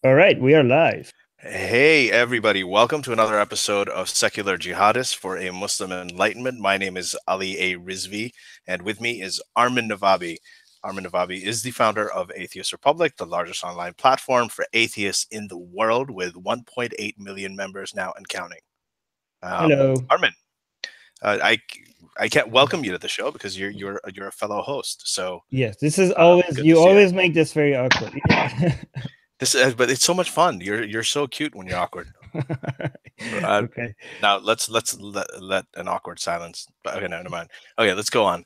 All right, we are live. Hey, everybody, welcome to another episode of Secular Jihadists for a Muslim Enlightenment. My name is Ali A. Rizvi, and with me is Armin Navabi. Armin Navabi is the founder of Atheist Republic, the largest online platform for atheists in the world, with 1.8 million members now and counting. Hello. Armin, uh, I I can't welcome you to the show because you're a fellow host. So Yes, this is always good to you see you. always make this very awkward. Yeah. But it's so much fun. You're so cute when you're awkward. Uh, Okay. Now let an awkward silence. Okay, no, never mind. Okay, let's go on.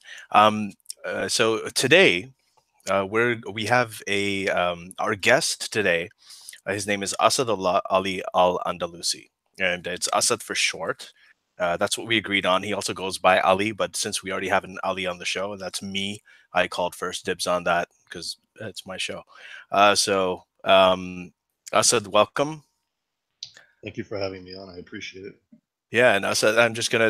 So today we have a our guest today. His name is Asadullah Ali Al-Andalusi, and it's Asad for short. That's what we agreed on. He also goes by Ali, but since we already have an Ali on the show, and that's me, I called first dibs on that because it's my show. Asad, welcome. Thank you for having me on. I appreciate it. Yeah, and Asad, I'm just gonna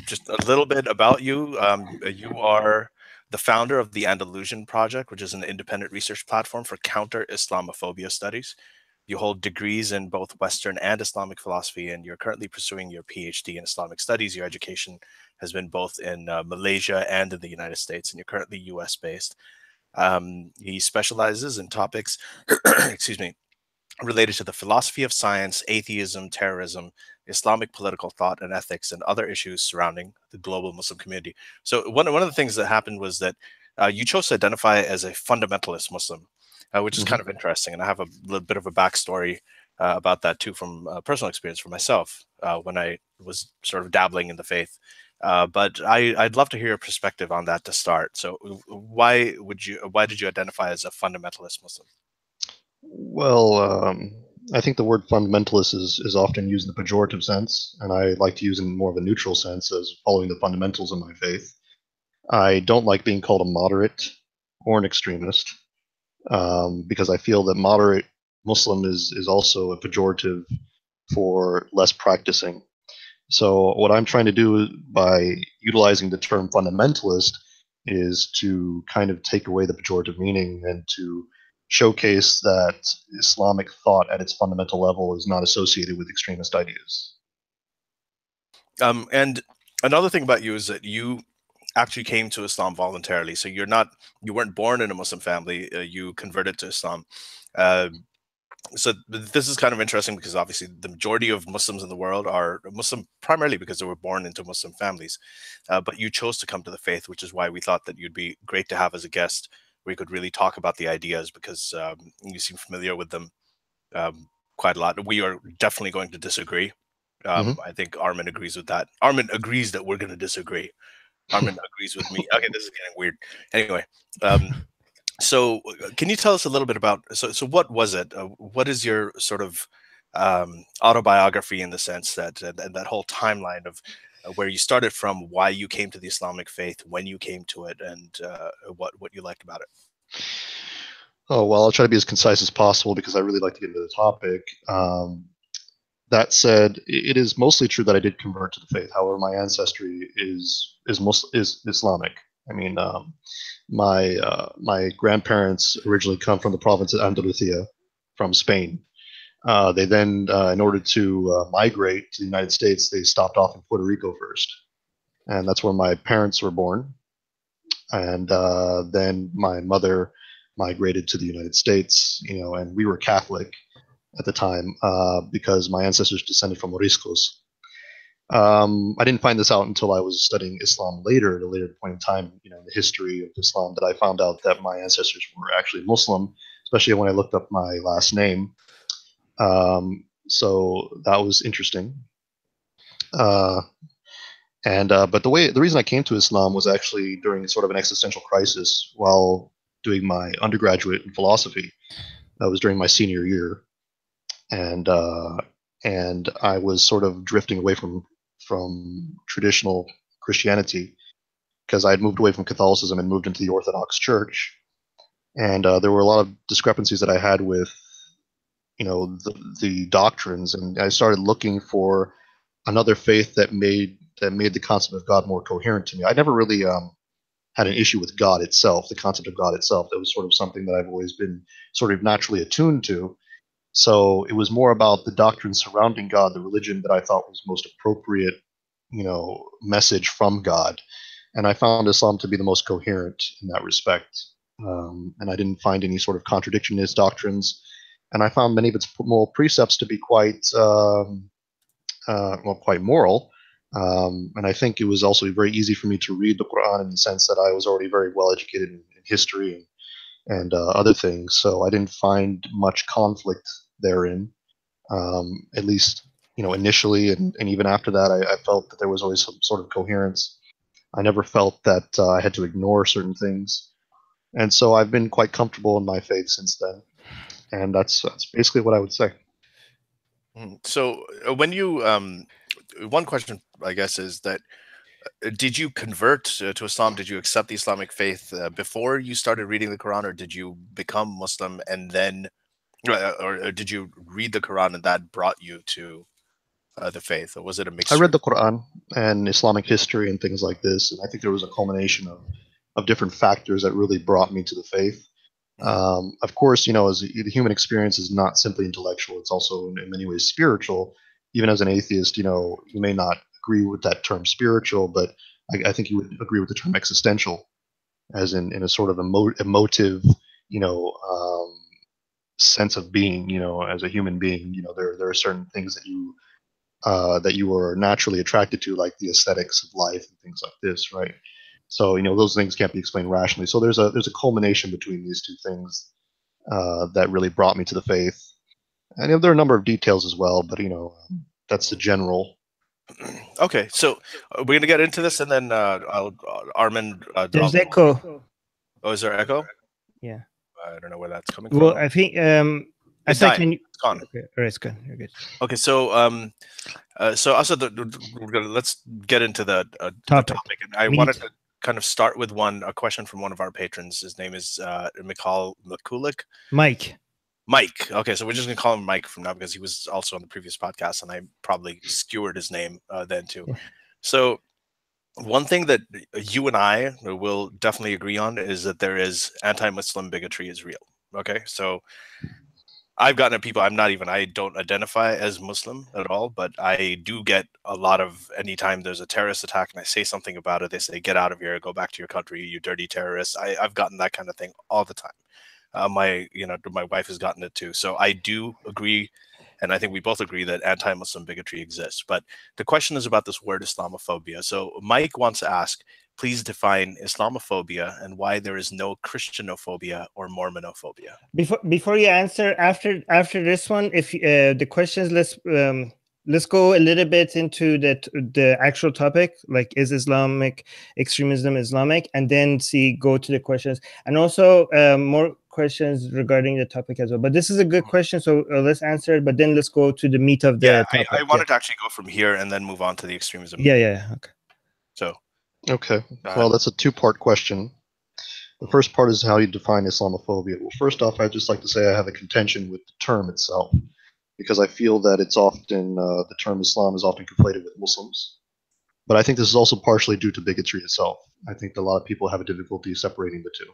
just a little bit about you. You are the founder of the Andalusian Project, which is an independent research platform for counter-Islamophobia studies. You hold degrees in both Western and Islamic philosophy, and you're currently pursuing your Ph.D. in Islamic Studies. Your education has been both in Malaysia and in the United States, and you're currently U.S. based. He specializes in topics, excuse me, related to the philosophy of science, atheism, terrorism, Islamic political thought and ethics, and other issues surrounding the global Muslim community. So one of the things that happened was that you chose to identify as a fundamentalist Muslim, which is kind of Hmm. interesting. And I have a little bit of a backstory about that too, from personal experience for myself when I was sort of dabbling in the faith. I'd love to hear your perspective on that to start. So why did you identify as a fundamentalist Muslim? Well, I think the word fundamentalist is often used in the pejorative sense, and I like to use it in more of a neutral sense as following the fundamentals of my faith. I don't like being called a moderate or an extremist because I feel that moderate Muslim is also a pejorative for less practicing. So, what I'm trying to do by utilizing the term fundamentalist is to kind of take away the pejorative meaning and to showcase that Islamic thought at its fundamental level is not associated with extremist ideas. And another thing about you is that you actually came to Islam voluntarily. So you weren't born in a Muslim family. You converted to Islam. Uh, this is kind of interesting because obviously the majority of Muslims in the world are Muslim primarily because they were born into Muslim families. But you chose to come to the faith, which is why we thought that you'd be great to have as a guest. Where you could really talk about the ideas because you seem familiar with them um, quite a lot. We are definitely going to disagree. Hmm. I think Armin agrees with that. Armin agrees that we're going to disagree. Armin agrees with me. Okay, this is getting weird. Anyway, um, can you tell us a little bit about so what was it? What is your sort of autobiography in the sense that and that whole timeline of where you started from, why you came to the Islamic faith, when you came to it, and what you liked about it? Oh, well, I'll try to be as concise as possible because I really like to get into the topic. That said, it is mostly true that I did convert to the faith. However, my ancestry is Islamic. I mean, my grandparents originally come from the province of Andalusia, from Spain. They then, in order to migrate to the United States, they stopped off in Puerto Rico first, and that's where my parents were born. And then my mother migrated to the United States, and we were Catholic at the time because my ancestors descended from Moriscos. I didn't find this out until I was studying Islam later, at a later point in time, in the history of Islam, that I found out that my ancestors were actually Muslim, especially when I looked up my last name. So that was interesting. Uh, and But the reason I came to Islam was actually during sort of an existential crisis while doing my undergraduate in philosophy. That was during my senior year, and uh, and I was sort of drifting away from traditional Christianity because I had moved away from Catholicism and moved into the Orthodox Church, and there were a lot of discrepancies that I had with the doctrines, and I started looking for another faith that made the concept of God more coherent to me. I never really had an issue with God itself, the concept of God itself. That was sort of something that I've always been sort of naturally attuned to. So it was more about the doctrine surrounding God, the religion that I thought was most appropriate, message from God. And I found Islam to be the most coherent in that respect. And I didn't find any sort of contradiction in its doctrines. And I found many of its moral precepts to be quite, quite moral. And I think it was also very easy for me to read the Quran in the sense that I was already very well educated in history and other things. So I didn't find much conflict therein, at least initially, and even after that, I felt that there was always some sort of coherence. I never felt that I had to ignore certain things, and so I've been quite comfortable in my faith since then. And that's basically what I would say. So when you one question, I guess, is that did you convert to Islam? Did you accept the Islamic faith before you started reading the Quran, or did you become Muslim and then, or did you read the Quran and that brought you to the faith, or was it a mixture? I read the Quran and Islamic history and things like this, and I think there was a culmination of different factors that really brought me to the faith. Of course, as the human experience is not simply intellectual; it's also in many ways spiritual. Even as an atheist, you may not agree with that term spiritual, but I think you would agree with the term existential, as in a sort of emotive, sense of being. As a human being, there are certain things that you are naturally attracted to, like the aesthetics of life and things like this, right? So those things can't be explained rationally. So there's a culmination between these two things that really brought me to the faith. And there are a number of details as well, but that's the general. Okay, so we're gonna get into this, and then Armin. There's echo. Oh, is there echo? Yeah. I don't know where that's coming Well, from. I think It's died. It's gone. Okay, all right, it's good. You're good. Okay, so also let's get into the topic. And I wanted to kind of start with a question from one of our patrons. His name is Mikhail Mikulik. Mike. Okay, so we're just gonna call him Mike from now because he was also on the previous podcast, and I probably skewered his name then too. Yeah. So one thing that you and I will definitely agree on is that there is anti-Muslim bigotry is real. Okay, so I've gotten at people I don't identify as Muslim at all, but I do get a lot of, anytime there's a terrorist attack and I say something about it, they say, get out of here, go back to your country, you dirty terrorists. I've gotten that kind of thing all the time. My wife has gotten it too. So I do agree, and I think we both agree that anti-Muslim bigotry exists. But the question is about this word Islamophobia. So Mike wants to ask, please define Islamophobia and why there is no Christianophobia or Mormonophobia. Before you answer, after this one, if the questions, let's go a little bit into the actual topic, like is Islamic extremism Islamic, and then go to the questions, and also more questions regarding the topic as well. But this is a good question, so let's answer it, but then let's go to the meat of the topic. I wanted to actually go from here and then move on to the extremism. Yeah. Okay. So. Okay. Well, that's a two-part question. The first part is how you define Islamophobia. Well, first off, I'd just like to say I have a contention with the term itself, because I feel that it's often, the term Islam is often conflated with Muslims. But I think this is also partially due to bigotry itself. I think a lot of people have a difficulty separating the two.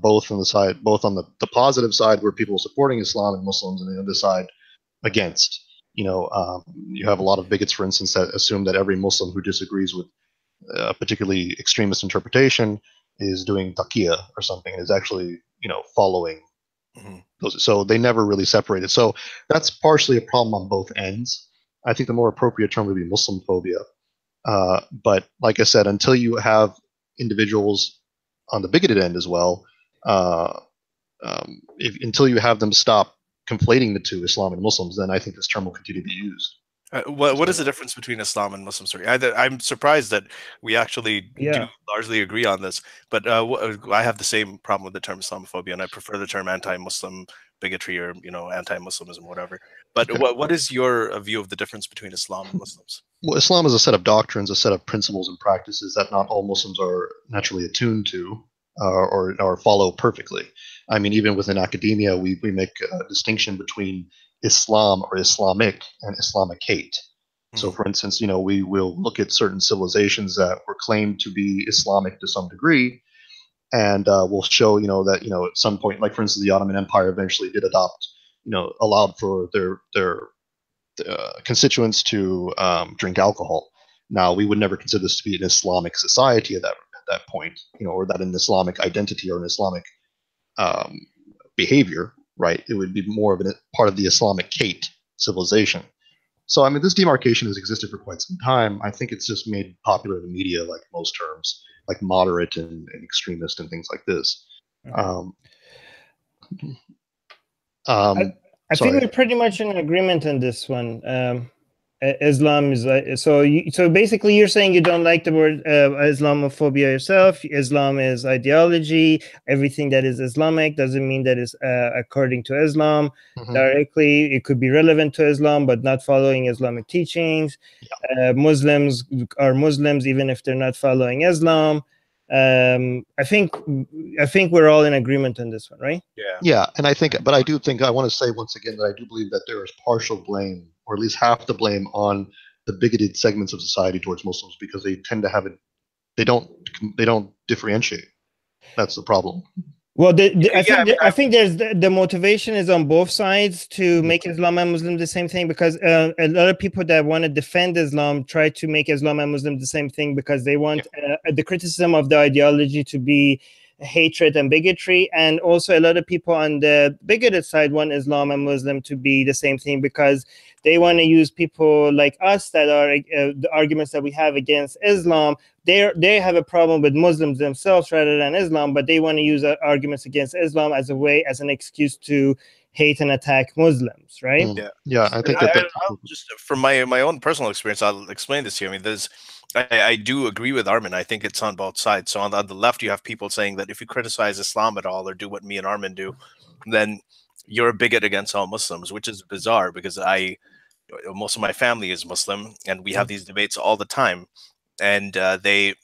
Both on the positive side, where people are supporting Islam and Muslims, and the other side against. You have a lot of bigots, for instance, that assume that every Muslim who disagrees with a particularly extremist interpretation is doing taqiyya or something, and is actually following those. So they never really separate it. So that's partially a problem on both ends. I think the more appropriate term would be Muslim phobia. But like I said, until you have individuals on the bigoted end as well, until you have them stop conflating the two, Islam and Muslims, then I think this term will continue to be used. What is the difference between Islam and Muslim? Sorry, I'm surprised that we actually do largely agree on this, but I have the same problem with the term Islamophobia, and I prefer the term anti-Muslim bigotry or anti-Muslimism, whatever. But okay. What is your view of the difference between Islam and Muslims? Well, Islam is a set of doctrines, a set of principles and practices that not all Muslims are naturally attuned to or follow perfectly. I mean, even within academia, we make a distinction between Islam or Islamic and Islamicate. So, for instance, we will look at certain civilizations that were claimed to be Islamic to some degree, and we'll show, that, at some point, like, for instance, the Ottoman Empire eventually did adopt, allowed for their constituents to drink alcohol. Now, we would never consider this to be an Islamic society at that point, or that an Islamic identity or an Islamic behavior, right? It would be more of a part of the Islamicate civilization. So, I mean, this demarcation has existed for quite some time. I think it's just made popular in the media, like most terms, like moderate and extremist and things like this. I Sorry. think we're pretty much in agreement on this one. Islam is so basically you're saying you don't like the word Islamophobia yourself. Islam is ideology. Everything that is Islamic doesn't mean that is according to Islam directly. It could be relevant to Islam, but not following Islamic teachings. Muslims are Muslims even if they're not following Islam. I think we're all in agreement on this one, right? Yeah, and I want to say once again that I do believe that there is partial blame, or at least half the blame, on the bigoted segments of society towards Muslims, because they tend to have it. They don't differentiate. That's the problem. Well, I think there's the motivation is on both sides to make Islam and Muslim the same thing, because a lot of people that want to defend Islam try to make Islam and Muslim the same thing because they want the criticism of the ideology to be hatred and bigotry, and also a lot of people on the bigoted side want Islam and Muslim to be the same thing because they want to use people like us that are the arguments that we have against Islam. They have a problem with Muslims themselves rather than Islam, but they want to use arguments against Islam as an excuse to hate and attack Muslims, right? Yeah. I think I'll just from my own personal experience, I'll explain this here. I mean, I do agree with Armin. I think it's on both sides. So on the left, you have people saying that if you criticize Islam at all or do what me and Armin do, then you're a bigot against all Muslims, which is bizarre because most of my family is Muslim, and we have these debates all the time, and they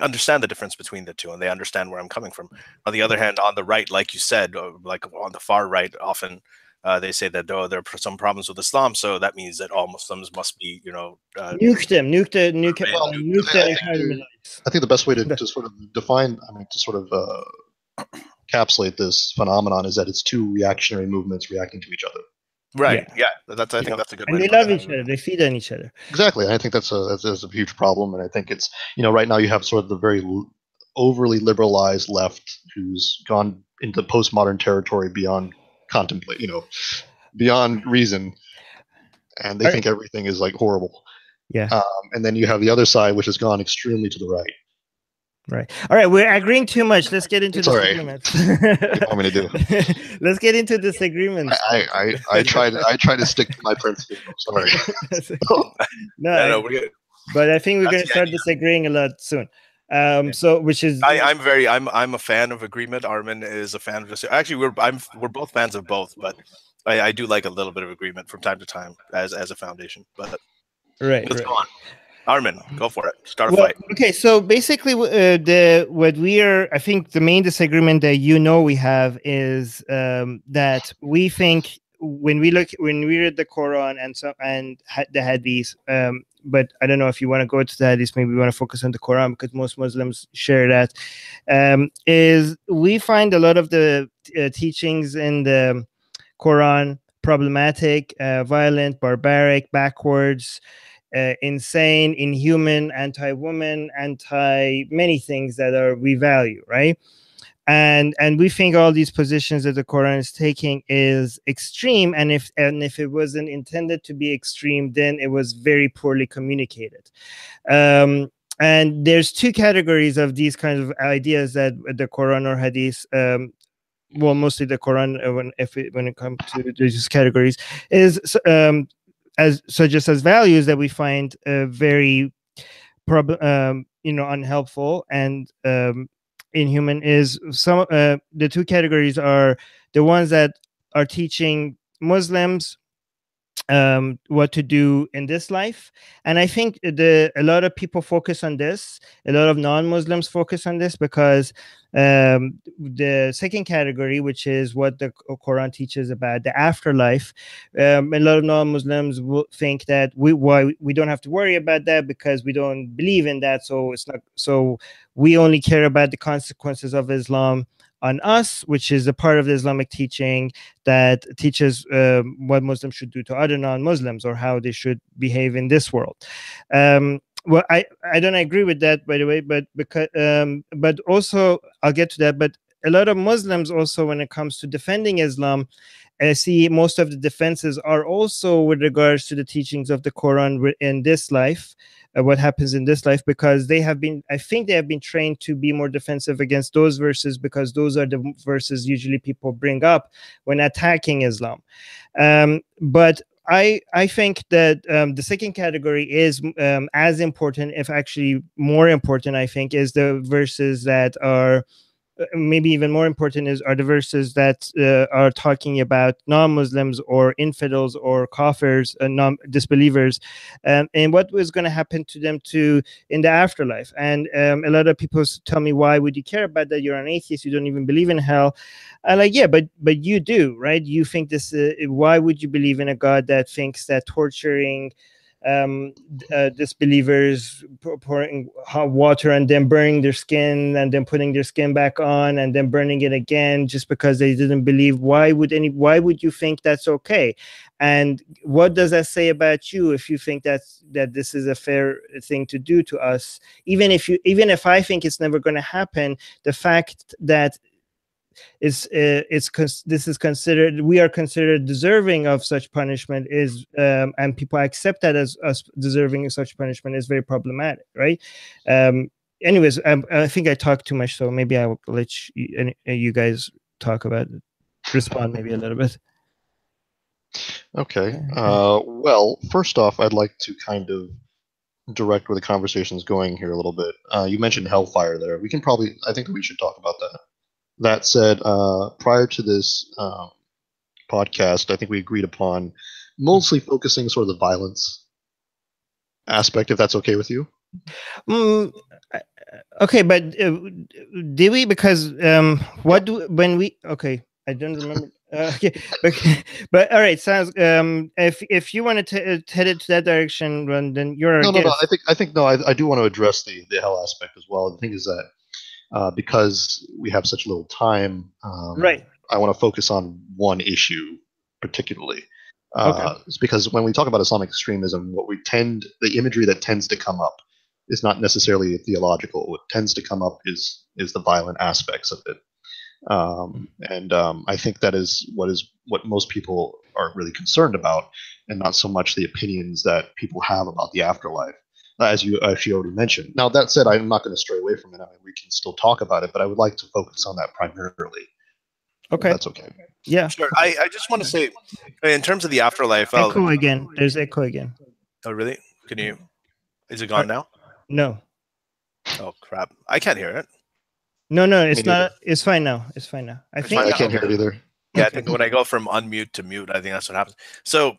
understand the difference between the two, and they understand where I'm coming from. On the other hand, on the right, like you said, like on the far right, often they say that there are some problems with Islam, so that means that all Muslims must be, nuke them. I think the best way to sort of define, to sort of encapsulate this phenomenon is that it's two reactionary movements reacting to each other. Right. Yeah. I think that's a good way. And they love each other. They feed on each other. Exactly. And I think that's a huge problem. And I think it's, right now you have sort of the very overly liberalized left who's gone into postmodern territory beyond beyond reason. And they think everything is like horrible. Yeah. And then you have the other side, which has gone extremely to the right. Right. All right. We're agreeing too much. Let's get into disagreements. What do you want me to do? Let's get into disagreements. I try to stick to my principles. I'm sorry. No, we're good. But I think we're going to start disagreeing a lot soon. So which is I'm a fan of agreement. Armin is a fan of disagreement. Actually, we're both fans of both, but I do like a little bit of agreement from time to time as a foundation. But let's go on. Armin, go for it. Start a fight. Okay, so basically, I think the main disagreement that we have is that we think when we read the Quran and the Hadith, but I don't know if you want to go to the Hadith. Maybe we want to focus on the Quran because most Muslims share that. Is we find a lot of the teachings in the Quran problematic, violent, barbaric, backwards, insane, inhuman, anti-woman, anti-many things that we value, right? And we think all these positions that the Quran is taking is extreme, and if it wasn't intended to be extreme, then it was very poorly communicated. And there's two categories of these kinds of ideas that the Quran or Hadith, mostly the Quran, when it comes to these categories, is just as values that we find very unhelpful and inhuman. Is some the two categories are the ones that are teaching Muslims what to do in this life, and I think a lot of people focus on this. A lot of non-Muslims focus on this because the second category, which is what the Quran teaches about the afterlife, a lot of non-Muslims will think that we don't have to worry about that because we don't believe in that. So it's not. So we only care about the consequences of Islam on us, which is a part of the Islamic teaching that teaches what Muslims should do to other non-Muslims or how they should behave in this world. Well, I don't agree with that, by the way, but because but also I'll get to that. But a lot of Muslims also, when it comes to defending Islam, I see most of the defenses are also with regards to the teachings of the Quran in this life, what happens in this life, because they have been, I think they have been trained to be more defensive against those verses, because those are the verses usually people bring up when attacking Islam. But I think that the second category is as important, if actually more important, I think, is the verses that are maybe even more important are the verses that are talking about non-Muslims or infidels or kafirs, non-disbelievers, and what was going to happen to them in the afterlife. And a lot of people tell me, why would you care about that? You're an atheist. You don't even believe in hell. I'm like, yeah, but you do, right? You think this. Why would you believe in a God that thinks that torturing disbelievers, pouring hot water and then burning their skin and then putting their skin back on and then burning it again just because they didn't believe? Why would you think that's okay? And what does that say about you if you think that this is a fair thing to do to us? Even if I think it's never going to happen, the fact that we are considered deserving of such punishment is and people accept that as us deserving of such punishment is very problematic, right? Anyways, I think I talked too much, so maybe I will let you guys talk about it, respond maybe a little bit. Okay. Well, first off, I'd like to kind of direct where the conversation is going here a little bit. You mentioned hellfire there. I think we should talk about that. That said, prior to this podcast, I think we agreed upon mostly focusing sort of the violence aspect, if that's okay with you. Okay, but did we? Because okay, I don't remember. Okay, but all right, sounds. If you want to head it to that direction, then you're our guest. No. I do want to address the hell aspect as well. The thing is that because we have such little time, right, I want to focus on one issue particularly. Okay. It's because when we talk about Islamic extremism, the imagery that tends to come up is not necessarily theological. What tends to come up is the violent aspects of it. I think that is what most people are really concerned about, and not so much the opinions that people have about the afterlife, as you actually already mentioned. Now, that said, I'm not going to stray away from it. I mean, we can still talk about it, but I would like to focus on that primarily. Okay. That's okay. Yeah. Sure. I just want to say, in terms of the afterlife... Echo again. There's echo again. Oh, really? Is it gone now? No. Oh, crap. I can't hear it. No, it's not. It's fine now. It's fine now. I can't hear it either. Yeah, I think when I go from unmute to mute, I think that's what happens. So,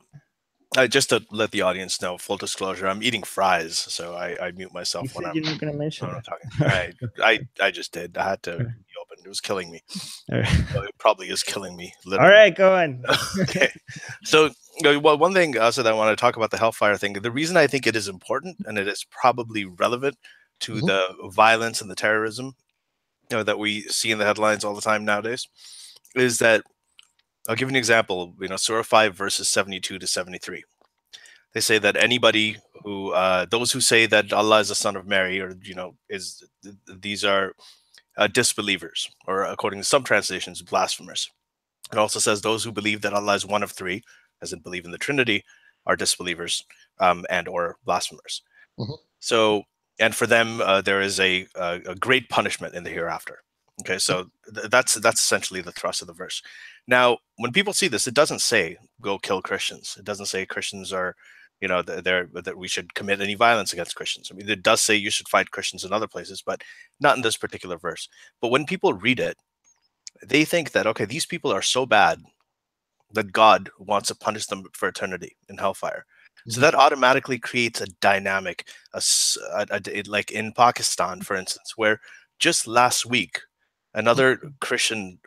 just to let the audience know, full disclosure, I'm eating fries, so I mute myself when you're not going to mention I'm talking. I just did. I had to be open. It was killing me. All right. Well, it probably is killing me. Literally. All right, go on. Okay. So, one thing that I want to talk about the hellfire thing. The reason I think it is important, and it is probably relevant to the violence and the terrorism that we see in the headlines all the time nowadays, is that I'll give you an example. Surah 5 verses 72 to 73. They say that anybody who those who say that Allah is the son of Mary, or these are disbelievers, or according to some translations, blasphemers. It also says those who believe that Allah is one of three, as in believe in the Trinity, are disbelievers and or blasphemers. So, and for them, there is a great punishment in the hereafter. Okay, so that's essentially the thrust of the verse. Now, when people see this, it doesn't say go kill Christians. It doesn't say Christians are, that we should commit any violence against Christians. I mean, it does say you should fight Christians in other places, but not in this particular verse. But when people read it, they think that, okay, these people are so bad that God wants to punish them for eternity in hellfire. So that automatically creates a dynamic, like in Pakistan, for instance, where just last week, another Christian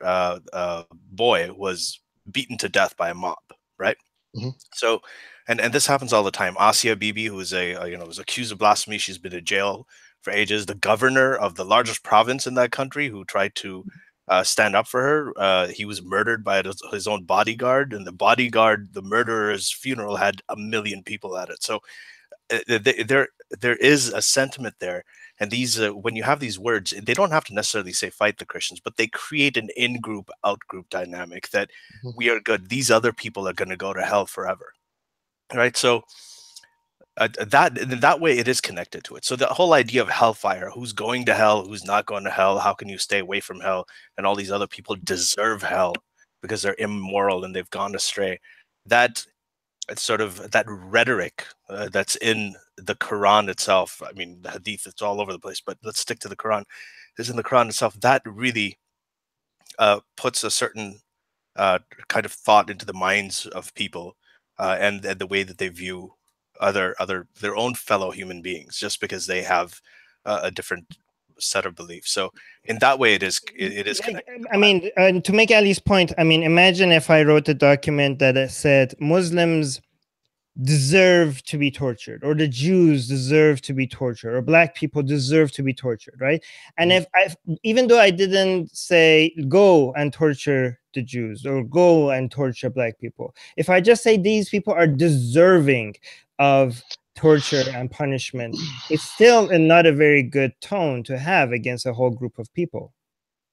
boy was beaten to death by a mob, right? So, and this happens all the time. Asia Bibi, who is was accused of blasphemy, she's been in jail for ages. The governor of the largest province in that country, who tried to stand up for her. He was murdered by his own bodyguard, and the murderer's funeral had 1 million people at it. So there is a sentiment there. And these, when you have these words, they don't have to necessarily say fight the Christians, but they create an in-group, out-group dynamic that we are good. These other people are going to go to hell forever, right? So that way it is connected to it. So the whole idea of hellfire, who's going to hell, who's not going to hell, how can you stay away from hell, and all these other people deserve hell because they're immoral and they've gone astray. That sort of that rhetoric that's in the Quran itself. I mean, the Hadith, it's all over the place, but let's stick to the Quran. Is in the Quran itself. That really puts a certain kind of thought into the minds of people, and the way that they view their own fellow human beings, just because they have a different set of beliefs. So in that way, it is connected. I mean, to make Ali's point, I mean, imagine if I wrote a document that said Muslims deserve to be tortured, or the Jews deserve to be tortured, or Black people deserve to be tortured, right? And if even though I didn't say go and torture the Jews or go and torture Black people, if I just say these people are deserving of torture and punishment, it's still not a very good tone to have against a whole group of people.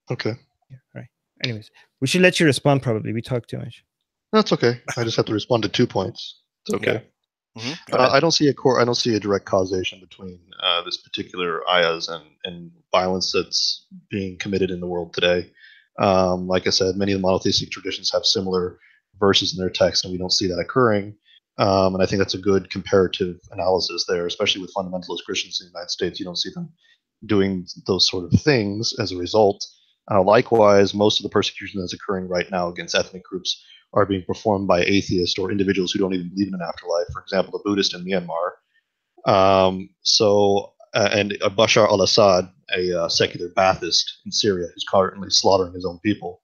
Okay. Yeah, right. Anyways, we should let you respond. Probably we talk too much. That's okay. I just have to respond to 2 points. It's okay. Yeah. I don't see a direct causation between this particular ayahs and violence that's being committed in the world today. Like I said, many of the monotheistic traditions have similar verses in their text, and we don't see that occurring. And I think that's a good comparative analysis there, especially with fundamentalist Christians in the United States. You don't see them doing those sort of things as a result. Likewise, most of the persecution that's occurring right now against ethnic groups are being performed by atheists or individuals who don't even believe in an afterlife. For example, the Buddhist in Myanmar. And Bashar al-Assad, a secular Baathist in Syria, who's currently slaughtering his own people.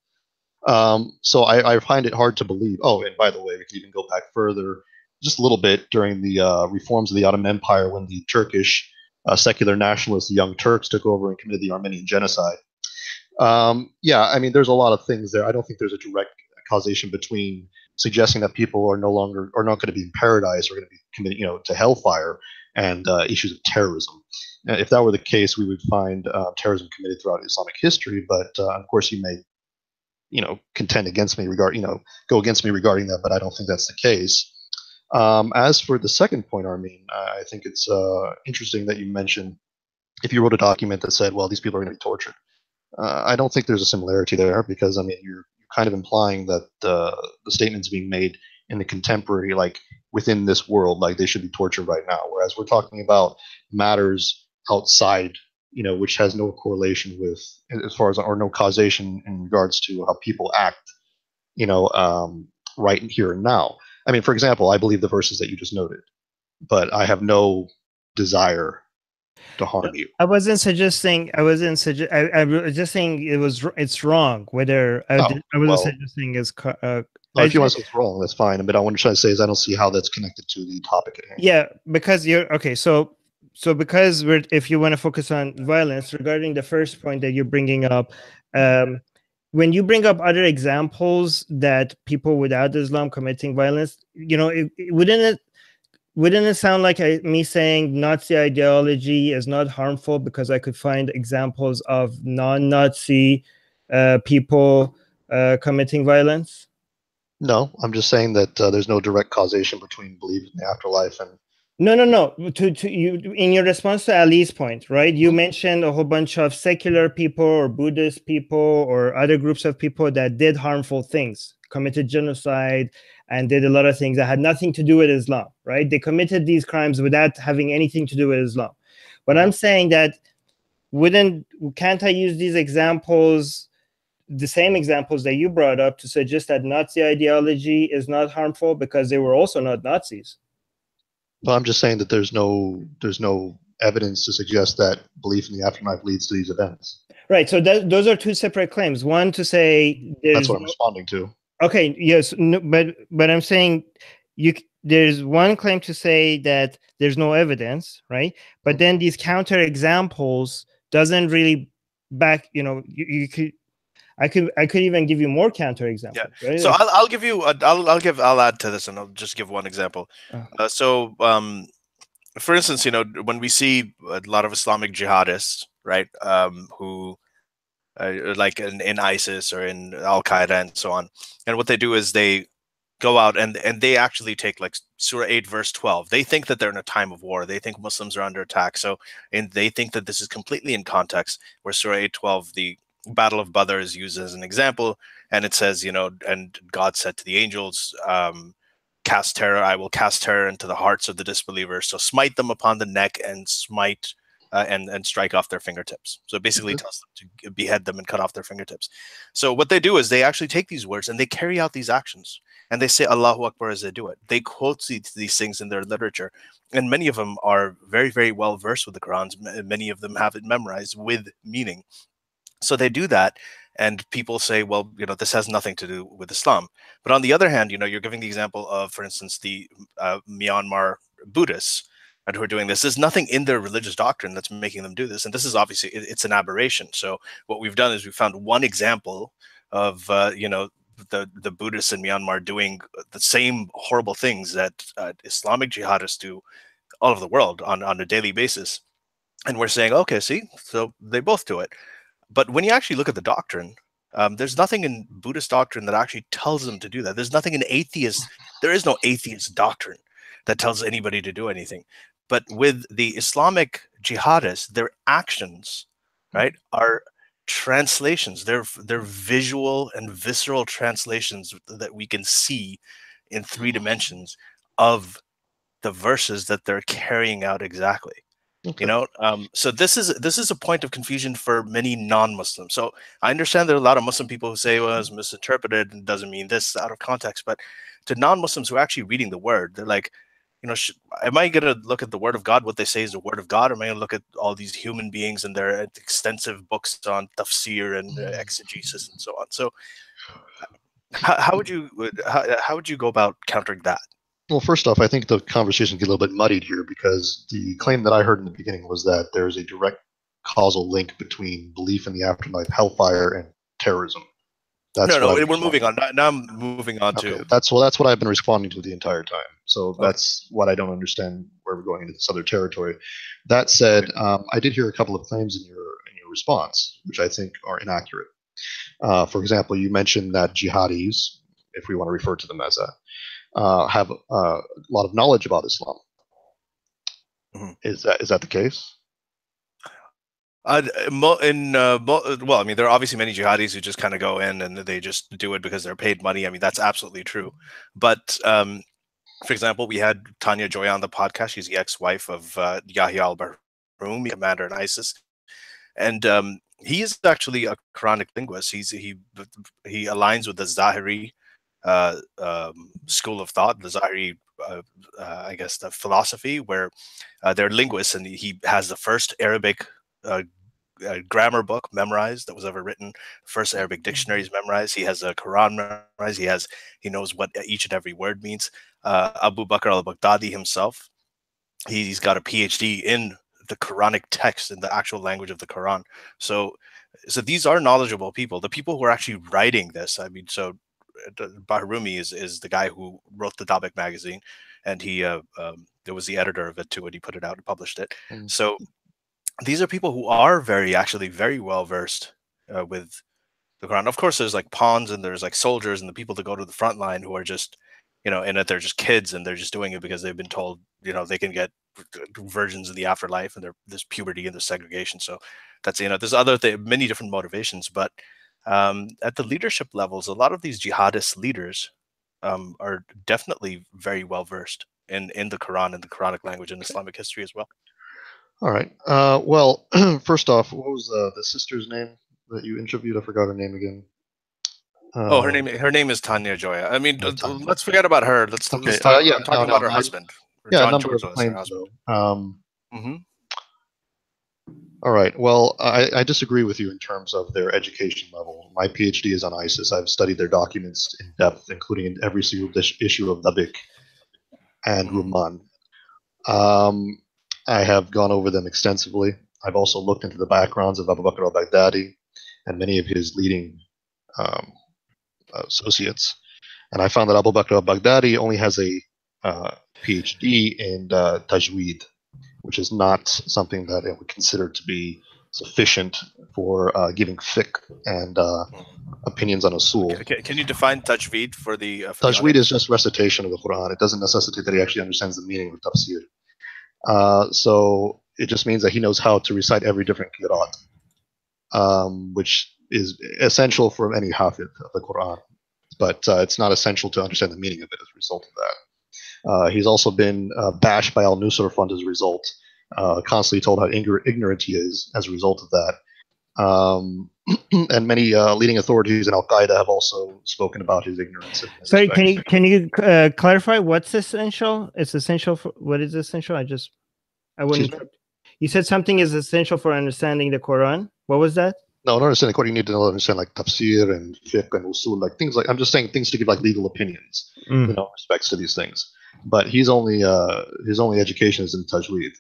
So I find it hard to believe. Oh, and by the way, we can even go back further just a little bit during the reforms of the Ottoman Empire, when the Turkish secular nationalists, the Young Turks, took over and committed the Armenian genocide. Yeah, I mean, there's a lot of things there. I don't think there's a direct causation between suggesting that people are not going to be in paradise or going to be committing, to hellfire, and issues of terrorism. Now, if that were the case, we would find terrorism committed throughout Islamic history. But of course, you may, contend against me go against me regarding that. But I don't think that's the case. As for the second point, Armin, I think it's interesting that you mentioned if you wrote a document that said, well, these people are going to be tortured. I don't think there's a similarity there, because I mean, you're kind of implying that the statements being made in the contemporary, like within this world, like they should be tortured right now, whereas we're talking about matters outside, which has no correlation with, as far as, or no causation in regards to how people act, right here and now. I mean, for example, I believe the verses that you just noted, but I have no desire to harm you. I was just saying it's wrong. Whether I wasn't suggesting is. If you want to say it's wrong, that's fine. But I want to try to say is I don't see how that's connected to the topic at hand. Yeah, because you're okay. So because if you want to focus on violence, regarding the first point that you're bringing up, when you bring up other examples that people without Islam committing violence, wouldn't it sound like me saying Nazi ideology is not harmful because I could find examples of non-Nazi people committing violence? No, I'm just saying that there's no direct causation between belief in the afterlife and. No. To you, in your response to Ali's point, right? You mentioned a whole bunch of secular people or Buddhist people or other groups of people that did harmful things, committed genocide, and did a lot of things that had nothing to do with Islam, right? They committed these crimes without having anything to do with Islam. But I'm saying that can't I use these examples, the same examples that you brought up, to suggest that Nazi ideology is not harmful because they were also not Nazis? Well, I'm just saying that there's no evidence to suggest that belief in the afterlife leads to these events. Right. So those are two separate claims. One to say that's what I'm responding to. Okay. Yes. No, but I'm saying there's one claim to say that there's no evidence, right? But then these counter examples doesn't really back. You could. I could even give you more counter Yeah. examples, right? So I'll give you I'll add to this, and I'll just give one example. For instance, when we see a lot of Islamic jihadists, right, who like in ISIS or in Al Qaeda and so on, and what they do is they go out and they actually take like Surah 8 verse 12. They think that they're in a time of war. They think Muslims are under attack. And they think that this is completely in context, where Surah 8:12, the Battle of Badr, is used as an example, and it says, and God said to the angels, I will cast terror into the hearts of the disbelievers. So smite them upon the neck and smite and strike off their fingertips. So it basically tells them to behead them and cut off their fingertips. So what they do is they actually take these words and they carry out these actions. And they say Allahu Akbar as they do it. They quote these things in their literature. And many of them are very, very well versed with the Qurans. Many of them have it memorized with meaning. So they do that. And people say, well, this has nothing to do with Islam. But on the other hand, you're giving the example of, for instance, the Myanmar Buddhists who are doing this. There's nothing in their religious doctrine that's making them do this. And this is obviously, it's an aberration. So what we've done is we found one example of, the Buddhists in Myanmar doing the same horrible things that Islamic jihadists do all over the world on a daily basis. And we're saying, okay, see, so they both do it. But when you actually look at the doctrine, there's nothing in Buddhist doctrine that actually tells them to do that. There's nothing in there is no atheist doctrine that tells anybody to do anything. But with the Islamic jihadists, their actions, right, are translations. They're visual and visceral translations that we can see in 3 dimensions of the verses that they're carrying out exactly. Okay. So this is a point of confusion for many non-Muslims. So I understand there are a lot of Muslim people who say, well, it's misinterpreted and doesn't mean this, out of context. But to non-Muslims who are actually reading the word, they're like, am I going to look at the word of God, what they say is the word of God, or am I going to look at all these human beings and their extensive books on tafsir and exegesis and so on? So how would you go about countering that? Well, first off, I think the conversation gets a little bit muddied here, because the claim that I heard in the beginning was that there is a direct causal link between belief in the afterlife, hellfire, and terrorism. No, we're moving on. Now I'm moving on to... That's what I've been responding to the entire time. So that's what I don't understand, where we're going into this other territory. That said, I did hear a couple of claims in your response, which I think are inaccurate. For example, you mentioned that jihadis, if we want to refer to them as that, have a lot of knowledge about Islam. Mm-hmm. Is that the case? Well, I mean, there are obviously many jihadis who just kind of go in and they just do it because they're paid money. I mean, that's absolutely true. But for example, we had Tanya Joya on the podcast. She's the ex-wife of Yahya al-Bahrumi, commander in ISIS, and he is actually a Quranic linguist. He aligns with the Zahiri school of thought, the Zahiri, I guess, the philosophy, where they're linguists, and he has the first Arabic grammar book memorized that was ever written, first Arabic dictionaries memorized. He has a Quran memorized. He knows what each and every word means. Abu Bakr al-Baghdadi himself, he's got a PhD in the Quranic text, in the actual language of the Quran. So these are knowledgeable people. The people who are actually writing this, I mean, so Bahrumi is the guy who wrote the Dabiq magazine, and he was the editor of it too, and he put it out and published it. So these are people who are actually very well versed with the Quran. Of course, there's like pawns and there's like soldiers and the people that go to the front line who are just, in it, they're just kids and they're just doing it because they've been told, they can get virgins in the afterlife, and there's puberty and there's segregation. So that's, there's many different motivations. But at the leadership levels, a lot of these jihadist leaders are definitely very well versed in the Quran and the Quranic language and Islamic history as well. All right. Well, first off, what was the sister's name that you interviewed? I forgot her name again. Her name is Tanya Joya. I mean, let's forget about her. Let's talk about her husband. Yeah, a number of claims, though. All right. Well, I disagree with you in terms of their education level. My PhD is on ISIS. I've studied their documents in depth, including in every single issue of Dabiq and Rumman. I have gone over them extensively. I've also looked into the backgrounds of Abu Bakr al-Baghdadi and many of his leading associates, and I found that Abu Bakr al-Baghdadi only has a Ph.D. in tajweed, which is not something that I would consider to be sufficient for giving fiqh and opinions on usul. Can you define tajweed for the Tajweed is just recitation of the Quran. It doesn't necessitate that he actually understands the meaning of tafsir. So it just means that he knows how to recite every different qira'at, which is essential for any hafid of the Quran. But it's not essential to understand the meaning of it as a result of that. He's also been bashed by Al-Nusra Front as a result, constantly told how ignorant he is as a result of that. And many leading authorities in Al-Qaeda have also spoken about his ignorance. Sorry, can you clarify what's essential? It's essential for what is essential? I wouldn't. You said something is essential for understanding the Quran. What was that? No, not understanding what you need to know, understand like tafsir and fiqh and usul, like things like I'm just saying things to give like legal opinions, respects to these things. But he's only his only education is in tajweed.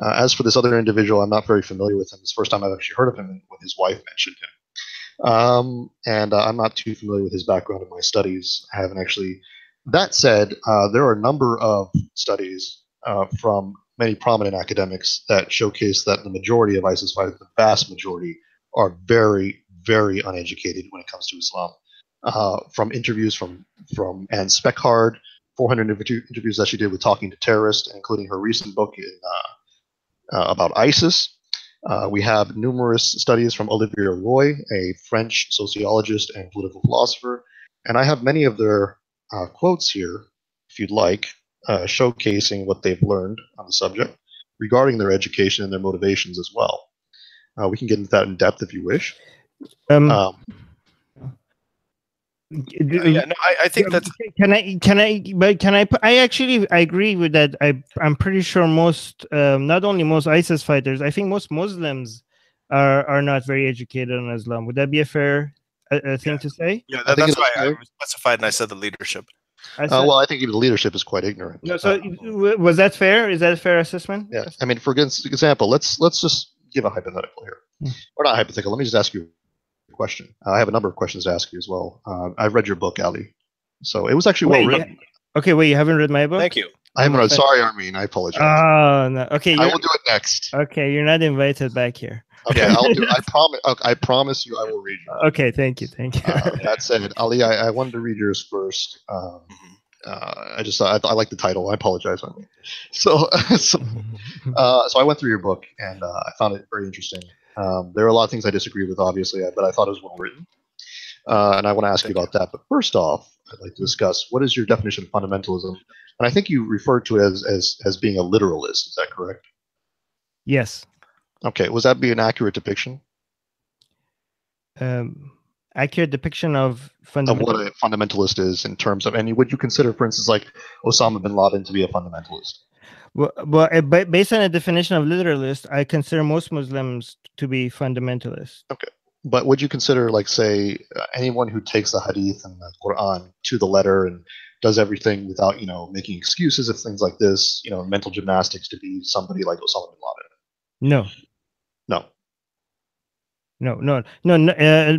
As for this other individual, I'm not very familiar with him. It's the first time I've actually heard of him when his wife mentioned him. And I'm not too familiar with his background in my studies. I haven't actually. That said, there are a number of studies from many prominent academics that showcase that the majority of ISIS fighters, the vast majority, are very, very uneducated when it comes to Islam. From interviews from Anne Speckhard, 400 interviews that she did with Talking to Terrorists, including her recent book about ISIS. We have numerous studies from Olivier Roy, a French sociologist and political philosopher. And I have many of their quotes here, if you'd like, showcasing what they've learned on the subject regarding their education and their motivations as well. We can get into that in depth if you wish. I think that's. I agree with that. I'm pretty sure most, not only most ISIS fighters, I think most Muslims are not very educated on Islam. Would that be a fair thing to say? Yeah, that's why I specified and I said the leadership. Well, I think even the leadership is quite ignorant. No, so was that fair? Is that a fair assessment? Yeah, I mean, for example, let's just give a hypothetical here, or not hypothetical. Let me just ask you a question. I have a number of questions to ask you as well. I've read your book, Ali, so it was actually well written. Okay, wait, you haven't read my book? Thank you. I haven't read. Sorry, Armin. I apologize. Oh no. Okay, I will do it next. Okay, you're not invited back here. Okay, I'll do. I promise you, I will read you. Okay, thank you. That said, Ali, I wanted to read yours first. I just I like the title. I apologize, Armin. So I went through your book and I found it very interesting. There are a lot of things I disagree with, obviously, but I thought it was well written. And I want to ask you about that. But first off, I'd like to discuss what is your definition of fundamentalism? And I think you referred to it as being a literalist. Is that correct? Yes. Okay. Was that be an accurate depiction? Accurate depiction of what a fundamentalist is in terms of, and would you consider, for instance, like Osama bin Laden to be a fundamentalist? Well, based on a definition of literalist, I consider most Muslims to be fundamentalists. Okay. But would you consider, like, say, anyone who takes the hadith and the Quran to the letter and does everything without, making excuses of things like this, mental gymnastics, to be somebody like Osama bin Laden? No.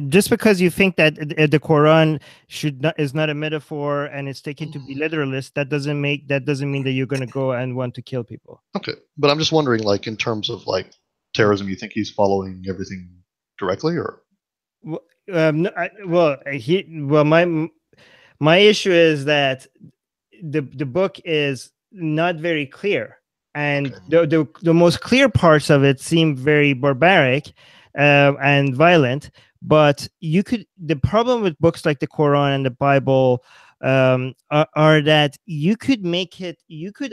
Just because you think that the Quran is not a metaphor and it's taken to be literalist, that doesn't mean that you're going to go and want to kill people. Okay, but I'm just wondering, like, in terms of like terrorism, you think he's following everything directly, or? My issue is that the book is not very clear, and okay. the most clear parts of it seem very barbaric and violent. But the problem with books like the Quran and the Bible are that you could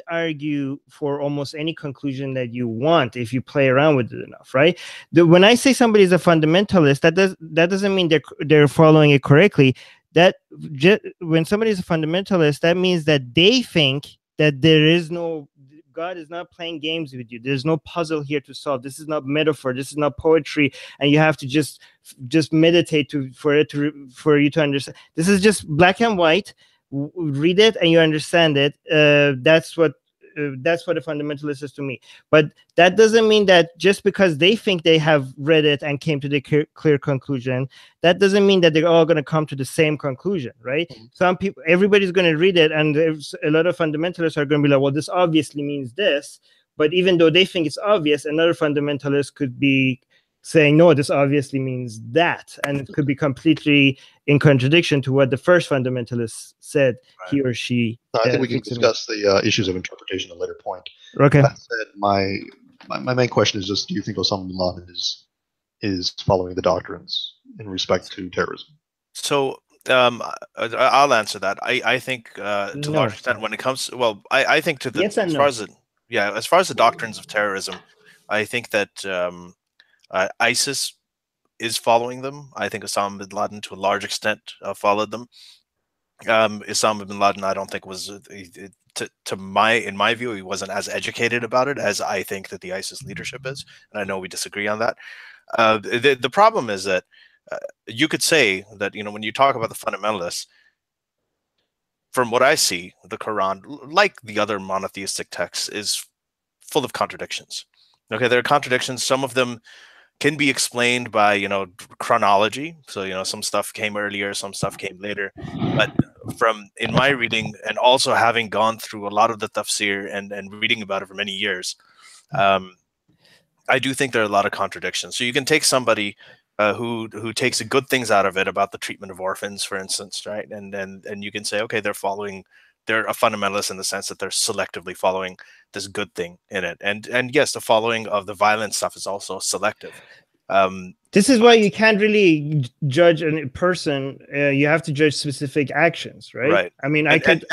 argue for almost any conclusion that you want if you play around with it enough, right? When I say somebody is a fundamentalist, that doesn't mean they're following it correctly. When somebody is a fundamentalist, that means that they think that God is not playing games with you. There's no puzzle here to solve. This is not metaphor. This is not poetry, and you have to just meditate for you to understand. This is just black and white. Read it and you understand it. That's what that's what a fundamentalist is to me. But that doesn't mean that just because they think they have read it and came to the clear conclusion, that doesn't mean that they're all going to come to the same conclusion, right? Some people, everybody's going to read it, and a lot of fundamentalists are going to be like, well, this obviously means this. But even though they think it's obvious, another fundamentalist could be saying, no, this obviously means that. And it could be completely in contradiction to what the first fundamentalist said, he or she. I think we can discuss the issues of interpretation at a later point. Okay. That said, my main question is just, do you think Osama bin Laden is following the doctrines in respect to terrorism? So I'll answer that. I think to a large extent when it comes, well, I think to the, as far as the doctrines of terrorism, I think that ISIS is following them. I think Osama bin Laden, to a large extent, followed them. Osama bin Laden, I don't think was, in my view, he wasn't as educated about it as I think that the ISIS leadership is, and I know we disagree on that. The problem is that you could say that, you know, when you talk about the fundamentalists, from what I see, the Quran, like the other monotheistic texts, is full of contradictions. Okay, there are contradictions. Some of them can be explained by, you know, chronology. So, you know, some stuff came earlier, some stuff came later. But in my reading, and also having gone through a lot of the tafsir and reading about it for many years, I do think there are a lot of contradictions. So you can take somebody who takes the good things out of it about the treatment of orphans, for instance, right? And you can say, okay, they're a fundamentalist in the sense that they're selectively following this good thing in it. And yes, the following of the violent stuff is also selective. This is why you can't really judge a person. You have to judge specific actions, right? Right. I mean, you could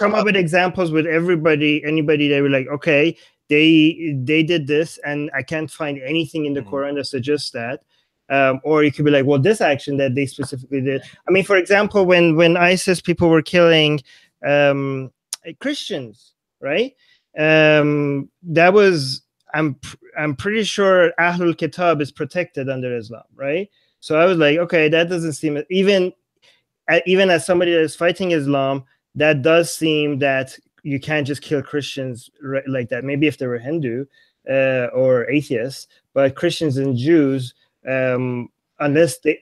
come up with examples with anybody they were like, okay, they did this, and I can't find anything in the Quran that suggests that. Or you could be like, well, this action that they specifically did. I mean, for example, when ISIS people were killing Christians, right? That was, I'm pretty sure Ahlul Kitab is protected under Islam, right? So I was like, okay, that doesn't seem, even as somebody that is fighting Islam, that does seem that you can't just kill Christians like that. Maybe if they were Hindu or atheists, but Christians and Jews, unless they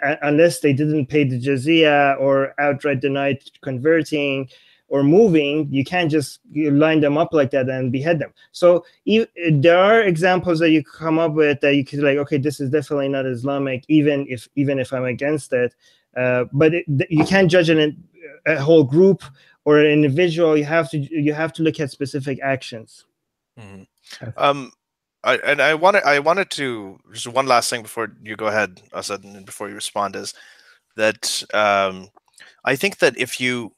didn't pay the jizya or outright denied converting or moving, you can't just line them up like that and behead them. So there are examples that you come up with that you could like, okay, this is definitely not Islamic, even if I'm against it. But you can't judge a whole group or an individual. You have to look at specific actions. I wanted to, just one last thing before you go ahead, Asad, and before you respond, is that I think that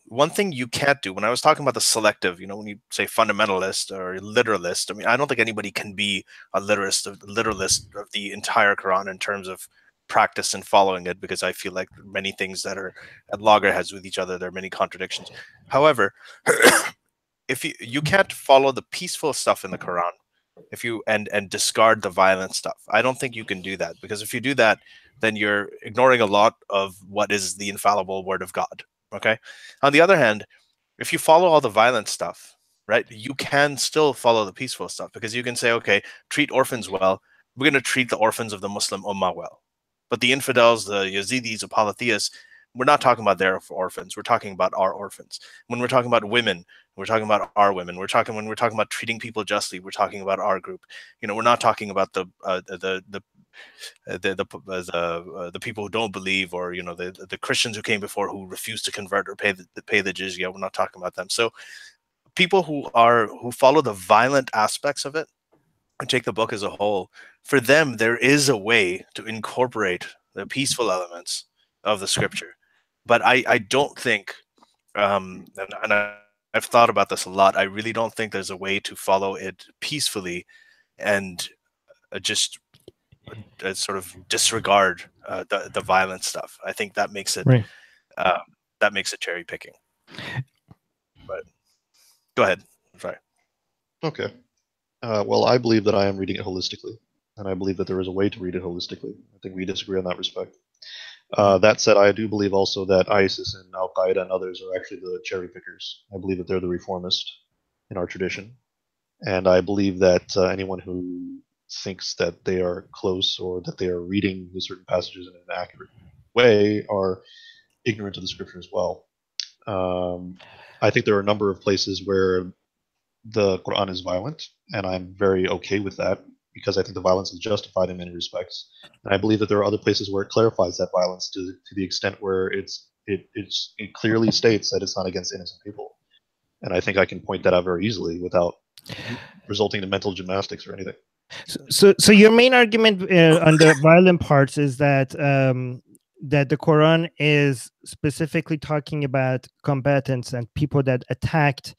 one thing you can't do, when I was talking about the selective, you know, when you say fundamentalist or literalist, I mean, I don't think anybody can be a literalist of the entire Quran in terms of practice and following it, because I feel like many things that are at loggerheads with each other, there are many contradictions. However, if you can't follow the peaceful stuff in the Quran, and discard the violent stuff, I don't think you can do that, because if you do that, then you're ignoring a lot of what is the infallible word of God. Okay. On the other hand, if you follow all the violent stuff, right, you can still follow the peaceful stuff, because you can say, okay, treat orphans well. We're going to treat the orphans of the Muslim Ummah well. But the infidels, the Yazidis, the polytheists, we're not talking about their orphans. We're talking about our orphans. When we're talking about women, we're talking about our women. When we're talking about treating people justly, we're talking about our group. You know, we're not talking about the people who don't believe, or, you know, the Christians who came before who refused to convert or pay the jizya. We're not talking about them. So people who follow the violent aspects of it and take the book as a whole, for them there is a way to incorporate the peaceful elements of the scripture. But I don't think, and I've thought about this a lot, I really don't think there's a way to follow it peacefully and just sort of disregard the violent stuff. I think that makes it cherry picking. But go ahead. I'm sorry. Okay. Well, I believe that I am reading it holistically, and I believe that there is a way to read it holistically. I think we disagree on that respect. That said, I do believe also that ISIS and Al Qaeda and others are actually the cherry pickers. I believe that they're the reformist in our tradition. And I believe that anyone who thinks that they are close or that they are reading the certain passages in an accurate way are ignorant of the scripture as well. I think there are a number of places where the Quran is violent, and I'm very okay with that because I think the violence is justified in many respects. And I believe that there are other places where it clarifies that violence to the extent where it clearly states that it's not against innocent people. And I think I can point that out very easily without resulting in mental gymnastics or anything. So your main argument on the violent parts is that that the Quran is specifically talking about combatants and people that attacked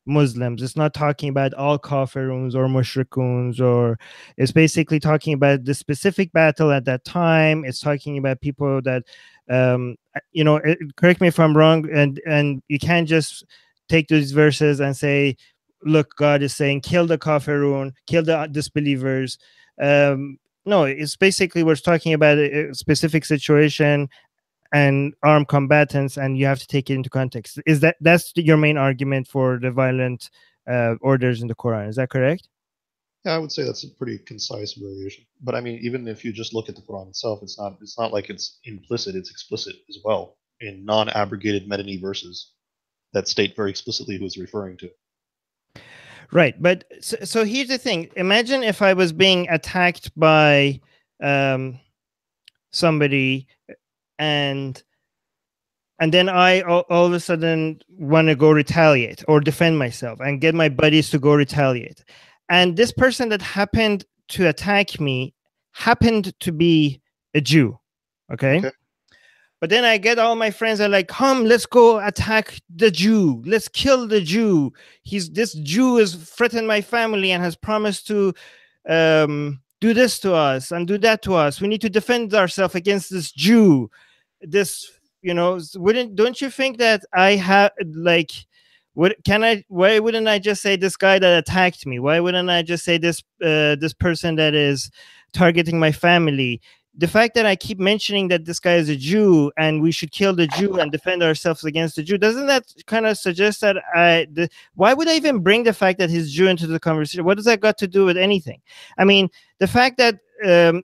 Muslims. It's not talking about all kafiruns or mushrikuns, or it's basically talking about the specific battle at that time. It's talking about people that, correct me if I'm wrong, and you can't just take these verses and say, look, God is saying, kill the kafirun, kill the disbelievers. No, it's basically we're talking about a specific situation and armed combatants, and you have to take it into context. That's your main argument for the violent orders in the Quran? Is that correct? Yeah, I would say that's a pretty concise variation. But I mean, even if you just look at the Quran itself, it's not like it's implicit; it's explicit as well in non-abrogated Medini verses that state very explicitly who it's referring to. Right, but so here's the thing: imagine if I was being attacked by somebody, and then I all of a sudden want to go retaliate or defend myself and get my buddies to go retaliate. And this person that happened to attack me happened to be a Jew. Okay. But then I get all my friends are like, come, let's go attack the Jew. Let's kill the Jew. This Jew has threatened my family and has promised to do this to us and do that to us. We need to defend ourselves against this Jew. Don't you think that I have why wouldn't I just say this guy that attacked me? Why wouldn't I just say this person that is targeting my family? The fact that I keep mentioning that this guy is a Jew and we should kill the Jew and defend ourselves against the Jew, doesn't that kind of suggest that why would I even bring the fact that he's Jew into the conversation? What does that got to do with anything? I mean, the fact that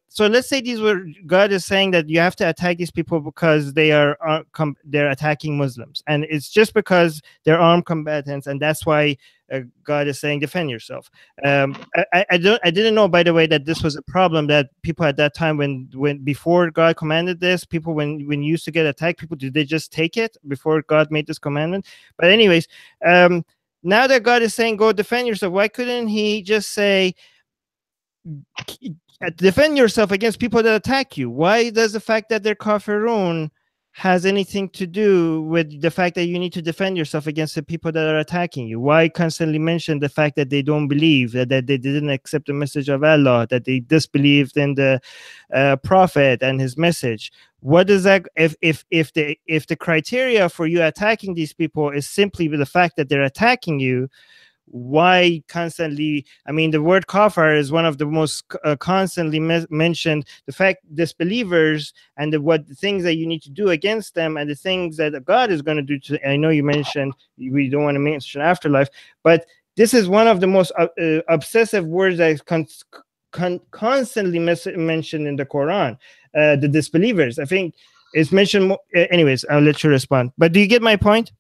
so let's say God is saying that you have to attack these people because they're attacking Muslims, and it's just because they're armed combatants, and that's why God is saying defend yourself. I didn't know, by the way, that this was a problem that people at that time when before God commanded this, people when you used to get attacked, people, did they just take it before God made this commandment? But anyways, now that God is saying go defend yourself, why couldn't he just say defend yourself against people that attack you? Why does the fact that they're kafirun has anything to do with the fact that you need to defend yourself against the people that are attacking you? Why constantly mention the fact that they don't believe, that they didn't accept the message of Allah, that they disbelieved in the prophet and his message? What does that, if the criteria for you attacking these people is simply the fact that they're attacking you, why constantly? I mean, the word kafir is one of the most constantly mentioned. The fact disbelievers and the things that you need to do against them, and the things that God is going to do to. I know you mentioned we don't want to mention afterlife, but this is one of the most obsessive words that is constantly mentioned in the Quran. The disbelievers, I think, is mentioned. Anyways, I'll let you respond. But do you get my point?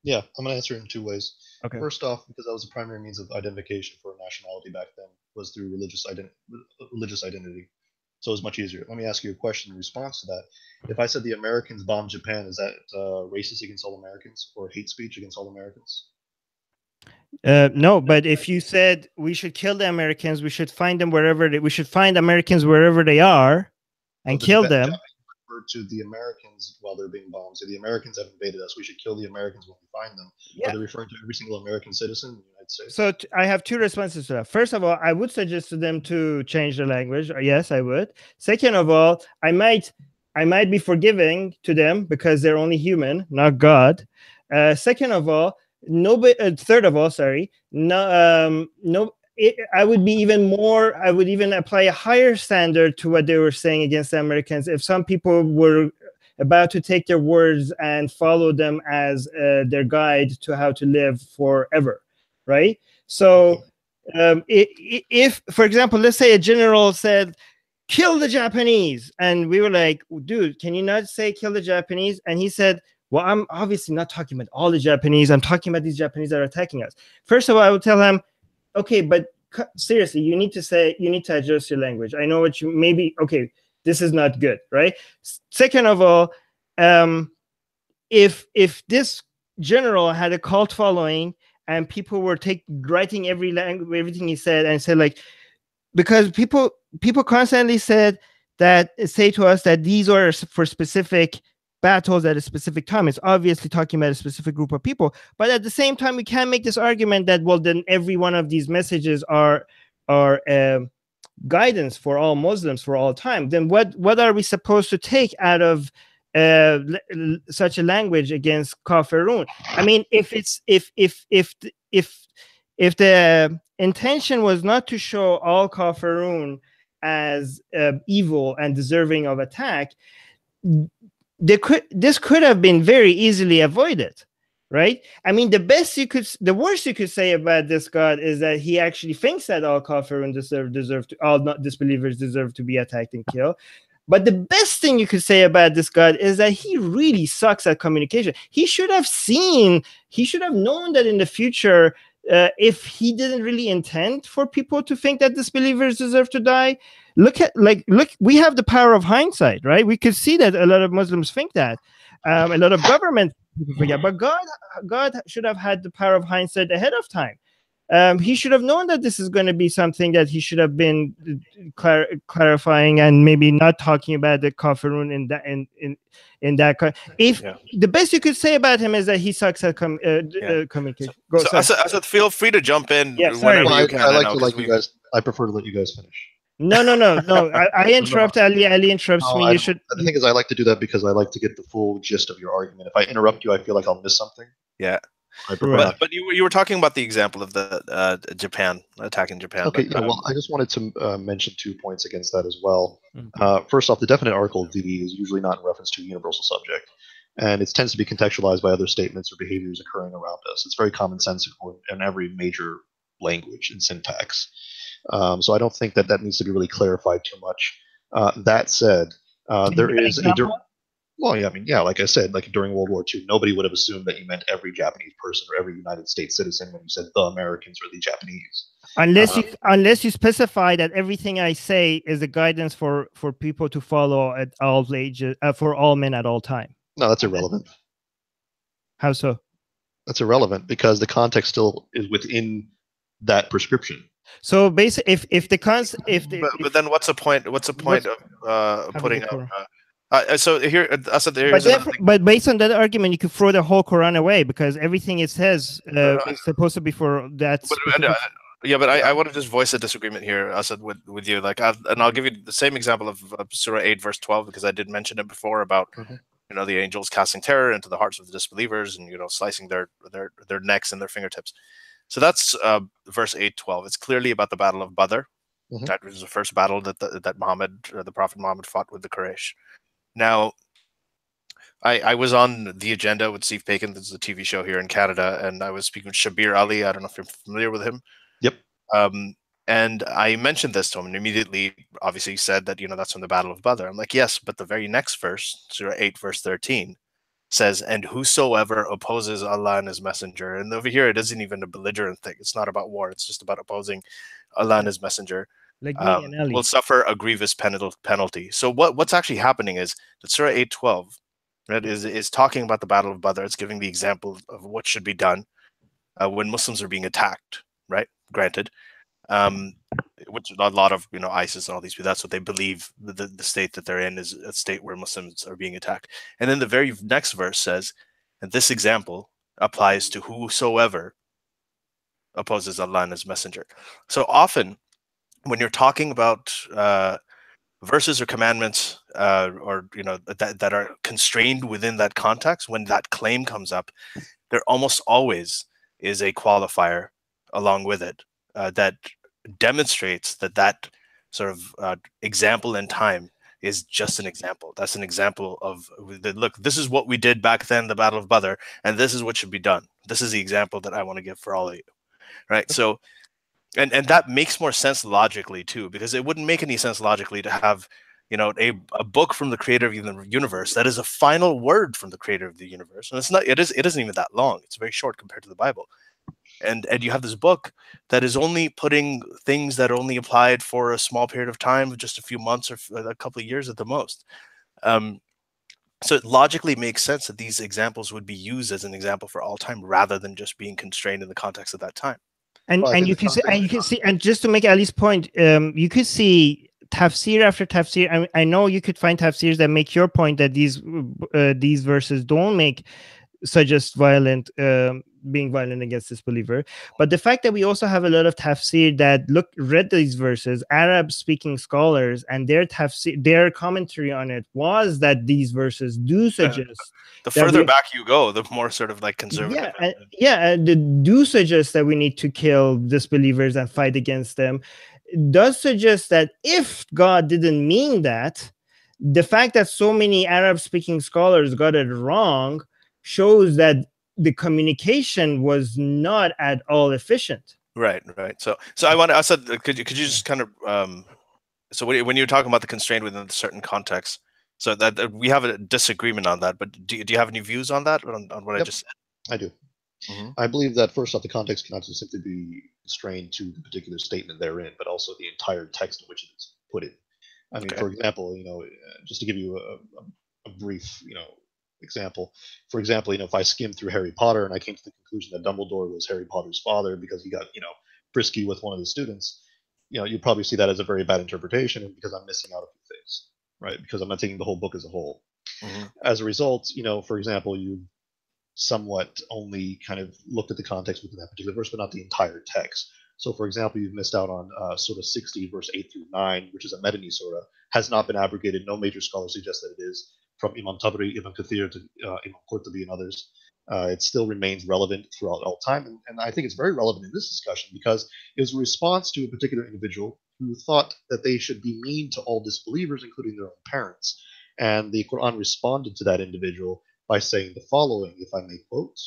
Yeah, I'm going to answer it in two ways. Okay. First off, because that was the primary means of identification for nationality back then, was through religious identity. So it was much easier. Let me ask you a question in response to that. If I said the Americans bombed Japan, is that racist against all Americans or hate speech against all Americans? No, but if you said we should kill the Americans, we should find them we should find Americans wherever they are and kill them. To the Americans while they're being bombed. So the Americans have invaded us. We should kill the Americans when we find them. Yeah. Are they referring to every single American citizen in the United States? So I have two responses to that. First of all, I would suggest to them to change the language. Yes, I would. Second of all, I might be forgiving to them because they're only human, not God. Second of all, third of all, sorry, I would be even more. I would even apply a higher standard to what they were saying against the Americans. If some people were about to take their words and follow them as their guide to how to live forever, right? So If, for example, let's say a general said, kill the Japanese. And we were like, dude, can you not say kill the Japanese? And he said, well, I'm obviously not talking about all the Japanese. I'm talking about these Japanese that are attacking us. First of all, I would tell him, okay, but seriously, you need to adjust your language. I know what you maybe, okay, this is not good, right? Second of all, if this general had a cult following and people were writing everything he said and said, like, because people constantly say to us that these are for specific battles at a specific time. It's obviously talking about a specific group of people, but at the same time, we can't make this argument that, well, then every one of these messages are guidance for all Muslims for all time. Then what are we supposed to take out of such a language against kafirun? I mean, if the intention was not to show all kafirun as evil and deserving of attack, this could have been very easily avoided, right? I mean, the worst you could say about this God is that he actually thinks that all kafirun all disbelievers deserve to be attacked and killed. But the best thing you could say about this God is that he really sucks at communication. He should have known that in the future, if he didn't really intend for people to think that disbelievers deserve to die, look, we have the power of hindsight, right? We could see that a lot of Muslims think that. A lot of government people forget, but God should have had the power of hindsight ahead of time. He should have known that this is going to be something that he should have been clarifying and maybe not talking about the kafirun in that. The best you could say about him is that he sucks at communication. Asad, feel free to jump in whenever you can. I prefer to let you guys finish. No. I interrupt Ali. Ali interrupts me. The thing is, I like to do that because I like to get the full gist of your argument. If I interrupt you, I feel like I'll miss something. Yeah. But you were talking about the example of the Japan attacking Japan. Okay, well, I just wanted to mention 2 points against that as well. First off, the definite article of DD is usually not in reference to a universal subject, and it tends to be contextualized by other statements or behaviors occurring around us. It's very commonsensical in every major language and syntax. So I don't think that needs to be really clarified too much. That said, there is a... Well, yeah, I mean, like I said, like during World War II, nobody would have assumed that you meant every Japanese person or every United States citizen when you said the Americans or the Japanese. Unless you specify that everything I say is a guidance for people to follow at all ages, for all men at all time. No, that's irrelevant. How so? That's irrelevant because the context still is within that prescription. So basically, but then what's the point? What's the point of putting out? So here, but based on that argument, you could throw the whole Quran away because everything it says is supposed to be for that. But I want to just voice a disagreement here, Asad, with you. And I'll give you the same example of Surah 8, verse 12, because I did mention it before about the angels casting terror into the hearts of the disbelievers and slicing their necks and their fingertips. So that's verse 8:12. It's clearly about the Battle of Badr. That was the first battle that the Prophet Muhammad fought with the Quraysh. Now, I was on The Agenda with Steve Bacon. This is a TV show here in Canada, and I was speaking with Shabir Ali. I don't know if you're familiar with him. Yep. And I mentioned this to him, and immediately, obviously, he said that that's from the Battle of Badr. I'm like, yes, but the very next verse, Surah 8, verse 13, says, "And whosoever opposes Allah and His Messenger," and over here, it isn't even a belligerent thing. It's not about war. It's just about opposing Allah and His Messenger. Will suffer a grievous penalty. So what's actually happening is that Surah 8:12, right, is talking about the Battle of Badr. It's giving the example of what should be done when Muslims are being attacked, right? Granted, which a lot of ISIS and all these people, that's what they believe the state that they're in is a state where Muslims are being attacked. And then the very next verse says, and this example applies to whosoever opposes Allah and His Messenger. So often, when you're talking about verses or commandments, or that are constrained within that context, when that claim comes up, there almost always is a qualifier along with it that demonstrates that sort of example in time is just an example. That's an example of look. This is what we did back then, the Battle of Badr, and this is what should be done. This is the example that I want to give for all of you, right? So And that makes more sense logically too, because it wouldn't make any sense logically to have, you know, a book from the creator of the universe that is a final word from the creator of the universe, and it isn't even that long. It's very short compared to the Bible. And you have this book that is only putting things that are only applied for a small period of time, just a few months or a couple of years at the most. So it logically makes sense that these examples would be used as an example for all time, rather than just being constrained in the context of that time. And you can see, and just to make Ali's point, you could see tafsir after tafsir. I know you could find tafsirs that make your point that these verses don't suggest being violent against this believer, but the fact that we also have a lot of tafsir that read these verses, Arab-speaking scholars, and their commentary on it was that these verses do suggest. The further back you go, the more sort of like conservative. They do suggest that we need to kill disbelievers and fight against them. It does suggest that if God didn't mean that, the fact that so many Arab-speaking scholars got it wrong shows that the communication was not at all efficient. Right. So I said, could you just kind of, so when you're talking about the constraint within a certain context, so that we have a disagreement on that, but do you have any views on that, on what I just said? I do. I believe that first off, the context cannot just simply be constrained to the particular statement therein, but also the entire text in which it is put in. I mean, for example, you know, just to give you a brief, you know, example. For example, you know, if I skimmed through Harry Potter and I came to the conclusion that Dumbledore was Harry Potter's father because he got, you know, frisky with one of the students, you know, you'd probably see that as a very bad interpretation, and because I'm missing out a few things, right? Because I'm not taking the whole book as a whole. As a result, you know, for example, you somewhat only kind of looked at the context within that particular verse, but not the entire text. So, for example, you've missed out on Surah 60, verse 8 through 9, which is a Madani surah, has not been abrogated. No major scholars suggest that it is. From Imam Tabari, Ibn Kathir to Imam Qurtubi and others, it still remains relevant throughout all time. And I think it's very relevant in this discussion because it was a response to a particular individual who thought that they should be mean to all disbelievers, including their own parents. And the Quran responded to that individual by saying the following, if I may quote.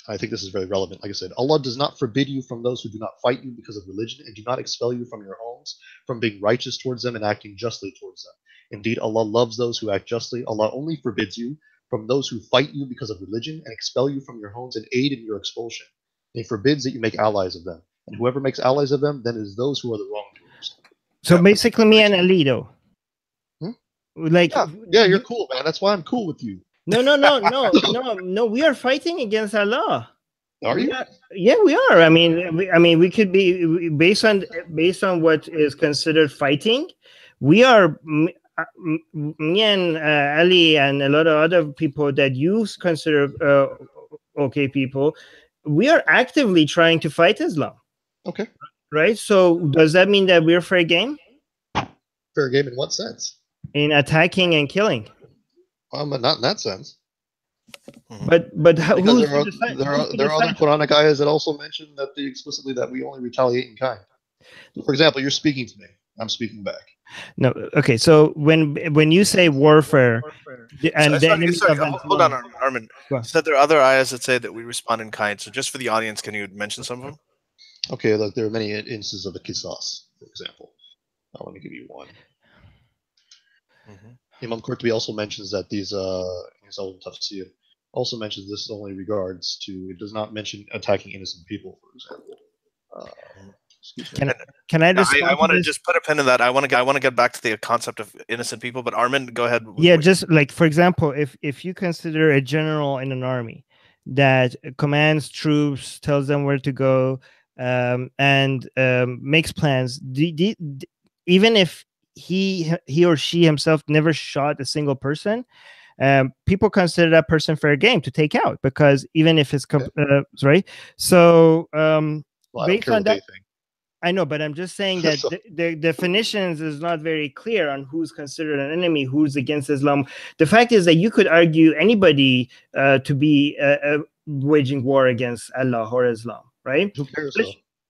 I think this is very relevant. Like I said, Allah does not forbid you from those who do not fight you because of religion, and do not expel you from your homes, from being righteous towards them and acting justly towards them. Indeed, Allah loves those who act justly. Allah only forbids you from those who fight you because of religion and expel you from your homes and aid in your expulsion. And He forbids that you make allies of them. And whoever makes allies of them, then it is those who are the wrongdoers. So basically, me and Ali, though. Like, yeah, you're cool, man. That's why I'm cool with you. No. We are fighting against Allah. Are you? Yeah, we are. I mean, we could be based on what is considered fighting. We are. Me and Ali and a lot of other people that you consider okay people, we are actively trying to fight Islam. Okay. Right? So does that mean that we're fair game? Fair game in what sense? In attacking and killing. But not in that sense. But there are other Quranic ayahs that also mention that explicitly that we only retaliate in kind. For example, you're speaking to me. I'm speaking back. No, okay. So when you say warfare, and hold on, Armin. You said there are other ayahs that say that we respond in kind. So just for the audience, can you mention some of them? Okay, look, there are many instances of the qisas, for example. Let me give you one. Imam Qurtubi also mentions that these his own tafsir also mentions this only regards to, it does not mention attacking innocent people, for example. Can I just? I want to just put a pin in that. I want to get back to the concept of innocent people. But Armin, go ahead. Yeah, just like, for example, if you consider a general in an army that commands troops, tells them where to go, and makes plans, even if he or she himself never shot a single person, people consider that person fair game to take out, because even if it's right. So based on that. I know, but I'm just saying that the definitions is not very clear on who's considered an enemy, who's against Islam. The fact is that you could argue anybody to be waging war against Allah or Islam, right? Who cares?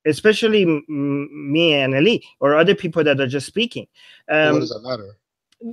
Especially me and Ali or other people that are just speaking. What does that matter?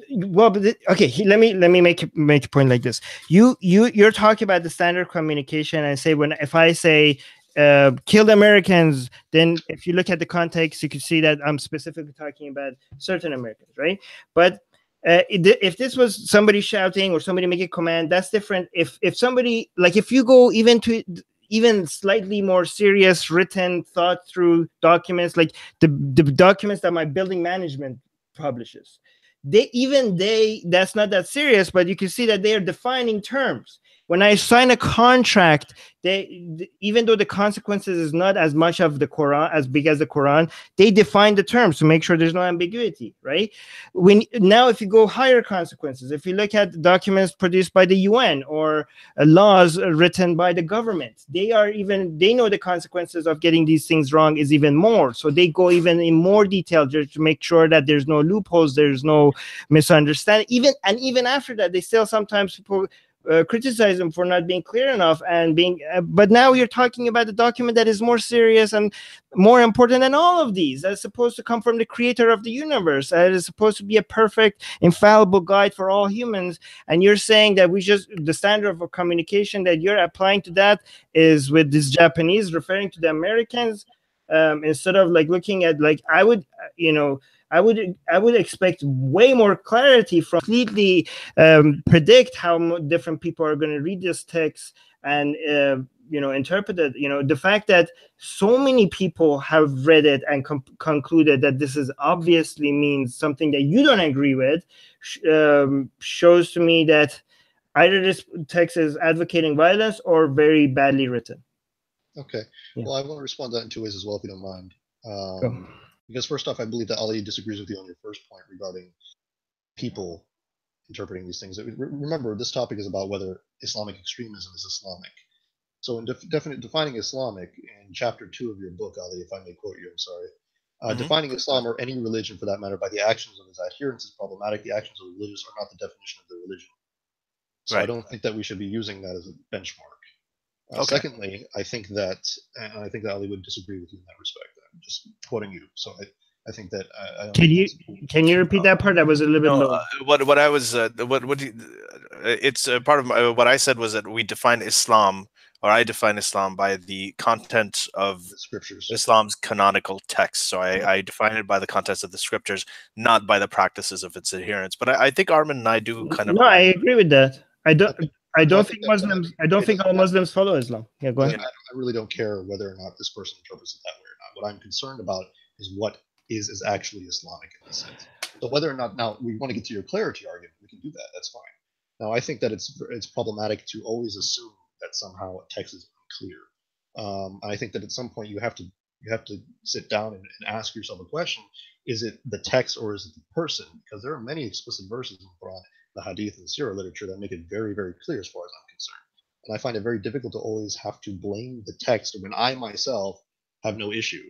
Well, but okay. Let me make a point like this. You're talking about the standard communication and say if I say killed Americans, then if you look at the context, you can see that I'm specifically talking about certain Americans, right? But if this was somebody shouting or somebody making a command, that's different. If somebody, like, if you go even to even slightly more serious, written, thought through documents, like the documents that my building management publishes, that's not that serious, but you can see that they are defining terms. When I sign a contract, even though the consequences is not as much of the Quran, as big as the Quran, they define the terms to make sure there's no ambiguity, right? Now, if you go higher consequences, if you look at documents produced by the UN or laws written by the government, they know the consequences of getting these things wrong is even more. So they go even in more detail just to make sure that there's no loopholes, there's no misunderstanding. Even after that, they still sometimes people criticize them for not being clear enough and being. But now you're talking about a document that is more serious and more important than all of these. That's supposed to come from the creator of the universe. That is supposed to be a perfect, infallible guide for all humans. And you're saying that the standard of communication that you're applying to that is with this Japanese referring to the Americans, instead of like looking at, like, I would expect way more clarity from completely predict how different people are going to read this text and interpret it. The fact that so many people have read it and concluded that this is obviously means something that you don't agree with shows to me that either this text is advocating violence or very badly written. Okay. Yeah. Well, I want to respond to that in two ways as well, if you don't mind. Because first off, I believe that Ali disagrees with you on your first point regarding people interpreting these things. Remember, this topic is about whether Islamic extremism is Islamic. So in defining Islamic, in chapter 2 of your book, Ali, if I may quote you, I'm sorry, defining Islam or any religion for that matter by the actions of its adherents is problematic. The actions of religious are not the definition of the religion. So I don't think that we should be using that as a benchmark. Secondly, I think that Ali would disagree with you in that respect. I'm just quoting you, so I think that. Can you repeat that part? That was a little bit low. What I was it's part of what I said was that we define Islam, or I define Islam by the content of the scriptures, Islam's canonical text. So I define it by the context of the scriptures, not by the practices of its adherents. But I think Armin and I do kind of. No, I agree with that. I don't think all Muslims follow Islam. Yeah, go ahead. I really don't care whether or not this person interprets it that way or not. What I'm concerned about is what is actually Islamic in this sense. So whether or not, now we want to get to your clarity argument, we can do that. That's fine. Now I think that it's problematic to always assume that somehow a text is unclear. I think that at some point you have to sit down and ask yourself a question: is it the text or is it the person? Because there are many explicit verses in the Quran, the Hadith, and the Sirah literature that make it very, very clear as far as I'm concerned. And I find it very difficult to always have to blame the text when I myself have no issue.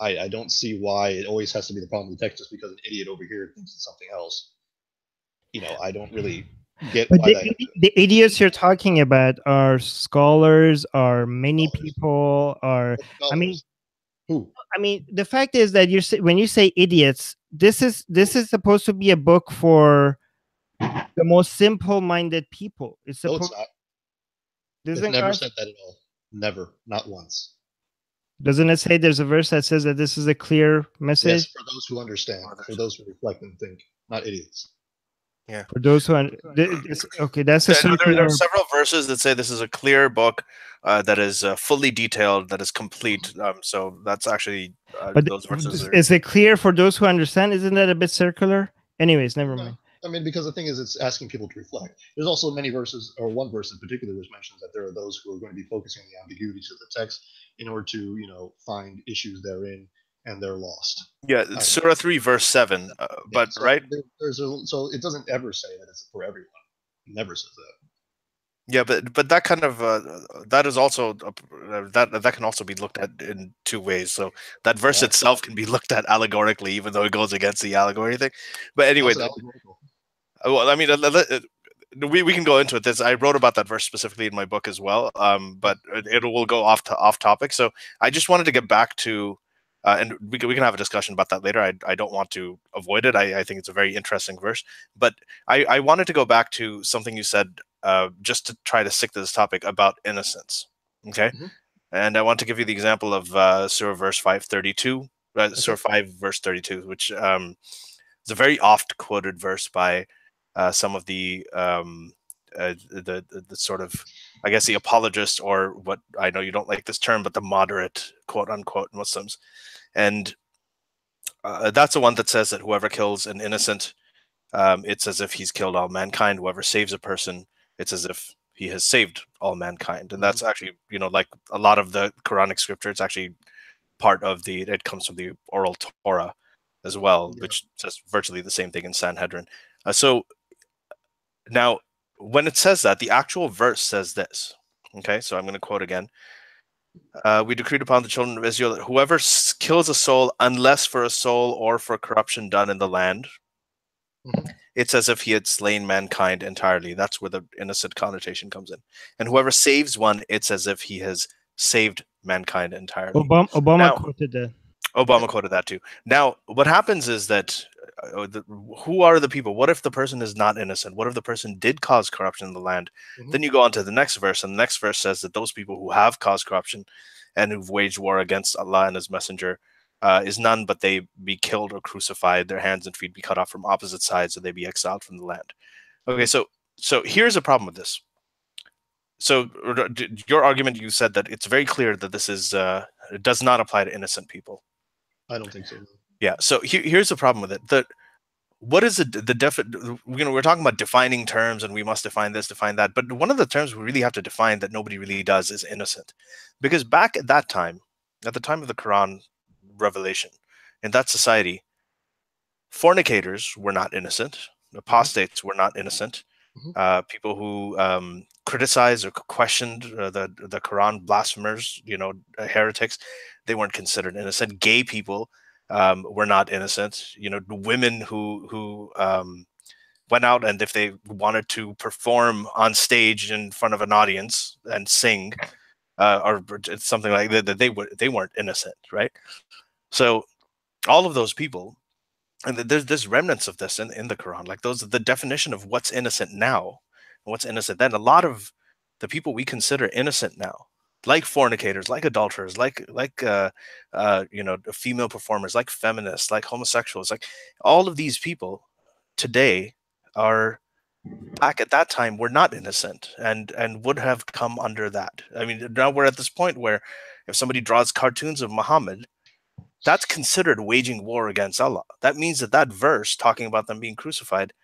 I don't see why it always has to be the problem with the text just because an idiot over here thinks it's something else. I don't really get why the idiots you're talking about are scholars, are many people, are who? I mean, the fact is that when you say idiots, this is supposed to be a book for the most simple-minded people. No, it's not. It's never said that at all. Never, not once. Doesn't it say there's a verse that says that this is a clear message? Yes, for those who understand, for those who reflect and think, not idiots. Yeah. For those who okay, that's there are several verses that say this is a clear book that is fully detailed, that is complete. So that's actually those verses. Is it clear for those who understand? Isn't that a bit circular? Anyways, never mind. I mean, because the thing is, it's asking people to reflect. There's also many verses, or one verse in particular, which mentions that there are those who are going to be focusing on the ambiguities of the text in order to, find issues therein, and they're lost. Yeah, Surah 3, verse 7. But so right, so it doesn't ever say that it's for everyone. It never says that. Yeah, but that kind of that is also that can also be looked at in two ways. So that verse itself can be looked at allegorically, even though it goes against the allegory thing. But anyway, well, I mean, we can go into it. I wrote about that verse specifically in my book as well. But it will go off topic. So I just wanted to get back to. And we can have a discussion about that later. I don't want to avoid it. I think it's a very interesting verse. But I wanted to go back to something you said just to try to stick to this topic about innocence. Okay. And I want to give you the example of Surah verse 532, Surah 5 verse 32, which is a very oft quoted verse by some of the sort of, I guess, the apologists, or what, I know you don't like this term, but the moderate quote unquote Muslims. And that's the one that says that whoever kills an innocent, it's as if he's killed all mankind. Whoever saves a person, it's as if he has saved all mankind. And that's actually, like a lot of the Quranic scripture, it's actually part of it comes from the oral Torah as well, which says virtually the same thing in Sanhedrin. So now, when it says that, the actual verse says this. Okay, so I'm going to quote again. We decreed upon the children of Israel that whoever kills a soul, unless for a soul or for corruption done in the land, it's as if he had slain mankind entirely. That's where the innocent connotation comes in. And whoever saves one, it's as if he has saved mankind entirely. Obama quoted that. Obama quoted that too. Now, what happens is that who are the people? What if the person is not innocent? What if the person did cause corruption in the land? Then you go on to the next verse, and the next verse says that those people who have caused corruption and who've waged war against Allah and His Messenger is none but they be killed or crucified, their hands and feet be cut off from opposite sides, or they be exiled from the land. Okay, so here's a problem with this. So your argument, you said that it's very clear that this is it does not apply to innocent people. I don't think so. Yeah. So here's the problem with it. What is we're talking about defining terms, and we must define this, define that. But one of the terms we really have to define that nobody really does is innocent, because back at that time, at the time of the Quran revelation, in that society, fornicators were not innocent. Apostates were not innocent. People who criticized or questioned the Quran, blasphemers, heretics, they weren't considered innocent. Gay people were not innocent. Women who went out, and if they wanted to perform on stage in front of an audience and sing or something like that, they weren't innocent, right? So all of those people, and there's remnants of this in the Quran. Like those, the definition of what's innocent now and what's innocent then. A lot of the people we consider innocent now, like fornicators, like adulterers, like female performers, like feminists, like homosexuals, like all of these people today are, back at that time, were not innocent and would have come under that. I mean, now we're at this point where if somebody draws cartoons of Muhammad, that's considered waging war against Allah. That means that verse talking about them being crucified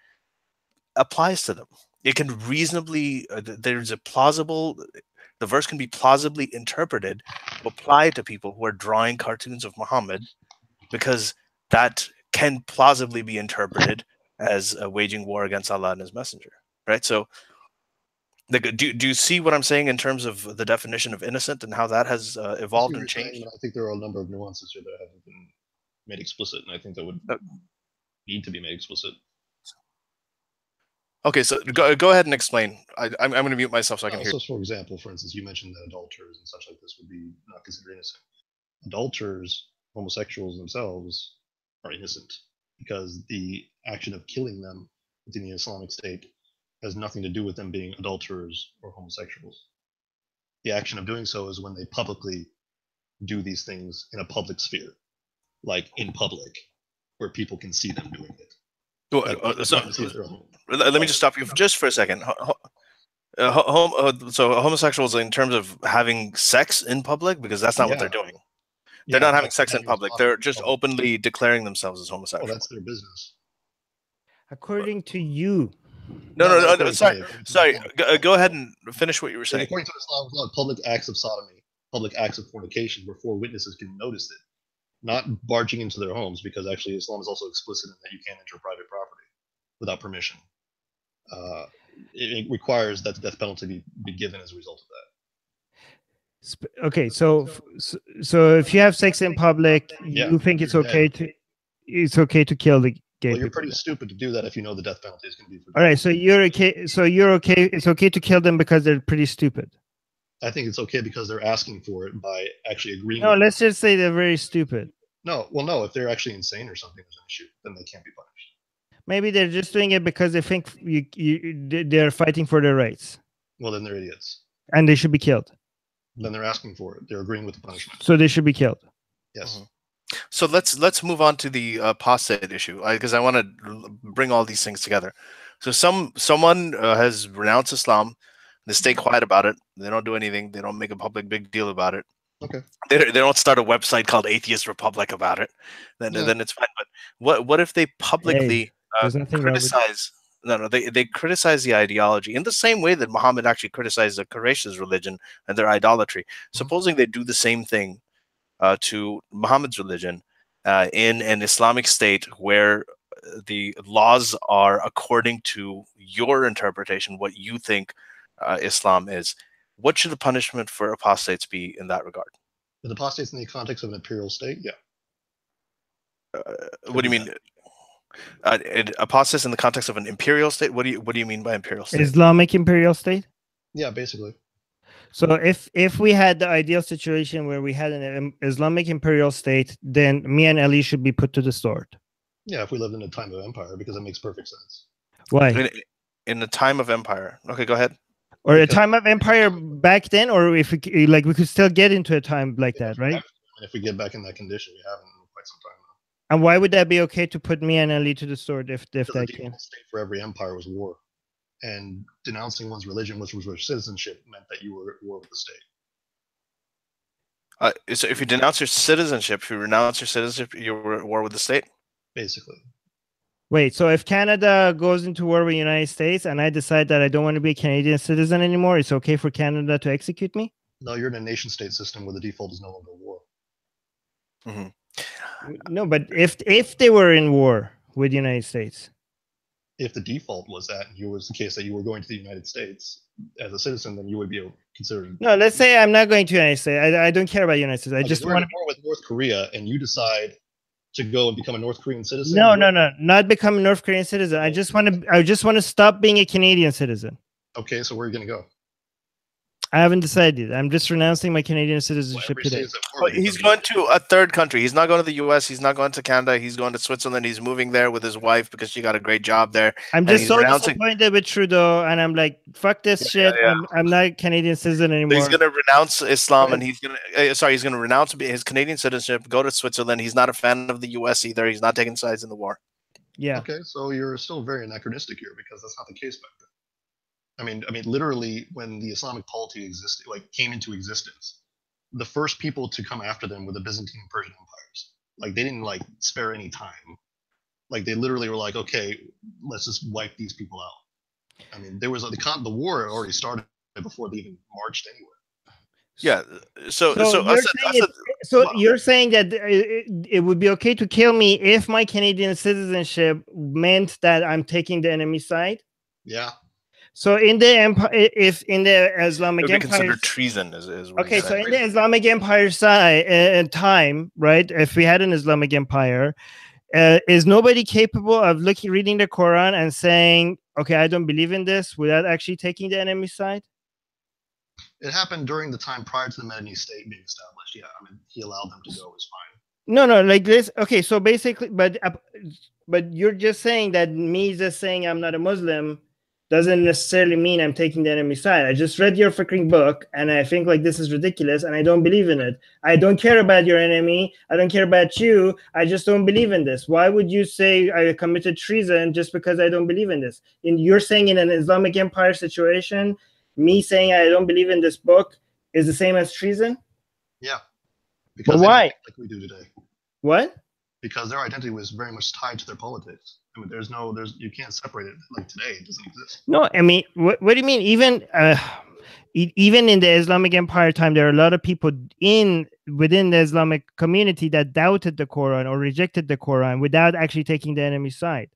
applies to them. It can reasonably, the verse can be plausibly interpreted to apply to people who are drawing cartoons of Muhammad, because that can plausibly be interpreted as waging war against Allah and His Messenger, right? So, do you see what I'm saying in terms of the definition of innocent and how that has evolved and changed? I think there are a number of nuances here that haven't been made explicit, and I think that would need to be made explicit. Okay, so go ahead and explain. I'm going to mute myself so I can hear. So, for example, for instance, you mentioned that adulterers and such like this would be not considered innocent. Adulterers, homosexuals themselves, are innocent because the action of killing them within the Islamic State has nothing to do with them being adulterers or homosexuals. The action of doing so is when they publicly do these things in a public sphere, like in public, where people can see them doing it. Let me just stop you just for a second. So homosexuals, in terms of having sex in public, because that's not what they're doing. They're not having sex in public. They're just openly declaring themselves as homosexual. Well, that's their business. According to you. No. Sorry. Go ahead and finish what you were saying. According to Islam's law, public acts of sodomy, public acts of fornication, where 4 witnesses can notice it, not barging into their homes, because actually Islam is also explicit in that you can't enter private property without permission. It requires that the death penalty be given as a result of that. Okay, so if you have sex in public, you think it's okay to kill the gay you're people. pretty stupid to do that if you know the death penalty is going to be. All right, so you're okay. So you're okay. It's okay to kill them because they're pretty stupid. I think it's okay because they're asking for it by actually agreeing. No, let's just say they're very stupid. No, if they're actually insane or something, there's an issue. Then they can't be punished. Maybe they're just doing it because they think they're fighting for their rights. Well, then they're idiots. And they should be killed. then they're asking for it. They're agreeing with the punishment. So they should be killed. Yes. So let's move on to the apostate issue, because I want to bring all these things together. So someone has renounced Islam. They stay quiet about it. They don't do anything. They don't make a public big deal about it. Okay. They don't start a website called Atheist Republic about it. Then it's fine. But what if they publicly there's nothing wrong with criticize? No, they criticize the ideology in the same way that Muhammad actually criticized the Quraysh's religion and their idolatry. Supposing they do the same thing to Muhammad's religion in an Islamic state where the laws are according to your interpretation, what you think Islam is. What should the punishment for apostates be in that regard? With apostates in the context of an imperial state, yeah. What do you mean? Apostates in the context of an imperial state? What do you mean by imperial state? Islamic imperial state? Yeah, basically. So if we had the ideal situation where we had an Islamic imperial state, then me and Ali should be put to the sword. Yeah, if we lived in a time of empire, because it makes perfect sense. Why? In the time of empire. Okay, go ahead. Or a time of empire back then, or if we could still get into a time like that, right? If we get back in that condition, we haven't in quite some time now. And why would that be okay to put me and Ali to the sword if that the came? State for every empire was war, and denouncing one's religion, which was citizenship, meant that you were at war with the state. So if you denounce your citizenship, if you renounce your citizenship, you're at war with the state? Basically. Wait, so if Canada goes into war with the United States and I decide that I don't want to be a Canadian citizen anymore, it's okay for Canada to execute me? No, you're in a nation-state system where the default is no longer war. No, but if they were in war with the United States, if the default was that was the case that you were going to the United States as a citizen, then you would be considered. No, let's say I'm not going to the United States. I don't care about the United States. I just want to war with North Korea, and you decide to go and become a North Korean citizen. No, not become a North Korean citizen. I just want to stop being a Canadian citizen. Okay, so where are you going to go? I haven't decided. I'm just renouncing my Canadian citizenship today. He's going to a third country. He's not going to the U.S. He's not going to Canada. He's going to Switzerland. He's moving there with his wife because she got a great job there. I'm just so disappointed with Trudeau, and I'm like, fuck this shit. Yeah. I'm not a Canadian citizen anymore. He's going to renounce Islam, and he's going to renounce his Canadian citizenship, go to Switzerland. He's not a fan of the U.S. either. He's not taking sides in the war. Yeah. Okay, so you're still very anachronistic here because that's not the case back then. I mean, literally, when the Islamic polity came into existence, the first people to come after them were the Byzantine and Persian empires. Like, they didn't spare any time. Like, they literally were like, okay, let's just wipe these people out. I mean, there was the war already started before they even marched anywhere. Yeah. So you're saying that it would be okay to kill me if my Canadian citizenship meant that I'm taking the enemy side? Yeah. So in the empire, if in the Islamic Empire, considered treason is okay. So in the Islamic Empire side time, right? If we had an Islamic Empire, is nobody capable of reading the Quran and saying, "Okay, I don't believe in this," without actually taking the enemy side? It happened during the time prior to the Medini state being established. Yeah, I mean, he allowed them to go. It was fine. No, like this. Okay, so basically, but you're just saying that me just saying I'm not a Muslim doesn't necessarily mean I'm taking the enemy side. I just read your freaking book and I think this is ridiculous and I don't believe in it. I don't care about your enemy. I don't care about you. I just don't believe in this. Why would you say I committed treason just because I don't believe in this? You're saying in an Islamic Empire situation, me saying I don't believe in this book is the same as treason? Yeah. Because why? Like we do today. What? Because their identity was very much tied to their politics. I mean, you can't separate it like today. It doesn't exist. No, I mean, what do you mean? Even in the Islamic Empire time, there are a lot of people within the Islamic community that doubted the Quran or rejected the Quran without actually taking the enemy side.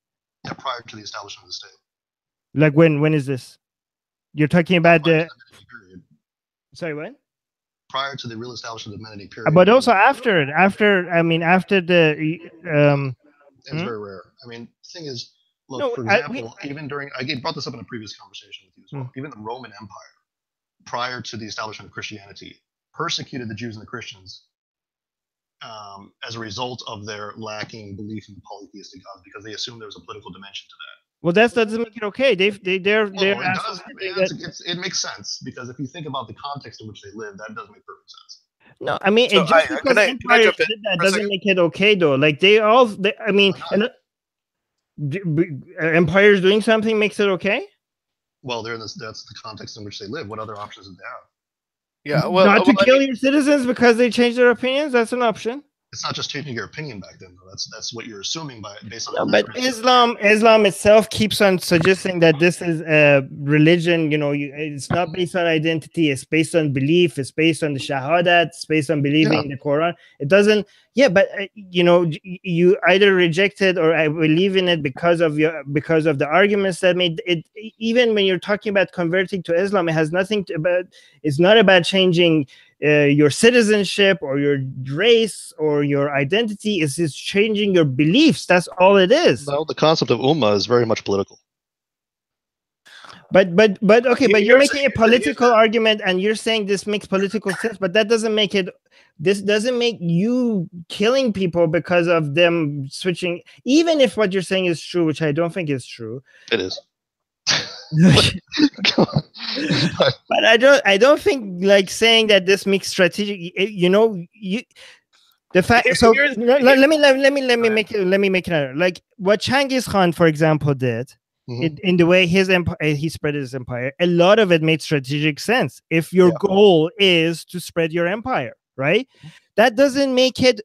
Yeah, prior to the establishment of the state. Like when is this? You're talking about the Sorry, what? Prior to the real establishment of the Medini period. But also after it. After the It's very rare. I mean, the thing is, look, for example, even during, I brought this up in a previous conversation with you as well, even the Roman Empire, prior to the establishment of Christianity, persecuted the Jews and the Christians as a result of their lacking belief in the polytheistic gods, because they assumed there was a political dimension to that. Well, that doesn't make it okay. They're it assholes does. for doing that. It makes sense, because if you think about the context in which they live, that does make perfect sense. No, I mean, So just because can I empires jump in did that for a doesn't second? make it okay, though. Like I mean, and empires doing something makes it okay. Well, that's the context in which they live. What other options do they have? Yeah, well, Not to I kill mean, your citizens because they change their opinions. That's an option. It's not just changing your opinion back then, though. That's what you're assuming based on. No, but Islam itself keeps on suggesting that this is a religion. You know, it's not based on identity. It's based on belief. It's based on the shahadat. It's based on believing in the Quran. It doesn't. Yeah, but you know, you either reject it or I believe in it because of the arguments that made it. Even when you're talking about converting to Islam, it has nothing to about. It's not about changing your citizenship or your race or your identity. Is changing your beliefs. That's all it is. No, the concept of ummah is very much political. But okay, but you're making a political argument and you're saying this makes political sense, but that doesn't make it. This doesn't make you killing people because of them switching, even if what you're saying is true, which I don't think is true. It is. But I don't think like saying that this makes strategic. You know, the fact. So let me make it like what Genghis Khan, for example, did. In the way his empire, he spread his empire. A lot of it made strategic sense. If your goal is to spread your empire, right? That doesn't make it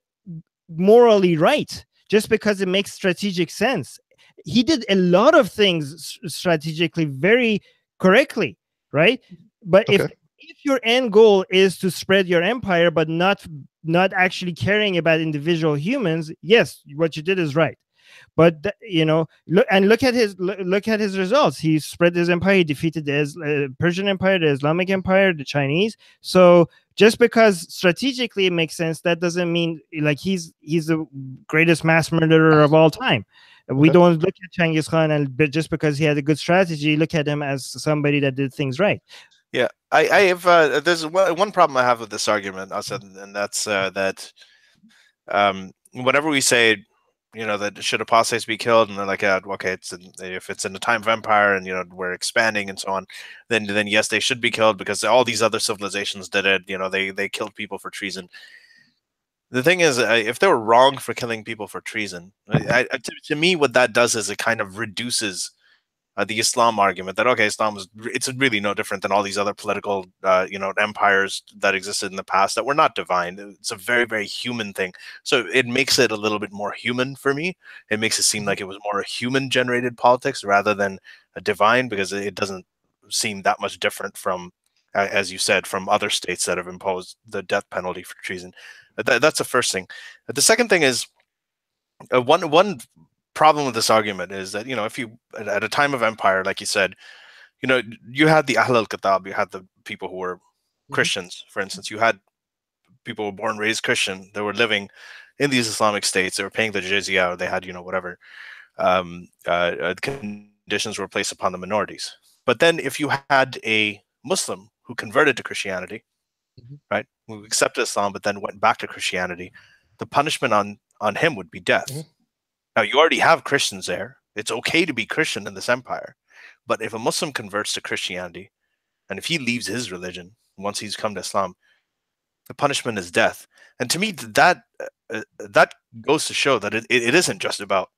morally right just because it makes strategic sense. He did a lot of things strategically very correctly, right? But if your end goal is to spread your empire, but not actually caring about individual humans, yes, what you did is right. But you know, look at his results. He spread his empire. He defeated the Persian Empire, the Islamic Empire, the Chinese. So just because strategically it makes sense, that doesn't mean like he's the greatest mass murderer of all time. We don't look at Genghis Khan and just because he had a good strategy, look at him as somebody that did things right. Yeah, I have. There's one problem I have with this argument, Asad, and that's that whenever we say, you know, that should apostates be killed, and they're like, okay, if it's in the time of empire and, you know, we're expanding and so on, then yes, they should be killed because all these other civilizations did it. You know, they killed people for treason. The thing is, if they were wrong for killing people for treason, to me, what that does is it kind of reduces the Islam argument that, okay, it's really no different than all these other political, you know, empires that existed in the past that were not divine. It's a very, very human thing. So it makes it a little bit more human for me. It makes it seem like it was more a human-generated politics rather than a divine, because it doesn't seem that much different from, as you said, from other states that have imposed the death penalty for treason. That's the first thing. The second thing is one problem with this argument is that, you know, if you at a time of empire, like you said, you know, you had the Ahl al-Kitab, you had the people who were Christians, for instance. You had people who were born and raised Christian. They were living in these Islamic states. They were paying the jizya, or they had, you know, whatever conditions were placed upon the minorities. But then if you had a Muslim who converted to Christianity, right, who accepted Islam but then went back to Christianity, the punishment on him would be death. Now, you already have Christians there. It's okay to be Christian in this empire. But if a Muslim converts to Christianity, and if he leaves his religion once he's come to Islam, the punishment is death. And to me, that goes to show that it isn't just about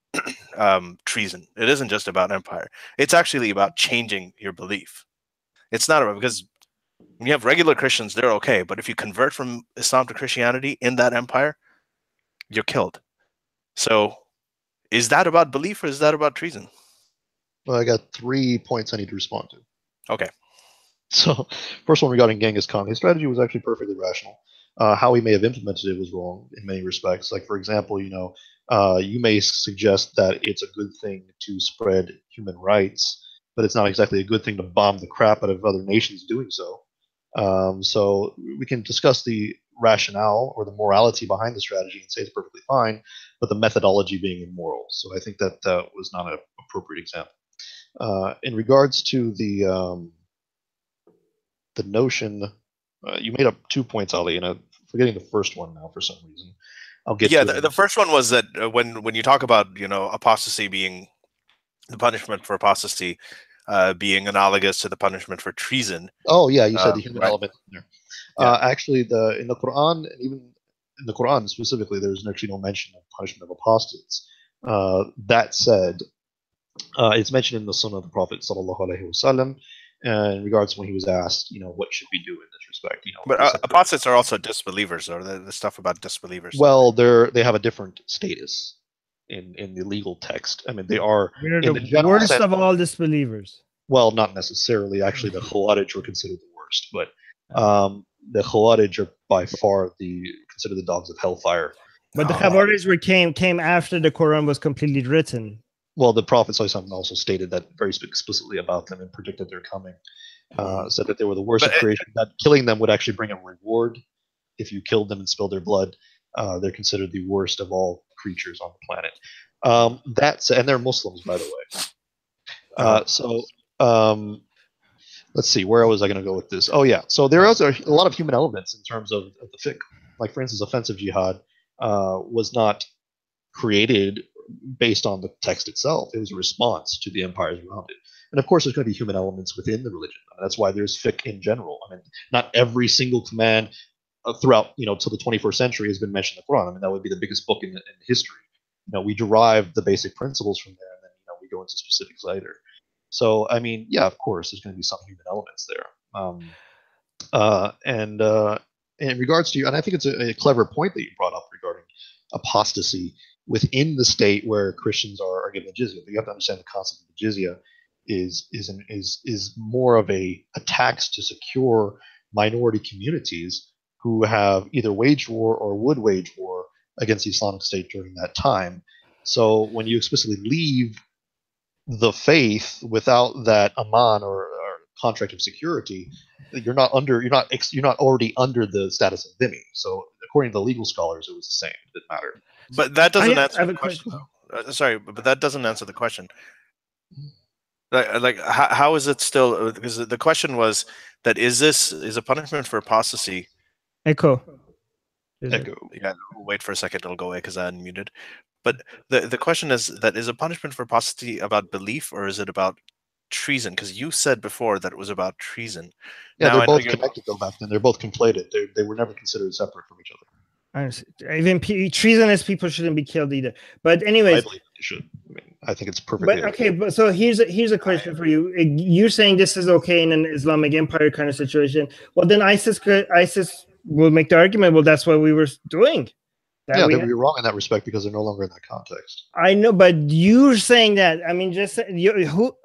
treason. It isn't just about empire. It's actually about changing your belief. It's not about, because when you have regular Christians, they're okay. But if you convert from Islam to Christianity in that empire, you're killed. So is that about belief or is that about treason? Well, I got 3 points I need to respond to. Okay. So, first one regarding Genghis Khan. His strategy was actually perfectly rational. How he may have implemented it was wrong in many respects. Like, for example, you know, you may suggest that it's a good thing to spread human rights, but it's not exactly a good thing to bomb the crap out of other nations doing so. So we can discuss the rationale or the morality behind the strategy and say it's perfectly fine, but the methodology being immoral. So I think that was not an appropriate example. In regards to the notion, you made up 2 points, Ali, and I'm forgetting the first one now for some reason. I'll get to it. The first one was that when you talk about, you know, apostasy being the punishment for apostasy being analogous to the punishment for treason. Oh yeah, you said the human right. element in there. Yeah. Actually, in the Quran, and even in the Quran specifically, there's actually no mention of punishment of apostates. That said, it's mentioned in the Sunnah of the Prophet sallallahu alaihi wasallam, in regards to when he was asked, what should we do in this respect? But apostates are also disbelievers, or the stuff about disbelievers. Well, they have a different status in the legal text. I mean, they are in the worst sense, of all disbelievers. Well, not necessarily. Actually, the Khawarij were considered the worst, but the Khawarij are by far considered the dogs of hellfire. But the Khawarij came after the Quran was completely written. Well, the Prophet ﷺ also stated that very explicitly about them and predicted their coming. Said that they were the worst of creation, that killing them would actually bring a reward. If you killed them and spilled their blood, they're considered the worst of all creatures on the planet. And they're Muslims, by the way. Let's see, where was I going to go with this? Oh yeah, so there are a lot of human elements in terms of the fiqh. Like for instance, offensive jihad was not created based on the text itself. It was a response to the empires around it. And of course, there's going to be human elements within the religion. That's why there's fiqh in general. I mean, not every single command throughout, till the 21st century has been mentioned in the Quran. I mean, that would be the biggest book in history. We derive the basic principles from there, and then we go into specifics later. So, I mean, yeah, of course, there's going to be some human elements there. And in regards to, and I think it's a clever point that you brought up regarding apostasy within the state where Christians are given the jizya. But you have to understand the concept of the jizya is more of a tax to secure minority communities who have either waged war or would wage war against the Islamic State during that time. So when you explicitly leave the faith without that aman or contract of security, you're not already under the status of dhimmi. So according to the legal scholars, it was the same. It didn't matter. But that doesn't answer the question. Sorry, but that doesn't answer the question. Like how is it still? Because the question was that is a punishment for apostasy? Echo. Yeah, wait for a second. It'll go away because I unmuted. But the question is a punishment for apostasy about belief, or is it about treason? Because you said before that it was about treason. Yeah, now, they're both connected though back then. They're both conflated. They were never considered separate from each other. Even treasonous people shouldn't be killed either. But anyways, I believe they should. I mean, I think it's perfectly. But okay, but so here's a question for you. You're saying this is okay in an Islamic Empire kind of situation. Well, then ISIS will make the argument. Well, that's what we were doing. Yeah, they would be wrong in that respect because they're no longer in that context. I know, but you're saying that. I mean,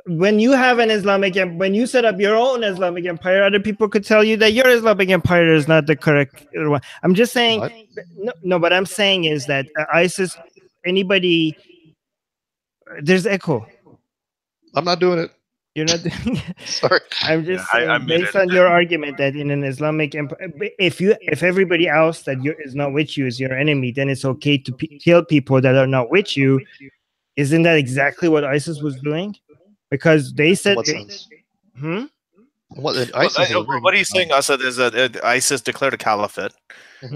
when you have an when you set up your own Islamic empire, other people could tell you that your Islamic empire is not the correct one. I'm just saying, no, what I'm saying is that ISIS, there's echo. I'm not doing it. You're not doing it. Sorry. I'm just saying, based on your argument that in an Islamic empire, if everybody else that is not with you is your enemy, then it's okay to kill people that are not with you. Isn't that exactly what ISIS was doing? Because they said, what are you saying, Asad, is that ISIS declared a caliphate.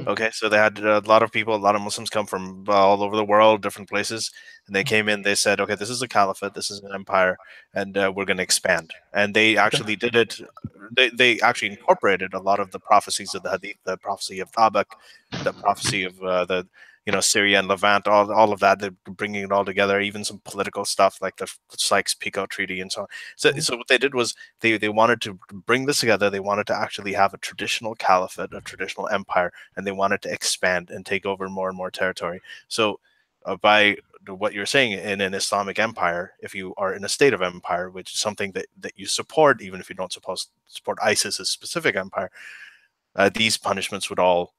Okay, so they had a lot of Muslims come from all over the world, different places, and they came in, they said, okay, this is a caliphate, this is an empire, and we're going to expand. And they actually did it, they actually incorporated a lot of the prophecies of the Hadith, the prophecy of Tabak, the prophecy of the Syria and Levant, all of that. They're bringing it all together, even some political stuff like the Sykes-Picot Treaty and so on. So what they did was they wanted to bring this together. They wanted to actually have a traditional caliphate, a traditional empire, and they wanted to expand and take over more and more territory. So by what you're saying, in an Islamic empire, if you are in a state of empire, which is something that you support, even if you don't support ISIS's specific empire, these punishments would all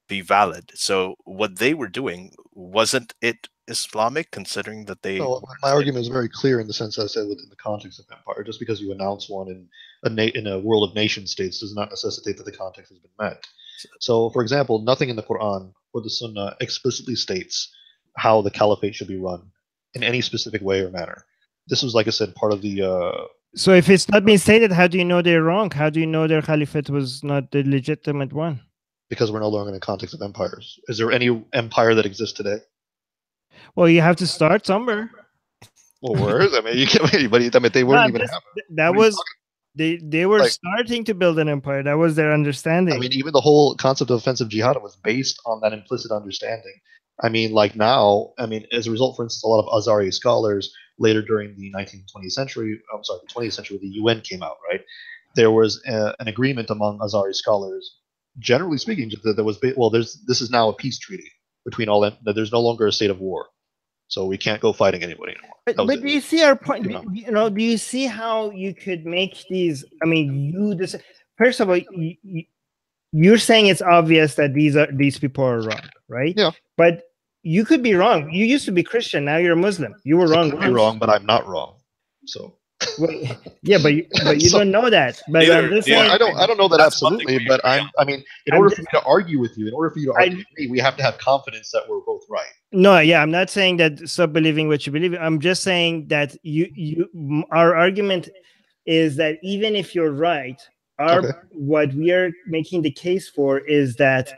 be valid. So what they were doing, wasn't it Islamic, considering that they... No, my argument is very clear in the sense that I said within the context of empire. Just because you announce one in a world of nation states does not necessitate that the context has been met. So, for example, nothing in the Quran or the Sunnah explicitly states how the caliphate should be run in any specific way or manner. This was, like I said, part of the... So if it's not being stated, how do you know they're wrong? How do you know their caliphate was not the legitimate one? Because we're no longer in the context of empires. Is there any empire that exists today? Well, you have to start somewhere. Well, worse. I mean, you can't. Anybody. I mean, they weren't even. That was they were like, starting to build an empire. That was their understanding. I mean, even the whole concept of offensive jihad was based on that implicit understanding. I mean, like now, I mean, as a result, for instance, a lot of Azari scholars later during the 19th, 20th century, I'm sorry, the 20th century, the UN came out, right? There was an agreement among Azari scholars, generally speaking, that there was, well, this is now a peace treaty between all, that there's no longer a state of war. So we can't go fiting anybody anymore. But do you see our point? Do you see how you could make these? I mean, first of all, you're saying it's obvious that these people are wrong, right? Yeah. But you could be wrong. You used to be Christian. Now you're a Muslim. You were wrong. You're wrong, but I'm not wrong. So. Well, yeah, but you don't know that. But I'm just saying, I don't know that absolutely. But I mean, in order for me to argue with you, in order for you to argue with me, we have to have confidence that we're both right. No, yeah, I'm not saying that stop believing what you believe. I'm just saying that our argument is that even if you're right, what we are making the case for is that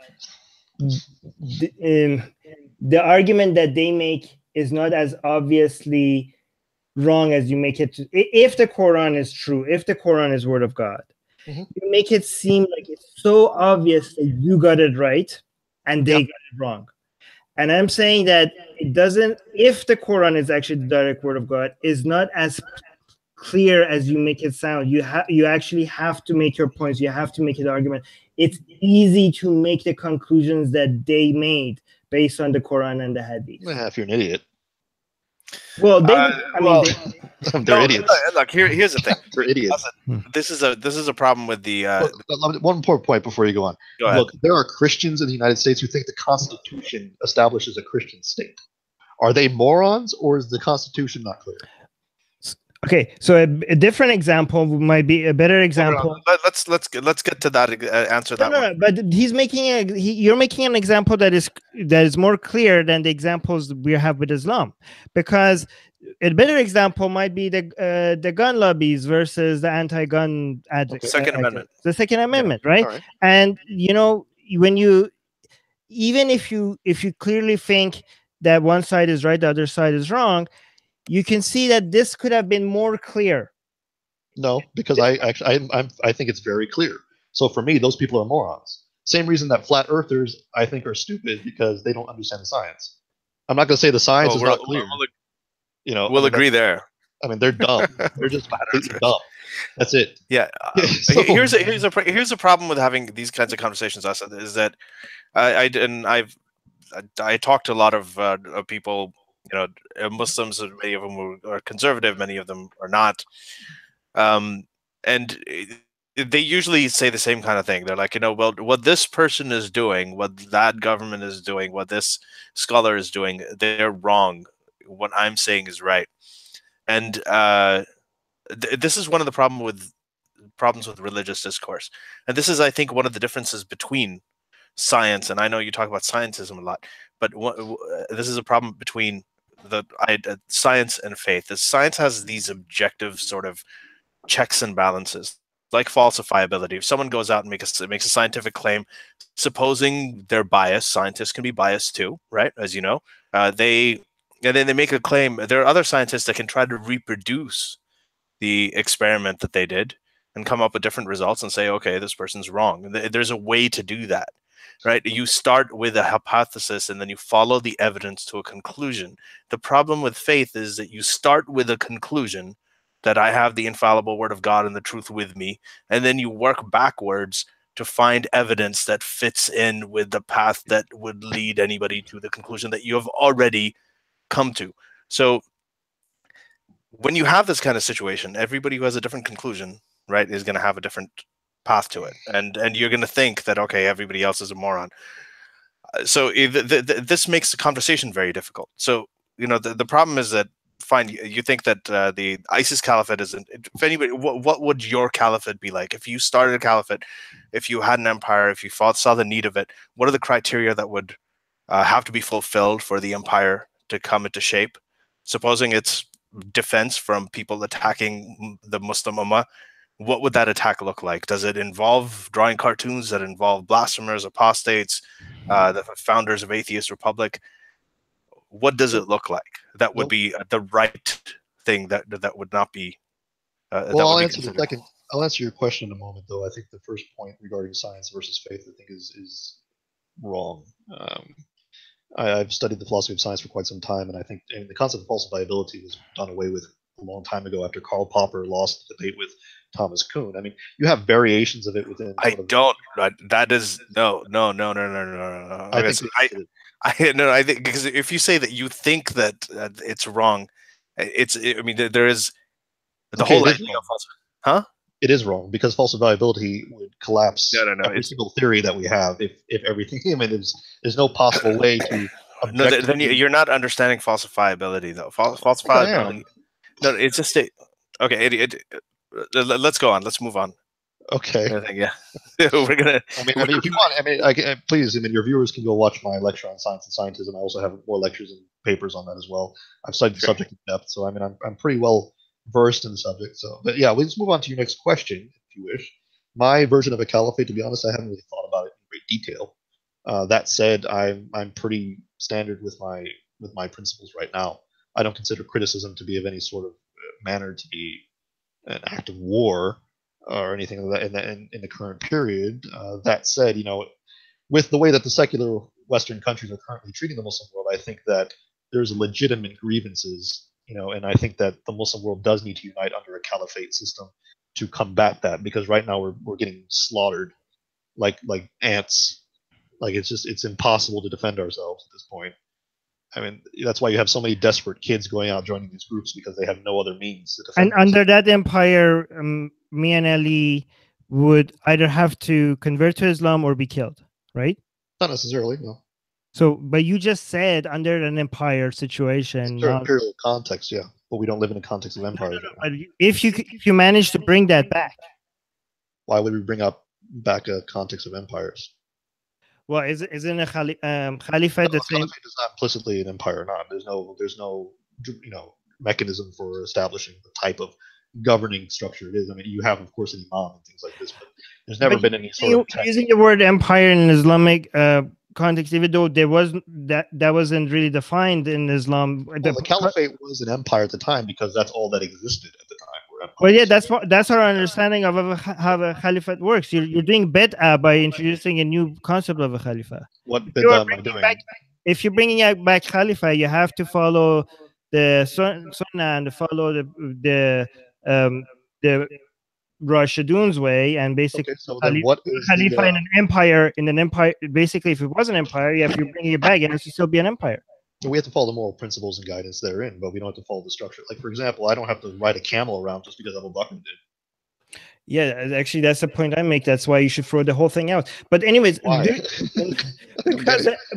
the argument that they make is not as obviously wrong as you make it. If the Quran is true, if the Quran is word of God, you make it seem like it's so obvious that you got it right and they got it wrong. And I'm saying that it doesn't, if the Quran is actually the direct word of God, is not as clear as you make it sound. You actually have to make your points. You have to make an argument. It's easy to make the conclusions that they made based on the Quran and the Hadith. Well, if you're an idiot. Well, they're idiots. Look, here's the thing. They're idiots. This is a problem with the. One important point before you go on. Go ahead. Look, there are Christians in the United States who think the Constitution establishes a Christian state. Are they morons, or is the Constitution not clear? Okay, so a different example might be a better example. Let's get to that answer. No, but you're making an example that is more clear than the examples we have with Islam, because a better example might be the gun lobbies versus the anti-gun Second Amendment. The Second Amendment, right? Right. And when you even if you clearly think that one side is right, the other side is wrong, you can see that this could have been more clear. No, because I think it's very clear. So for me, those people are morons. Same reason that flat earthers I think are stupid, because they don't understand the science. I'm not going to say the science is not clear. We'll agree there. I mean, they're dumb. They're just completely dumb. That's it. Yeah. So, here's a problem with having these kinds of conversations, Asad, is that I talked to a lot of people. Muslims, many of them are conservative, many of them are not. And they usually say the same kind of thing. They're like, well, what this person is doing, what that government is doing, what this scholar is doing, they're wrong. What I'm saying is right. And this is one of the problems with religious discourse. And this is, I think, one of the differences between science, and I know you talk about scientism a lot, but this is a problem between science and faith. The science has these objective sort of checks and balances, like falsifiability. If someone goes out and makes a scientific claim, supposing they're biased, scientists can be biased too, right? As you know, they make a claim. There are other scientists that can try to reproduce the experiment that they did and come up with different results and say, okay, this person's wrong. There's a way to do that. Right? You start with a hypothesis and then you follow the evidence to a conclusion. The problem with faith is that you start with a conclusion that I have the infallible word of God and the truth with me, and then you work backwards to find evidence that fits in with the path that would lead anybody to the conclusion that you have already come to. So when you have this kind of situation, everybody who has a different conclusion, right, is going to have a different path to it, and you're going to think that, okay, everybody else is a moron. So this makes the conversation very difficult. So the problem is that you think that the ISIS caliphate isn't. If anybody, what would your caliphate be like if you started a caliphate, if you had an empire, if you saw the need of it? What are the criteria that would have to be fulfilled for the empire to come into shape? Supposing it's defense from people attacking the Muslim Ummah. What would that attack look like? Does it involve drawing cartoons that involve blasphemers, apostates, the founders of Atheist Republic? What does it look like? That would be the right thing that would not be. Well, I'll answer your question in a moment, though. I think the first point regarding science versus faith, I think, is wrong. I've studied the philosophy of science for quite some time, and I think the concept of falsifiability was done away with a long time ago after Karl Popper lost the debate with Thomas Kuhn. I mean, you have variations of it within. That is no. I think because if you say that you think that it's wrong, I mean, there is the whole idea of huh? It is wrong because falsifiability would collapse every single theory that we have if everything. I mean, there's no possible way to. No, then you're not understanding falsifiability, though. Falsifiability. No, it's just okay. Let's go on. Let's move on. Okay. Yeah, we're gonna. I mean, if you want, please. I mean, your viewers can go watch my lecture on science and scientism. I also have more lectures and papers on that as well. I've studied the subject in depth, so I mean, I'm pretty well versed in the subject. So, but yeah, let's move on to your next question, if you wish. My version of a caliphate, to be honest, I haven't really thought about it in great detail. That said, I'm pretty standard with my principles right now. I don't consider criticism to be of any sort of manner to be an act of war or anything like that in the current period. That said, with the way that the secular Western countries are currently treating the Muslim world, I think that there's legitimate grievances, and I think that the Muslim world does need to unite under a caliphate system to combat that, because right now we're getting slaughtered like ants. Like it's impossible to defend ourselves at this point. I mean, that's why you have so many desperate kids going out joining these groups, because they have no other means to defend themselves. Under that empire, me and Ali would either have to convert to Islam or be killed, right? Not necessarily, no. So, but you just said under an empire situation. It's imperial context, yeah. But we don't live in a context of empires. No, but if you manage to bring that back, why would we bring back a context of empires? Well, isn't a caliphate the same? Caliphate is not implicitly an empire or not. There's no mechanism for establishing the type of governing structure it is. I mean, you have, of course, an imam and things like this, but there's never been any sort of text. Using the word empire in Islamic context, even though that wasn't really defined in Islam. Well, the caliphate was an empire at the time because that's all that existed at the time. Well, yeah, that's our understanding of how a caliphate works. You're doing bid'ah by introducing a new concept of a khalifa. What bid'ah am I doing? If you're bringing back khalifa, you have to follow the sunnah and follow the Rashidun's way, and basically, so then what is khalifa in an empire? Basically, if it was an empire, if you're bringing it back, it has to still be an empire. We have to follow the moral principles and guidance therein, but we don't have to follow the structure. Like, for example, I don't have to ride a camel around just because Abu Bakr did. Yeah, actually, that's the point I make. That's why you should throw the whole thing out. But anyways,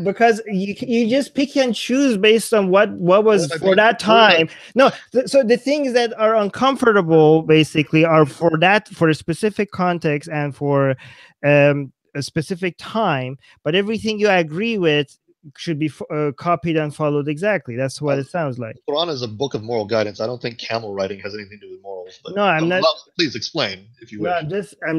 because you just pick and choose based on what was for that time. No, so the things that are uncomfortable basically are for a specific context and for a specific time. But everything you agree with should be copied and followed exactly. That's what it sounds like. The Quran is a book of moral guidance. I don't think camel riding has anything to do with morals. But no, I'm not. Please explain, if you wish. I'm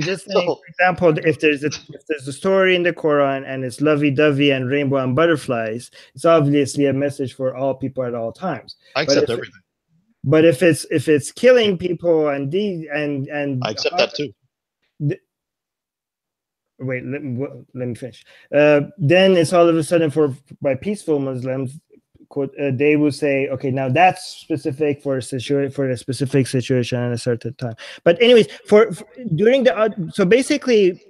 just saying. For example, if there's a story in the Quran and it's lovey-dovey and rainbow and butterflies, it's obviously a message for all people at all times. I accept everything. But if it's killing people and I accept that too. Wait, let me finish. Then it's all of a sudden by peaceful Muslims, they will say, okay, now that's specific for a specific situation at a certain time. But anyways, during so basically,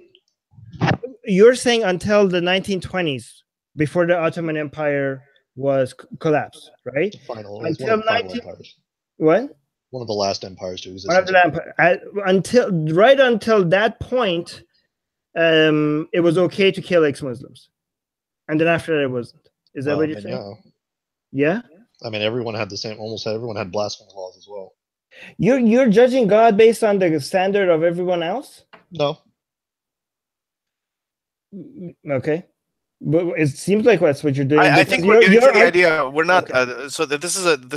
you're saying until the 1920s, before the Ottoman Empire was collapsed, right? Until what? One of the last empires to exist. Until that point. It was okay to kill ex-Muslims, and then after that it wasn't. Is that what you're saying? Yeah. I mean, almost everyone had blasphemy laws as well. You're judging God based on the standard of everyone else? No. Okay, but it seems like that's what you're doing. I think we're getting to the idea. We're not. Okay. So that this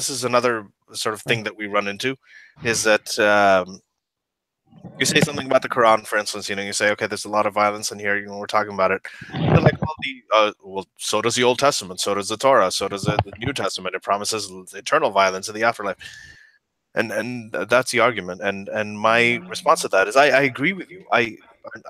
is another sort of thing that we run into, is that. You say something about the Quran, for instance, you say, okay, there's a lot of violence in here, we're talking about it. They're like, well, so does the Old Testament, so does the Torah, so does the New Testament. It promises eternal violence in the afterlife. And that's the argument. And my response to that is I agree with you.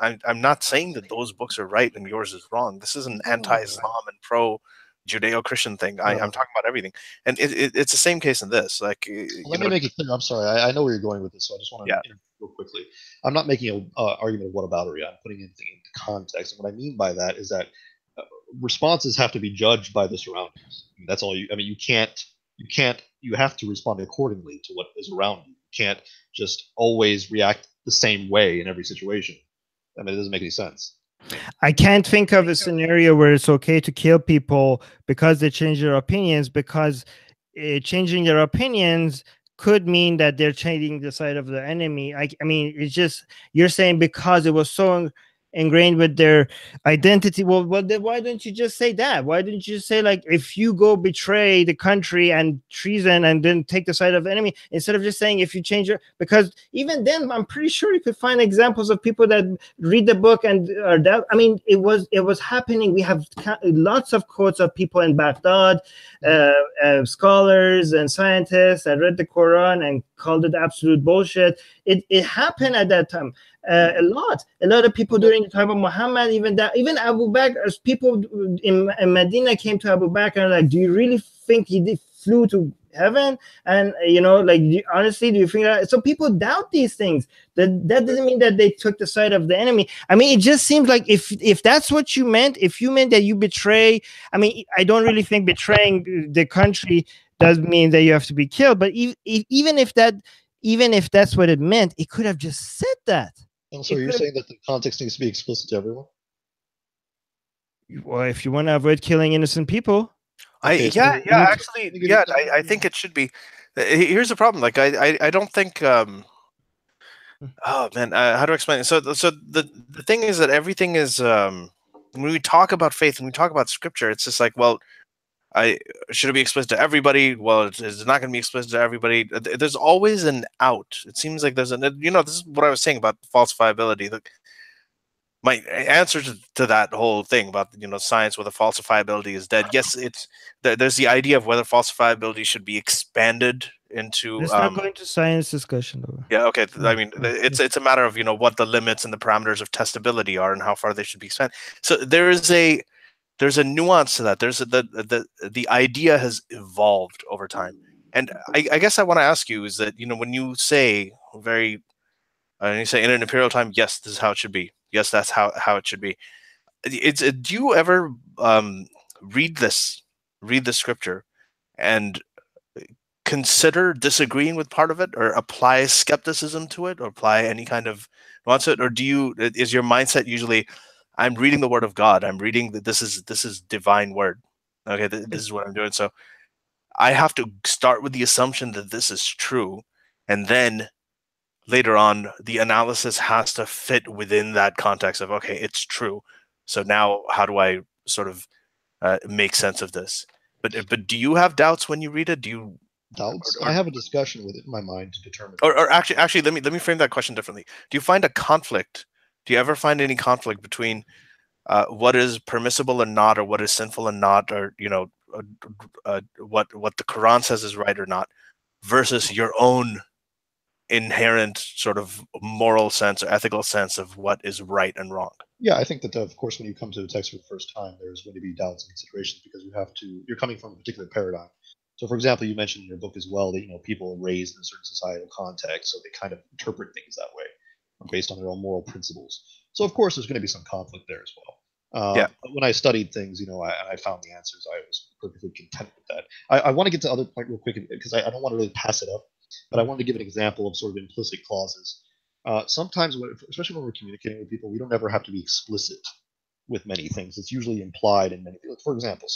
I'm not saying that those books are right and yours is wrong. This is an anti-Islam and pro-Judeo-Christian thing. I'm talking about everything, and it's the same case in this. Like, let me make it clear. I'm sorry. I know where you're going with this, so I just want to interrupt real quickly. I'm not making an argument of whataboutery. I'm putting anything into context. And what I mean by that is that responses have to be judged by the surroundings. I mean, that's all you. I mean, you can't. You have to respond accordingly to what is around you. You can't just always react the same way in every situation. I mean, it doesn't make any sense. I can't think of a scenario where it's okay to kill people because they change their opinions, because changing their opinions could mean that they're changing the side of the enemy. I mean, it's just, you're saying because it was so ingrained with their identity. Well, then why don't you just say that? Why didn't you just say, like, if you go betray the country and treason and then take the side of the enemy, instead of just saying if you change your, because even then I'm pretty sure you could find examples of people that read the book and are that. I mean, it was happening. We have lots of quotes of people in Baghdad, scholars and scientists that read the Quran and called it absolute bullshit. It happened at that time. A lot of people during the time of Muhammad, even Abu Bakr, as people in Medina came to Abu Bakr and like, do you really think he flew to heaven? And like, honestly, do you think that? So people doubt these things. That doesn't mean that they took the side of the enemy. I mean, it just seems like if that's what you meant, if you meant that you betray, I mean, I don't really think betraying the country does mean that you have to be killed. But even if that's what it meant, it could have just said that. And so you're saying that the context needs to be explicit to everyone? Well, if you want to avoid killing innocent people. I think it should be. Here's the problem. Like, I don't think. Oh man, how to explain it? So the thing is that everything is when we talk about faith and we talk about scripture, it's just like, well, should it be explicit to everybody? Well, it's not going to be explicit to everybody. There's always an out. It seems like there's this is what I was saying about falsifiability. My answer to that whole thing about science whether falsifiability is dead. Yes, there's the idea of whether falsifiability should be expanded into. Let's not go into science discussion though. Yeah, okay. I mean, it's a matter of what the limits and the parameters of testability are and how far they should be expanded. So there's a nuance to that. There's the idea has evolved over time, and I guess I want to ask you is that when you say you say in an imperial time, yes, this is how it should be. Yes, that's how it should be. Do you ever read the scripture and consider disagreeing with part of it, or apply skepticism to it, or apply any kind of nuance to it, or is your mindset usually, I'm reading the word of God, I'm reading that this is divine word, okay, this is what I'm doing, so I have to start with the assumption that this is true, and then later on the analysis has to fit within that context of, okay, it's true, so now how do I sort of make sense of this? But do you have doubts when you read it? Do you doubts? I have a discussion with it in my mind to determine. Or actually, let me frame that question differently. Do you find a conflict? Do you ever find any conflict between what is permissible and not, or what is sinful and not, or what the Quran says is right or not, versus your own inherent sort of moral sense or ethical sense of what is right and wrong? Yeah, I think that of course when you come to the text for the first time, there's going to be doubts and considerations because you're coming from a particular paradigm. So, for example, you mentioned in your book as well that people are raised in a certain societal context, so they kind of interpret things that way, based on their own moral principles. So, of course, there's going to be some conflict there as well. Yeah. But when I studied things, I found the answers. I was perfectly content with that. I want to get to the other point real quick because I don't want to really pass it up, but I wanted to give an example of sort of implicit clauses. Sometimes, especially when we're communicating with people, we don't ever have to be explicit with many things. It's usually implied in many things. For example,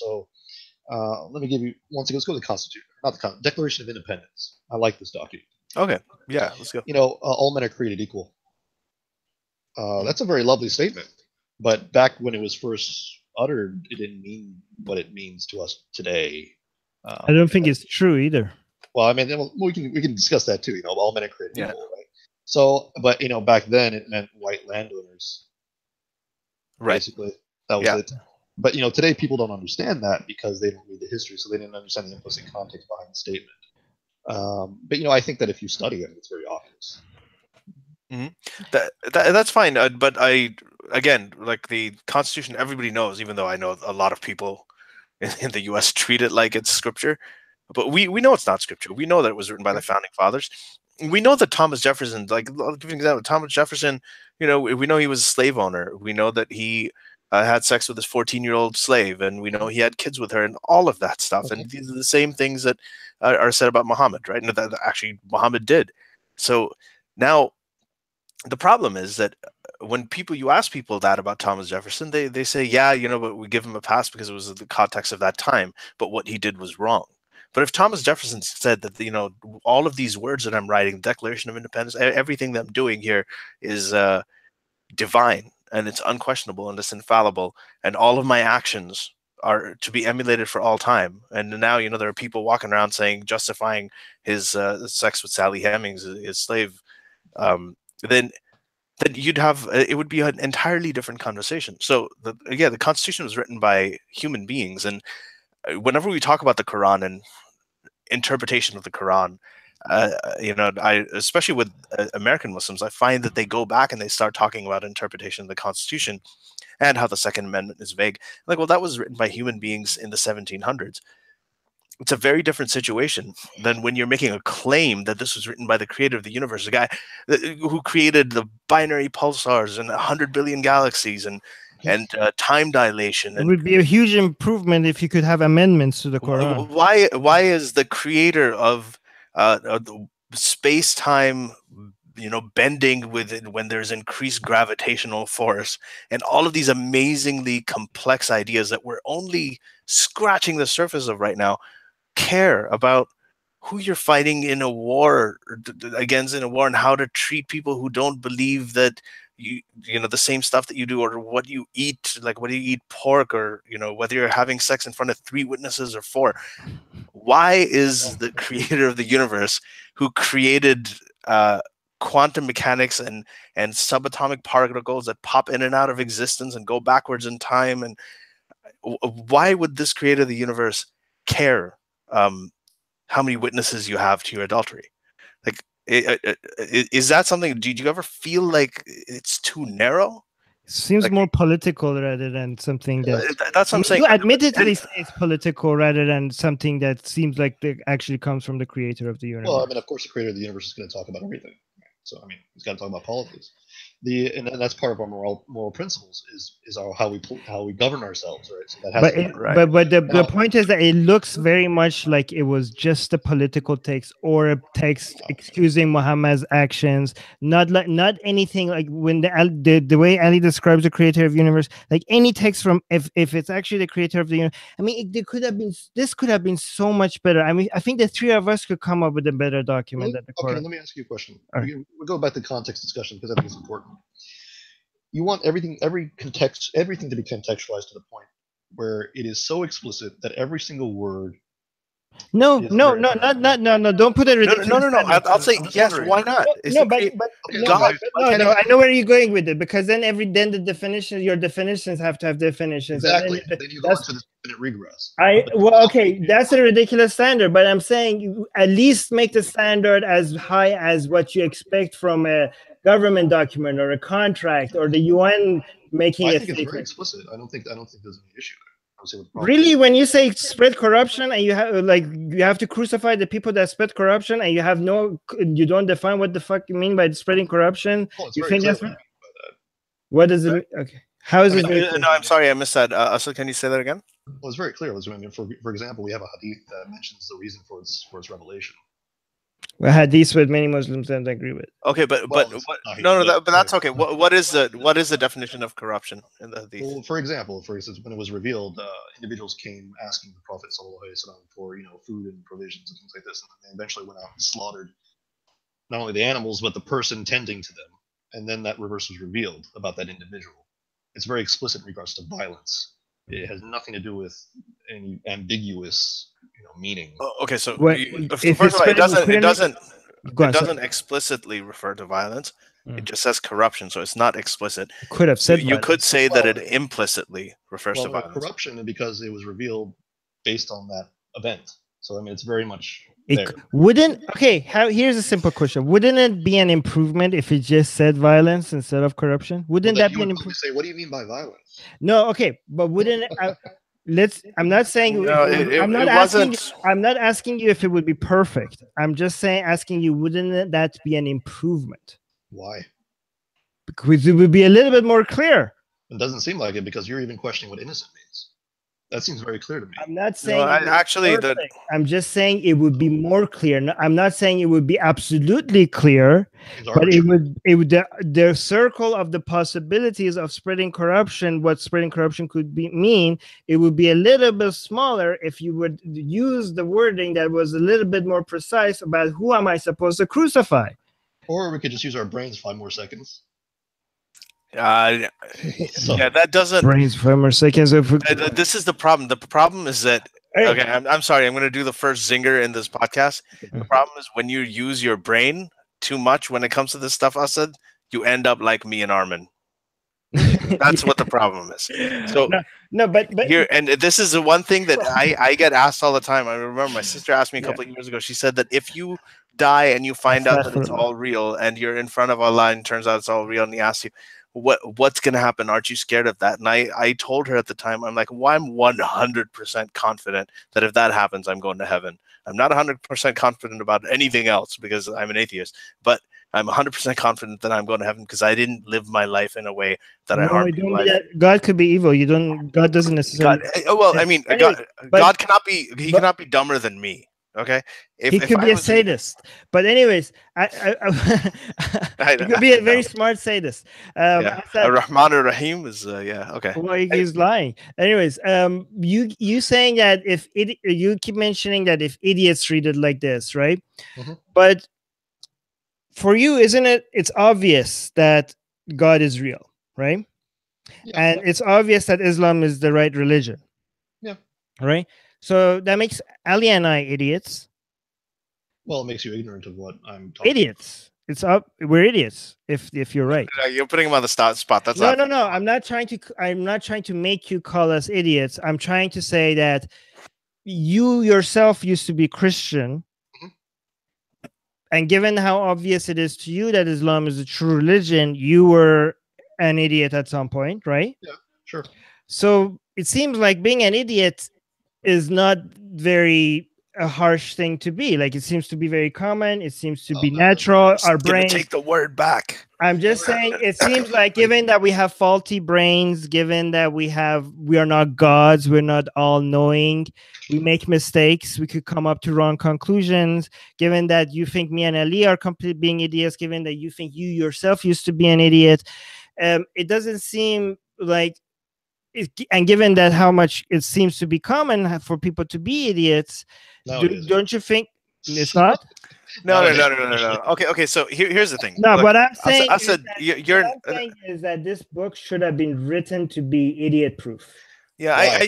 let me give you, once again, let's go to the Constitution, not the Declaration of Independence. I like this document. Okay, yeah, let's go. All men are created equal. That's a very lovely statement, but back when it was first uttered, it didn't mean what it means to us today. I don't think it's true either. Well, I mean, we can discuss that too. All men are created equal, right? So, but back then it meant white landowners. Right. Basically, that was it. But today people don't understand that because they don't read the history, so they didn't understand the implicit context behind the statement. But I think that if you study it, it's very obvious. That's fine, but again, like the Constitution, everybody knows, even though I know a lot of people in the U.S. treat it like it's scripture, but we know it's not scripture. We know that it was written by the founding fathers. We know that Thomas Jefferson, like, I'll give you an example. Thomas Jefferson, we know he was a slave owner. We know that he had sex with his 14-year-old slave, and we know he had kids with her, and all of that stuff. And these are the same things that are said about Muhammad, right? And that actually Muhammad did. So now, the problem is that when you ask people that about Thomas Jefferson, they say, yeah, but we give him a pass because it was the context of that time, but what he did was wrong. But if Thomas Jefferson said that, all of these words that I'm writing, Declaration of Independence, everything that I'm doing here is divine, and it's unquestionable, and it's infallible, and all of my actions are to be emulated for all time. And now, there are people walking around justifying his sex with Sally Hemings, his slave, then you'd have, it would be an entirely different conversation. So the Constitution was written by human beings, and whenever we talk about the Quran and interpretation of the Quran, I especially with American Muslims, I find that they go back and they start talking about interpretation of the Constitution and how the Second Amendment is vague. Like, well, that was written by human beings in the 1700s. It's a very different situation than when you're making a claim that this was written by the creator of the universe, the guy who created the binary pulsars and 100 billion galaxies and time dilation. It would be a huge improvement if you could have amendments to the Quran. Why is the creator of space-time, bending with it when there's increased gravitational force and all of these amazingly complex ideas that we're only scratching the surface of right now, care about who you're fighting in a war against and how to treat people who don't believe that the same stuff that you do, or what you eat, like whether you eat pork, or whether you're having sex in front of 3 witnesses or 4. Why is the creator of the universe, who created quantum mechanics and subatomic particles that pop in and out of existence and go backwards in time, and why would this creator of the universe care how many witnesses you have to your adultery? Like, is that something? Did you ever feel like it's too narrow? Seems more political rather than something that. That's what I'm saying. You admittedly say it's political rather than something that seems like it actually comes from the creator of the universe. Well, of course, the creator of the universe is going to talk about everything. So, he's got to talk about politics. And that's part of our moral principles is how we govern ourselves, right? So that has but the point is that it looks very much like it was just a political text, or a text excusing Muhammad's actions, not anything like when the way Ali describes the creator of the universe, like any text from if it's actually the creator of the universe. This could have been so much better. I think the 3 of us could come up with a better document than the Quran. Okay, let me ask you a question. We'll go back to context discussion because I think it's important. You want everything to be contextualized to the point where it is so explicit that every single word. No, don't put it. No. I'll say yes. Why not? I know where you're going with it, because then the definitions, your definitions have to have definitions. Exactly. Then you go into the infinite regress. That's a ridiculous standard, but I'm saying you at least make the standard as high as what you expect from a government document or a contract or the UN making I a think statement. it's very explicit. I don't think there's any issue there. Really, when you say spread corruption and you have to crucify the people that spread corruption, and you don't define what the fuck you mean by spreading corruption, you think that's right? What does it mean? Okay, how is it? No, I'm sorry, I missed that. So can you say that again? Well, it's very clear. For example, we have a hadith that mentions the reason for its revelation. Well, hadith with many Muslims don't agree with. Okay, but that's okay. What is the definition of corruption in the hadith? Well, for instance, when it was revealed, individuals came asking the Prophet ﷺ for food and provisions and things like this, and they eventually went out and slaughtered not only the animals but the person tending to them, and then that reverse was revealed about that individual. It's very explicit in regards to Mm-hmm. violence. It has nothing to do with any ambiguous meaning. Okay, so if first of all, it doesn't on, explicitly refer to violence. It just says corruption, so it's not explicit. Could have said you could say that it implicitly refers to violence. Corruption, because it was revealed based on that event. So it's very much. Wouldn't okay? Here's a simple question: wouldn't it be an improvement if it just said violence instead of corruption? Wouldn't that be an improvement? Say, what do you mean by violence? No, okay, but wouldn't I'm not saying. No, I'm not it asking. wasn't. I'm not asking you if it would be perfect. I'm just asking you, wouldn't that be an improvement? Why? Because it would be a little bit more clear. It doesn't seem like it because you're even questioning what innocent means. That seems very clear to me. I'm not saying I'm just saying it would be more clear. No, I'm not saying it would be absolutely clear, but it would the circle of the possibilities of spreading corruption, what spreading corruption could mean, it would be a little bit smaller if you would use the wording that was a little bit more precise about who am I supposed to crucify. Or we could just use our brains 5 more seconds. Yeah, that doesn't. Brains 5 more seconds. This is the problem. The problem is that. Okay, I'm sorry. I'm going to do the first zinger in this podcast. The problem is when you use your brain too much when it comes to this stuff, Asad, you end up like me and Armin. That's what the problem is. So but here, and this is the one thing that I get asked all the time. I remember my sister asked me a couple of years ago. She said that if you die and you find out that it's all real, and you're in front of Allah and turns out it's all real, and He asks you, what's going to happen? Aren't you scared of that? And I told her at the time, I'm like, well, I'm 100% confident that if that happens, I'm going to heaven. I'm not 100% confident about anything else because I'm an atheist, but I'm 100% confident that I'm going to heaven because I didn't live my life in a way that I harmed people. God could be evil. God doesn't necessarily. Well, I mean, God cannot be. He cannot be dumber than me. Okay, he could be a sadist, but anyways, he could be a very smart sadist. Rahman Rahim is okay. Well, he's lying. Anyways, you saying that you keep mentioning that if idiots read it like this, right? Mm-hmm. But for you, isn't it? It's obvious that God is real, right? Yeah. And it's obvious that Islam is the right religion. Yeah. Right. So that makes Ali and I idiots. Well, it makes you ignorant of what I'm talking idiots. About. We're idiots if you're right. You're putting him on the spot. That's no. I'm not trying to make you call us idiots. I'm trying to say that you yourself used to be Christian. Mm-hmm. And given how obvious it is to you that Islam is a true religion, you were an idiot at some point, right? Yeah, sure. So it seems like being an idiot is not very a harsh thing to be. Like, it seems to be very common. It seems to be natural. Our brains take the word back. I'm just saying, it seems like given that we have faulty brains, given that we are not gods, we're not all knowing, we make mistakes, we could come up to wrong conclusions, given that you think me and Ali are completely being idiots, given that you think you yourself used to be an idiot, it doesn't seem like and given that how much it seems to be common for people to be idiots, don't you think it's not? No. Okay. So here's the thing. No, look, what I'm saying is that this book should have been written to be idiot-proof. Yeah,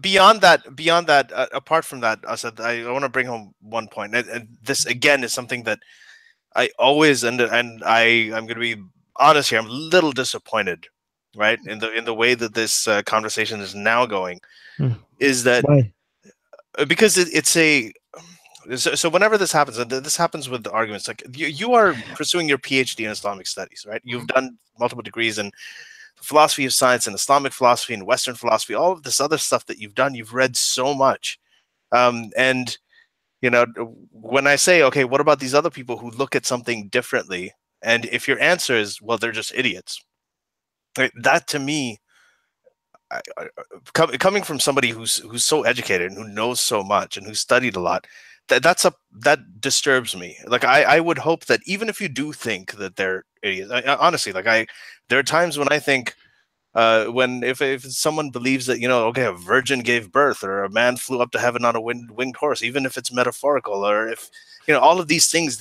beyond that, apart from that, Asad, I want to bring home one point, and this again is something that I always I'm going to be honest here. I'm a little disappointed, right, in the way that this conversation is now going, is that because it's a. So whenever this happens, and this happens with the arguments, like you are pursuing your Ph.D. in Islamic Studies, right? You've done multiple degrees in philosophy of science and Islamic philosophy and Western philosophy, all of this other stuff that you've done. You've read so much. And, you know, when I say, okay, what about these other people who look at something differently? And if your answer is, well, they're just idiots, right? That to me, coming from somebody who's so educated and who knows so much and who studied a lot, that disturbs me. Like I would hope that even if you do think that they're idiots, honestly, like there are times when I think if someone believes that, you know, okay, a virgin gave birth or a man flew up to heaven on a winged horse, even if it's metaphorical, or if, you know, all of these things,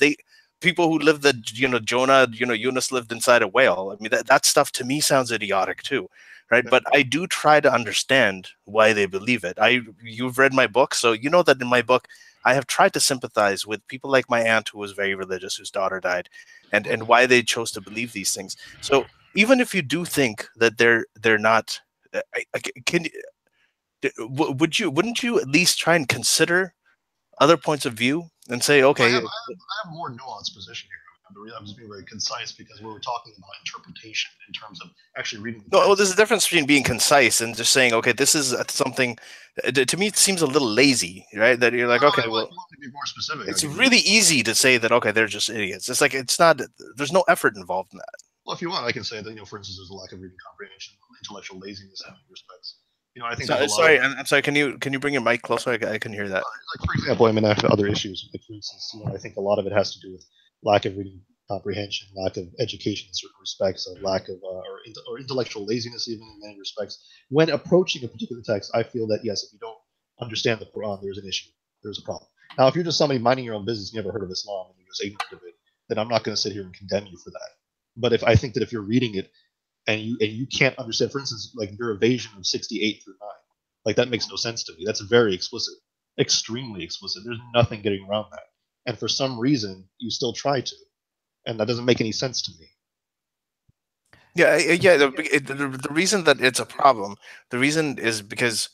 people who live Yunus lived inside a whale. I mean, that stuff to me sounds idiotic too. Right. But I do try to understand why they believe it. You've read my book, so you know that in my book, I have tried to sympathize with people like my aunt, who was very religious, whose daughter died, and why they chose to believe these things. So even if you do think that they're not, wouldn't you at least try and consider other points of view and say, okay, I have a more nuanced position here. I'm just being very concise because we were talking about interpretation in terms of actually reading the no, text. there's a difference between being concise and just saying, okay, this is something. To me, it seems a little lazy, right? That you're like, No, okay, if well, you want me to be more specific, it's really easy to say that, okay, they're just idiots. It's like it's not. There's no effort involved in that. Well, if you want, I can say that, for instance, there's a lack of reading comprehension, intellectual laziness in many respects. I think there's a lot Sorry, of, I'm sorry. Can you bring your mic closer? I can hear that. like, for example, I have other issues. Like, for instance, I think a lot of it has to do with lack of reading comprehension, lack of education in certain respects, a lack of or intellectual laziness even in many respects. When approaching a particular text, I feel that yes, if you don't understand the Quran, there's an issue, there's a problem. Now, if you're just somebody minding your own business, you never heard of Islam, and you're just ignorant of it, then I'm not going to sit here and condemn you for that. But if I think that if you're reading it and you can't understand, for instance, like your evasion of 68 through 9, like that makes no sense to me. That's very explicit, extremely explicit. There's nothing getting around that. And for some reason, you still try to, and that doesn't make any sense to me. Yeah, yeah. The reason that it's a problem, the reason is because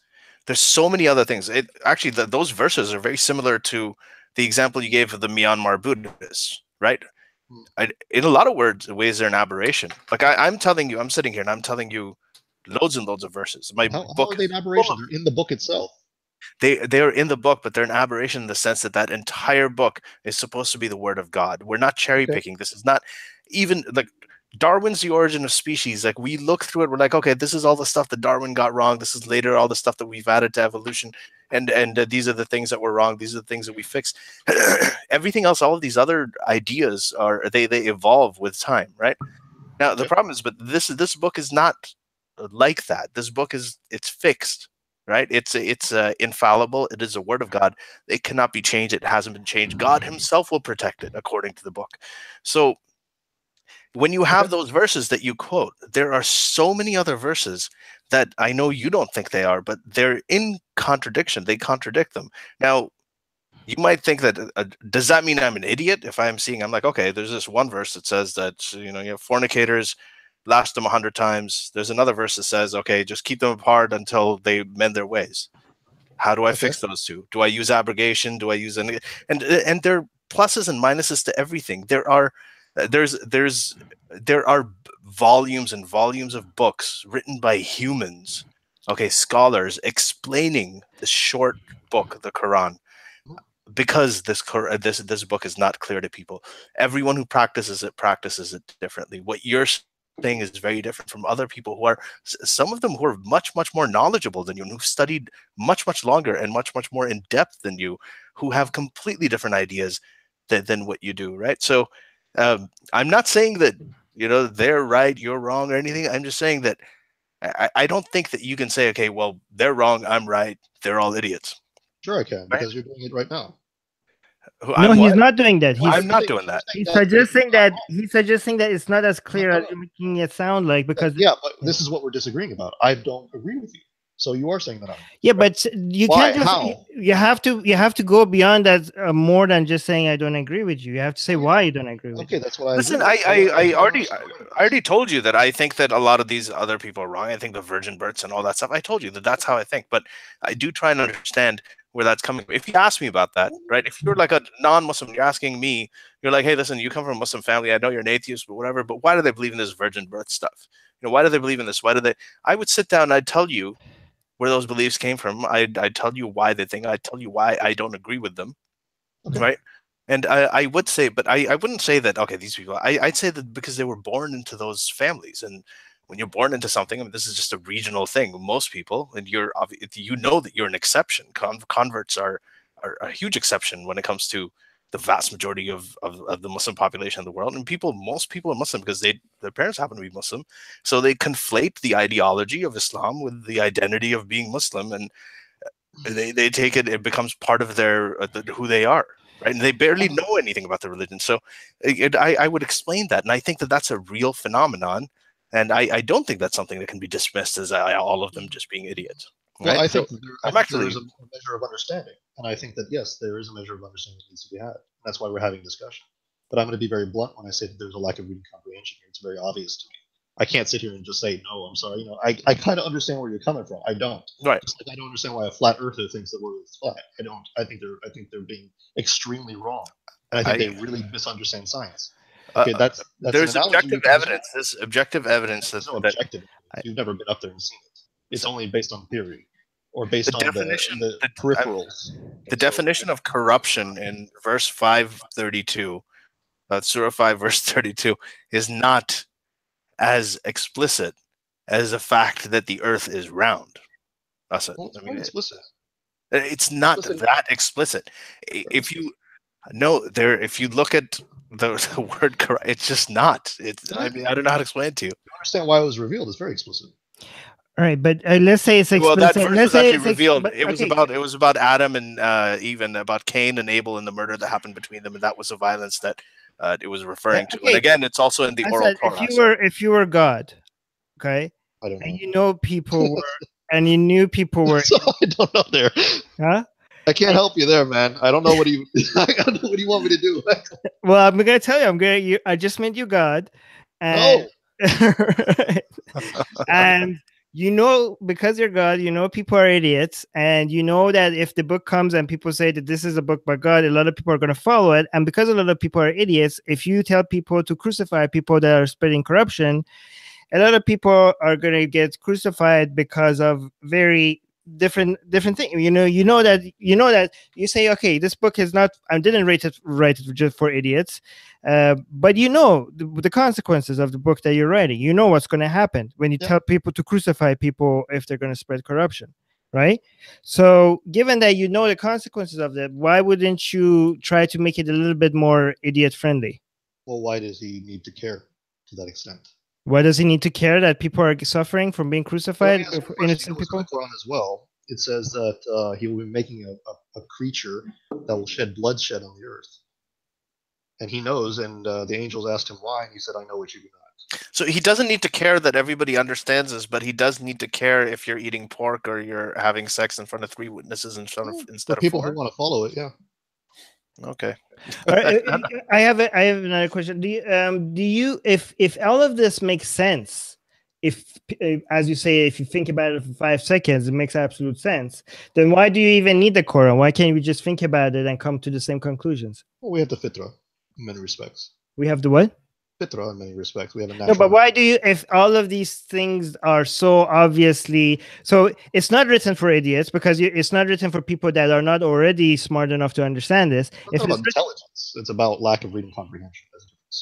there's so many other things. Actually, those verses are very similar to the example you gave of the Myanmar Buddhists, right? In a lot of ways, they're an aberration. Like I'm telling you, I'm sitting here and I'm telling you loads and loads of verses. My How book are they is an full aberration? of. They're in the book itself. They are in the book, but they're an aberration in the sense that that entire book is supposed to be the word of God. We're not cherry Okay. picking. This is not even like Darwin's The Origin of Species. Like we look through it, we're like, okay, this is all the stuff that Darwin got wrong. This is later all the stuff that we've added to evolution, and these are the things that were wrong. These are the things that we fixed. Everything else, all of these other ideas they evolve with time, right? Now the problem is, but this book is not like that. This book it's fixed, right? It's infallible. It is a word of God. It cannot be changed. It hasn't been changed. God Himself will protect it, according to the book. So when you have those verses that you quote, there are so many other verses that I know you don't think they are, but they're in contradiction. They contradict them. Now, you might think that does that mean I'm an idiot if I'm like, okay, there's this one verse that says that you have fornicators, last them 100 times. There's another verse that says, okay, just keep them apart until they mend their ways. How do I fix those two? Do I use abrogation? Do I use any? And there are pluses and minuses to everything. There are volumes and volumes of books written by humans, okay, scholars explaining the short book, the Quran, because this book is not clear to people. Everyone who practices it differently. What you're saying is very different from other people who are some of them who are much more knowledgeable than you and who've studied much longer and much more in depth than you, who have completely different ideas than what you do, right? So I'm not saying that they're right, you're wrong, or anything. I'm just saying that I don't think that you can say, okay, well, they're wrong, I'm right, they're all idiots. Sure, I can, because you're doing it right now. No, he's not doing that. I'm not doing that. He's suggesting that it's not as clear as you're making it sound like, because but this is what we're disagreeing about. I don't agree with you. So you are saying that I'm but you can't just you have to go beyond that, more than just saying I don't agree with you. You have to say why you don't agree with Okay, that's what I listen. I already told you that I think that a lot of these other people are wrong. I think the virgin births and all that stuff. I told you that that's how I think, but I do try and understand where that's coming from. If you ask me about that, right? If you're like a non-Muslim, you're asking me, you're like, hey, listen, you come from a Muslim family. I know you're an atheist, but whatever. But why do they believe in this virgin birth stuff? Why do they believe in this? Why do they? I would sit down and I'd tell you where those beliefs came from. I'd tell you why they think. I'd tell you why I don't agree with them, right? And I would say, but I wouldn't say that, okay, these people, I'd say that because they were born into those families. And when you're born into something, I mean, this is just a regional thing. Most people, and you know that you're an exception. Converts are a huge exception when it comes to the vast majority of the Muslim population of the world. And most people are Muslim because their parents happen to be Muslim. So they conflate the ideology of Islam with the identity of being Muslim. And they take it becomes part of their who they are, right? And they barely know anything about the religion. So I would explain that, and I think that that's a real phenomenon, and I don't think that's something that can be dismissed as all of them just being idiots. Right? Well, I think, there is a measure of understanding, and I think that yes, there is a measure of understanding that needs to be had. That's why we're having discussion. But I'm going to be very blunt when I say that there's a lack of reading comprehension here. It's very obvious to me. I can't sit here and just say no. I'm sorry. I kind of understand where you're coming from. I don't. Right. Just like I don't understand why a flat earther thinks the world is flat. I don't. I think they're being extremely wrong, and I think they really misunderstand science. Okay, that's there's an objective evidence. There's objective evidence. There's no objective. You've never been up there and seen it. It's only based on theory or based on the peripherals. The definition of corruption in verse 532, Surah 5, verse 32, is not as explicit as the fact that the earth is round. That's it. Well, it's explicit. It's not that explicit. If you if you look at the word correct, it's just not. I mean, I don't know how to explain it to you. You understand why it was revealed? It's very explicit. All right, but let's say it's explicit. Well, that verse let's was say actually revealed. It was about Adam and Eve, and about Cain and Abel and the murder that happened between them, and that was the violence that it was referring to. And again, it's also in the oral Torah. If you were God, okay, I don't know. and you know people were, and you knew people were. So I don't know there. Huh? I can't help you there, man. I don't know what you. I don't know what you want me to do. Well, I'm gonna tell you. I just made you God, and and you know, because you're God, you know people are idiots, and you know that if the book comes and people say that this is a book by God, a lot of people are going to follow it. And because a lot of people are idiots, if you tell people to crucify people that are spreading corruption, a lot of people are going to get crucified because of very different things. You know that you say, okay, this book is not. I didn't write it just for idiots. But you know the consequences of the book that you're writing. You know what's going to happen when you tell people to crucify people if they're going to spread corruption, right? So given that you know the consequences of that, why wouldn't you try to make it a little bit more idiot friendly? Well, why does he need to care to that extent? Why does he need to care that people are suffering from being crucified? Well, innocent people? In the Quran as well, it says that he will be making a creature that will shed bloodshed on the earth. And he knows, and the angels asked him why, and he said, I know what you do not. So he doesn't need to care that everybody understands this, but he does need to care if you're eating pork or you're having sex in front of 3 witnesses instead of people 4. who want to follow it, yeah. Okay. I have another question. Do you if all of this makes sense, if as you say, if you think about it for 5 seconds, it makes absolute sense, then why do you even need the Quran? Why can't we just think about it and come to the same conclusions? Well, we have the fitrah in many respects. We have the what? Fitrah in many respects. We have a natural. No, but why do you, if all of these things are so obviously, so it's not written for idiots, because it's not written for people that are not already smart enough to understand this. It's not about intelligence. It's about lack of reading comprehension.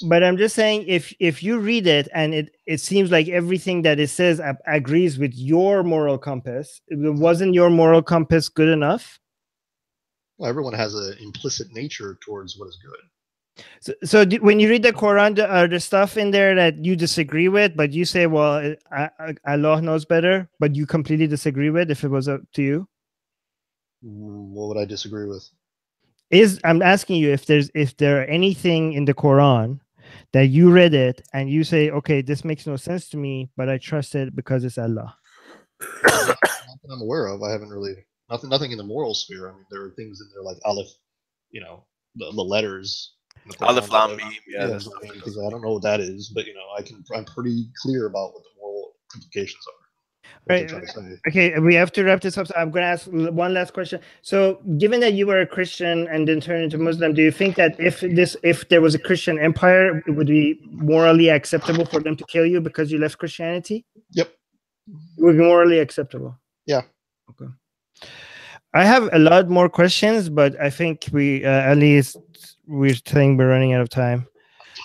But I'm just saying, if you read it and it seems like everything that it says agrees with your moral compass, wasn't your moral compass good enough? Well, everyone has an implicit nature towards what is good. So when you read the Quran, are there stuff in there that you disagree with, but you say, well, Allah knows better, but you completely disagree with if it was up to you? What would I disagree with? I'm asking you if there are anything in the Quran that you read it and you say, okay, this makes no sense to me, but I trust it because it's Allah. Not that I'm aware of. I haven't really nothing in the moral sphere. I mean, there are things in there like Aleph, the letters. Aleph Lam Mim, I don't know what that is, but I'm pretty clear about what the moral implications are. Right. Okay, we have to wrap this up. So I'm going to ask one last question. So, given that you were a Christian and then turned into Muslim, do you think that if there was a Christian empire, it would be morally acceptable for them to kill you because you left Christianity? Yep. It would be morally acceptable. Yeah. Okay. I have a lot more questions, but I think we're saying we're running out of time.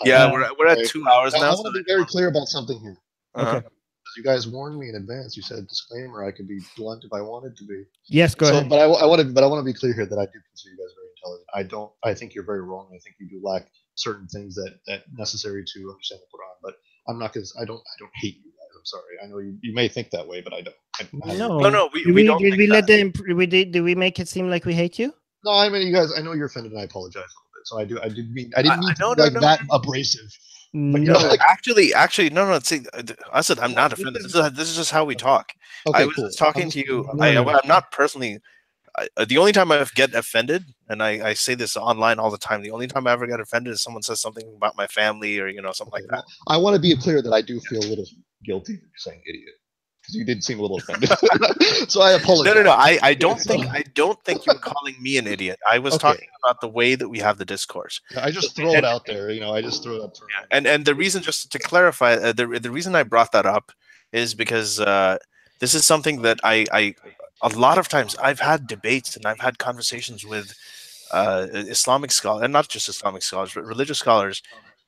Yeah, we're at 2 hours now. I want to be very clear about something here. Okay. You guys warned me in advance. You said disclaimer. I could be blunt if I wanted to be. Yes, go ahead. But I want to be clear here that I do consider you guys very intelligent. I think you're very wrong. I think you do lack certain things that necessary to understand the Quran. But I'm not because I don't hate you guys. I'm sorry. I know you may think that way, but I don't. No. We don't. Did we make it seem like we hate you? No, I mean you guys. I know you're offended, and I apologize a little bit. So I didn't mean to be that abrasive. No, actually, no. See, I said I'm not offended. This is just how we talk. Okay, I was just talking to you. I'm not personally the only time I get offended, and I say this online all the time, the only time I ever get offended is someone says something about my family or something like that. Well, I want to be clear that I do feel a little guilty for saying idiot, because you did seem a little offended. So I apologize. No. I don't think you were calling me an idiot. I was talking about the way that we have the discourse. I just throw it out there. I just throw it up. And the reason, just to clarify, the reason I brought that up is because this is something that I a lot of times I've had debates and I've had conversations with Islamic scholars, and not just Islamic scholars, but religious scholars,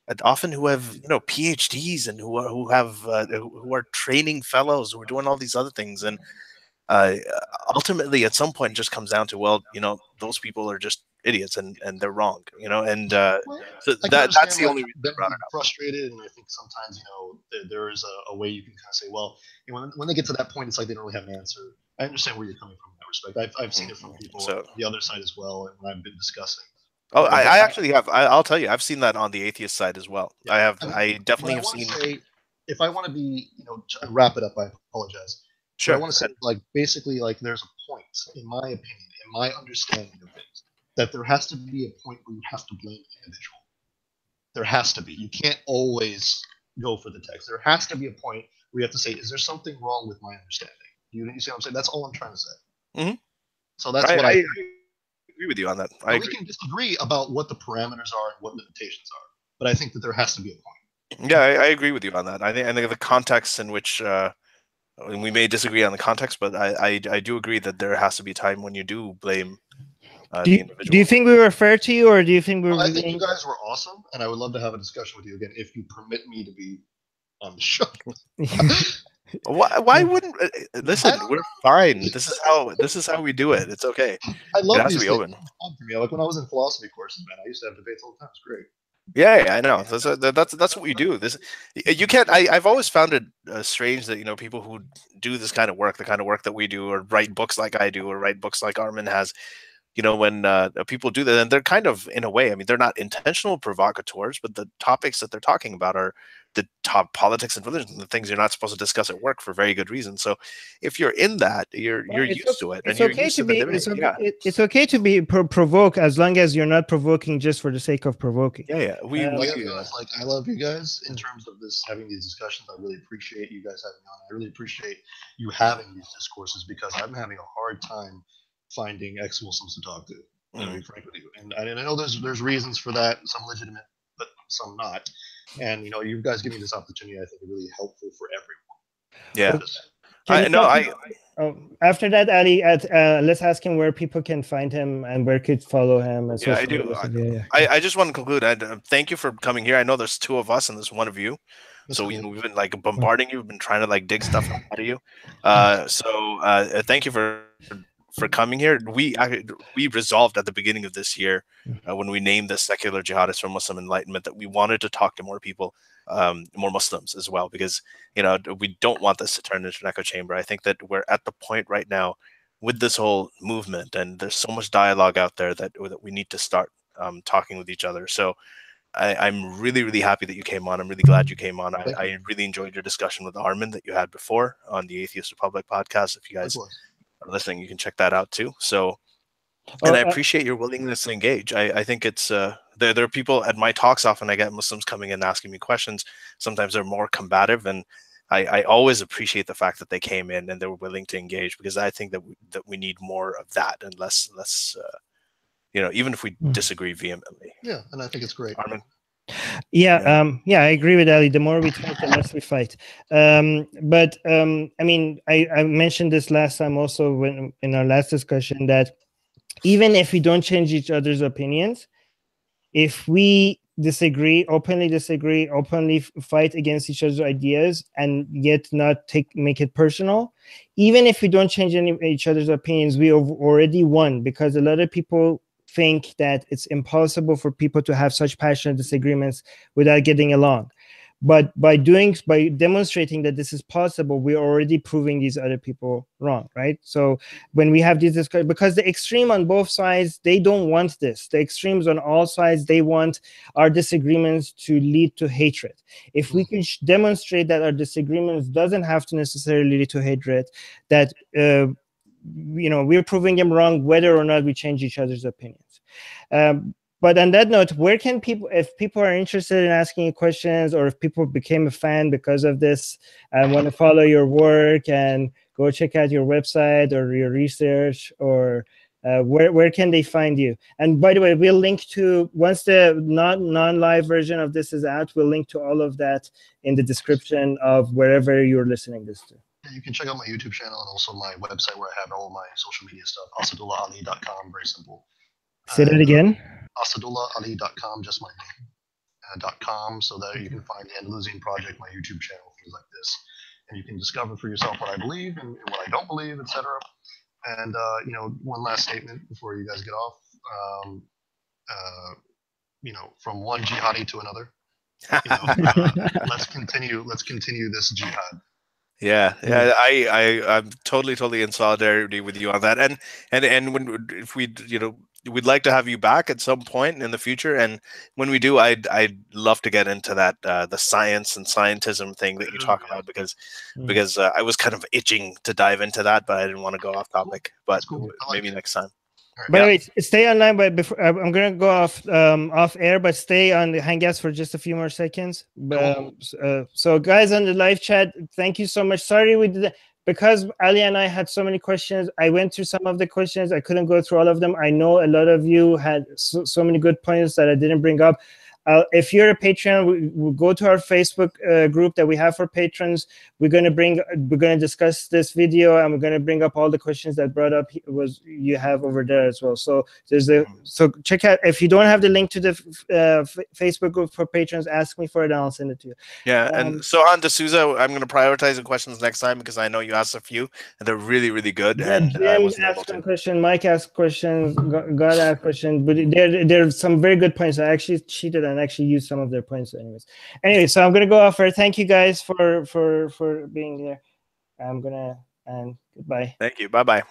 and often who have PhDs and who are training fellows, who are doing all these other things, and ultimately at some point it just comes down to, well, those people are just idiots and they're wrong, and so that's the only reason I brought it up. Frustrated, and I think sometimes there is a way you can kind of say, well, when they get to that point, it's like they don't really have an answer. I understand where you're coming from in that respect. I've seen it from people on the other side as well, and when I've been discussing. Oh, I actually have. I'll tell you, I've seen that on the atheist side as well. Yeah. I have. I definitely have seen. If I want to be, to wrap it up, I apologize. Sure. But I want to say, basically, there's a point, in my opinion, in my understanding of it, that there has to be a point where you have to blame the individual. There has to be. You can't always go for the text. There has to be a point where you have to say, is there something wrong with my understanding? You see what I'm saying? That's all I'm trying to say. Mm-hmm. So that's what I agree with you on that. We can disagree about what the parameters are and what limitations are, but I think that there has to be a point. Yeah, I agree with you on that. I think the context in which we may disagree on the context, but I do agree that there has to be a time when you do blame the individual. Do you think we were fair to you, or do you think we were? I think you guys were awesome, and I would love to have a discussion with you again if you permit me to be on the show. Why wouldn't listen? We're fine. This is how we do it. It's okay. I love it has to be open. Like when I was in philosophy courses, man, I used to have debates all the time. It's great. Yeah, I know. That's what we do. You can't. I've always found it strange that people who do this kind of work, the kind of work that we do, or write books like I do, or write books like Armin has. When people do that, and they're kind of, in a way, they're not intentional provocateurs, but the topics that they're talking about are the top politics and religion, the things you're not supposed to discuss at work for very good reason. So if you're in that, you're used to it. It's okay to be. It's okay to be provoke, as long as you're not provoking just for the sake of provoking. Yeah. I love you guys in terms of this, having these discussions. I really appreciate you guys having me on. I really appreciate you having these discourses, because I'm having a hard time finding ex-Muslims to talk to, to be frank with you. And I know there's reasons for that, some legitimate, but some not. And you guys giving this opportunity, I think, is really helpful for everyone. Yeah. After that, Ali, let's ask him where people can find him and where could follow him. And I do. I just want to conclude. Thank you for coming here. I know there's two of us and there's one of you. That's so cool. We've been bombarding you. We've been trying to dig stuff out of you. So thank you for coming here. We resolved at the beginning of this year, when we named the Secular Jihadists for Muslim Enlightenment, that we wanted to talk to more people, more Muslims as well, because we don't want this to turn into an echo chamber. I think that we're at the point right now with this whole movement, and there's so much dialogue out there that we need to start talking with each other. So I'm really, really happy that you came on. I'm really glad you came on. I really enjoyed your discussion with Armin that you had before on the Atheist Republic podcast. If you guys are listening, you can check that out too. So, and I appreciate your willingness to engage. I think it's there are people at my talks. Often I get Muslims coming in asking me questions. Sometimes they're more combative, and I always appreciate the fact that they came in and they were willing to engage, because I think that we need more of that, and less even if we disagree vehemently. Yeah, and I think it's great. Armin? Yeah, I agree with Ali. The more we talk, the less we fight. But I mentioned this last time also in our last discussion, that even if we don't change each other's opinions, if we openly disagree, openly fight against each other's ideas, and yet not make it personal, even if we don't change each other's opinions, we have already won, because a lot of people think that it's impossible for people to have such passionate disagreements without getting along. But by demonstrating that this is possible, we're already proving these other people wrong, right? So when we have these discussions, because the extreme on both sides, they don't want this. The extremes on all sides, they want our disagreements to lead to hatred. If we can demonstrate that our disagreements doesn't have to necessarily lead to hatred, that we're proving them wrong, whether or not we change each other's opinions. But on that note, where can people, if people are interested in asking you questions, or if people became a fan because of this and want to follow your work and go check out your website or your research, or where can they find you? And by the way, we'll link to, once the non-live version of this is out, we'll link to all of that in the description of wherever you're listening this to. You can check out my YouTube channel and also my website where I have all my social media stuff, asadullahali.com, very simple. Say that again. asadullahali.com, just my name, .com, so that you can find the Andalusian Project, my YouTube channel, things like this. And you can discover for yourself what I believe and what I don't believe, etc. And, one last statement before you guys get off. From one jihadi to another, let's continue this jihad. Yeah, I'm totally in solidarity with you on that. And if we'd like to have you back at some point in the future, and when we do, I'd love to get into that the science and scientism thing that you talk about, because I was kind of itching to dive into that, but I didn't want to go off topic. But maybe next time. By the way, stay online. But before I'm going to go off air, but stay on the Hangouts for just a few more seconds. So guys on the live chat, thank you so much. Sorry we did, because Ali and I had so many questions. I went through some of the questions. I couldn't go through all of them. I know a lot of you had so many good points that I didn't bring up. If you're a patron, we'll go to our Facebook group that we have for patrons. We're going to discuss this video, and we're going to bring up all the questions that brought up you have over there as well. So so check out, if you don't have the link to the Facebook group for patrons, ask me for it and I'll send it to you. Yeah, and so on D'Souza, I'm going to prioritize the questions next time, because I know you asked a few and they're really, really good. And Jim asked some questions, Mike asked questions, God asked questions, but there's some very good points. I actually cheated and actually used some of their points anyway, so I'm gonna go off. Thank you guys for being here. I'm gonna, and goodbye. Thank you. Bye-bye.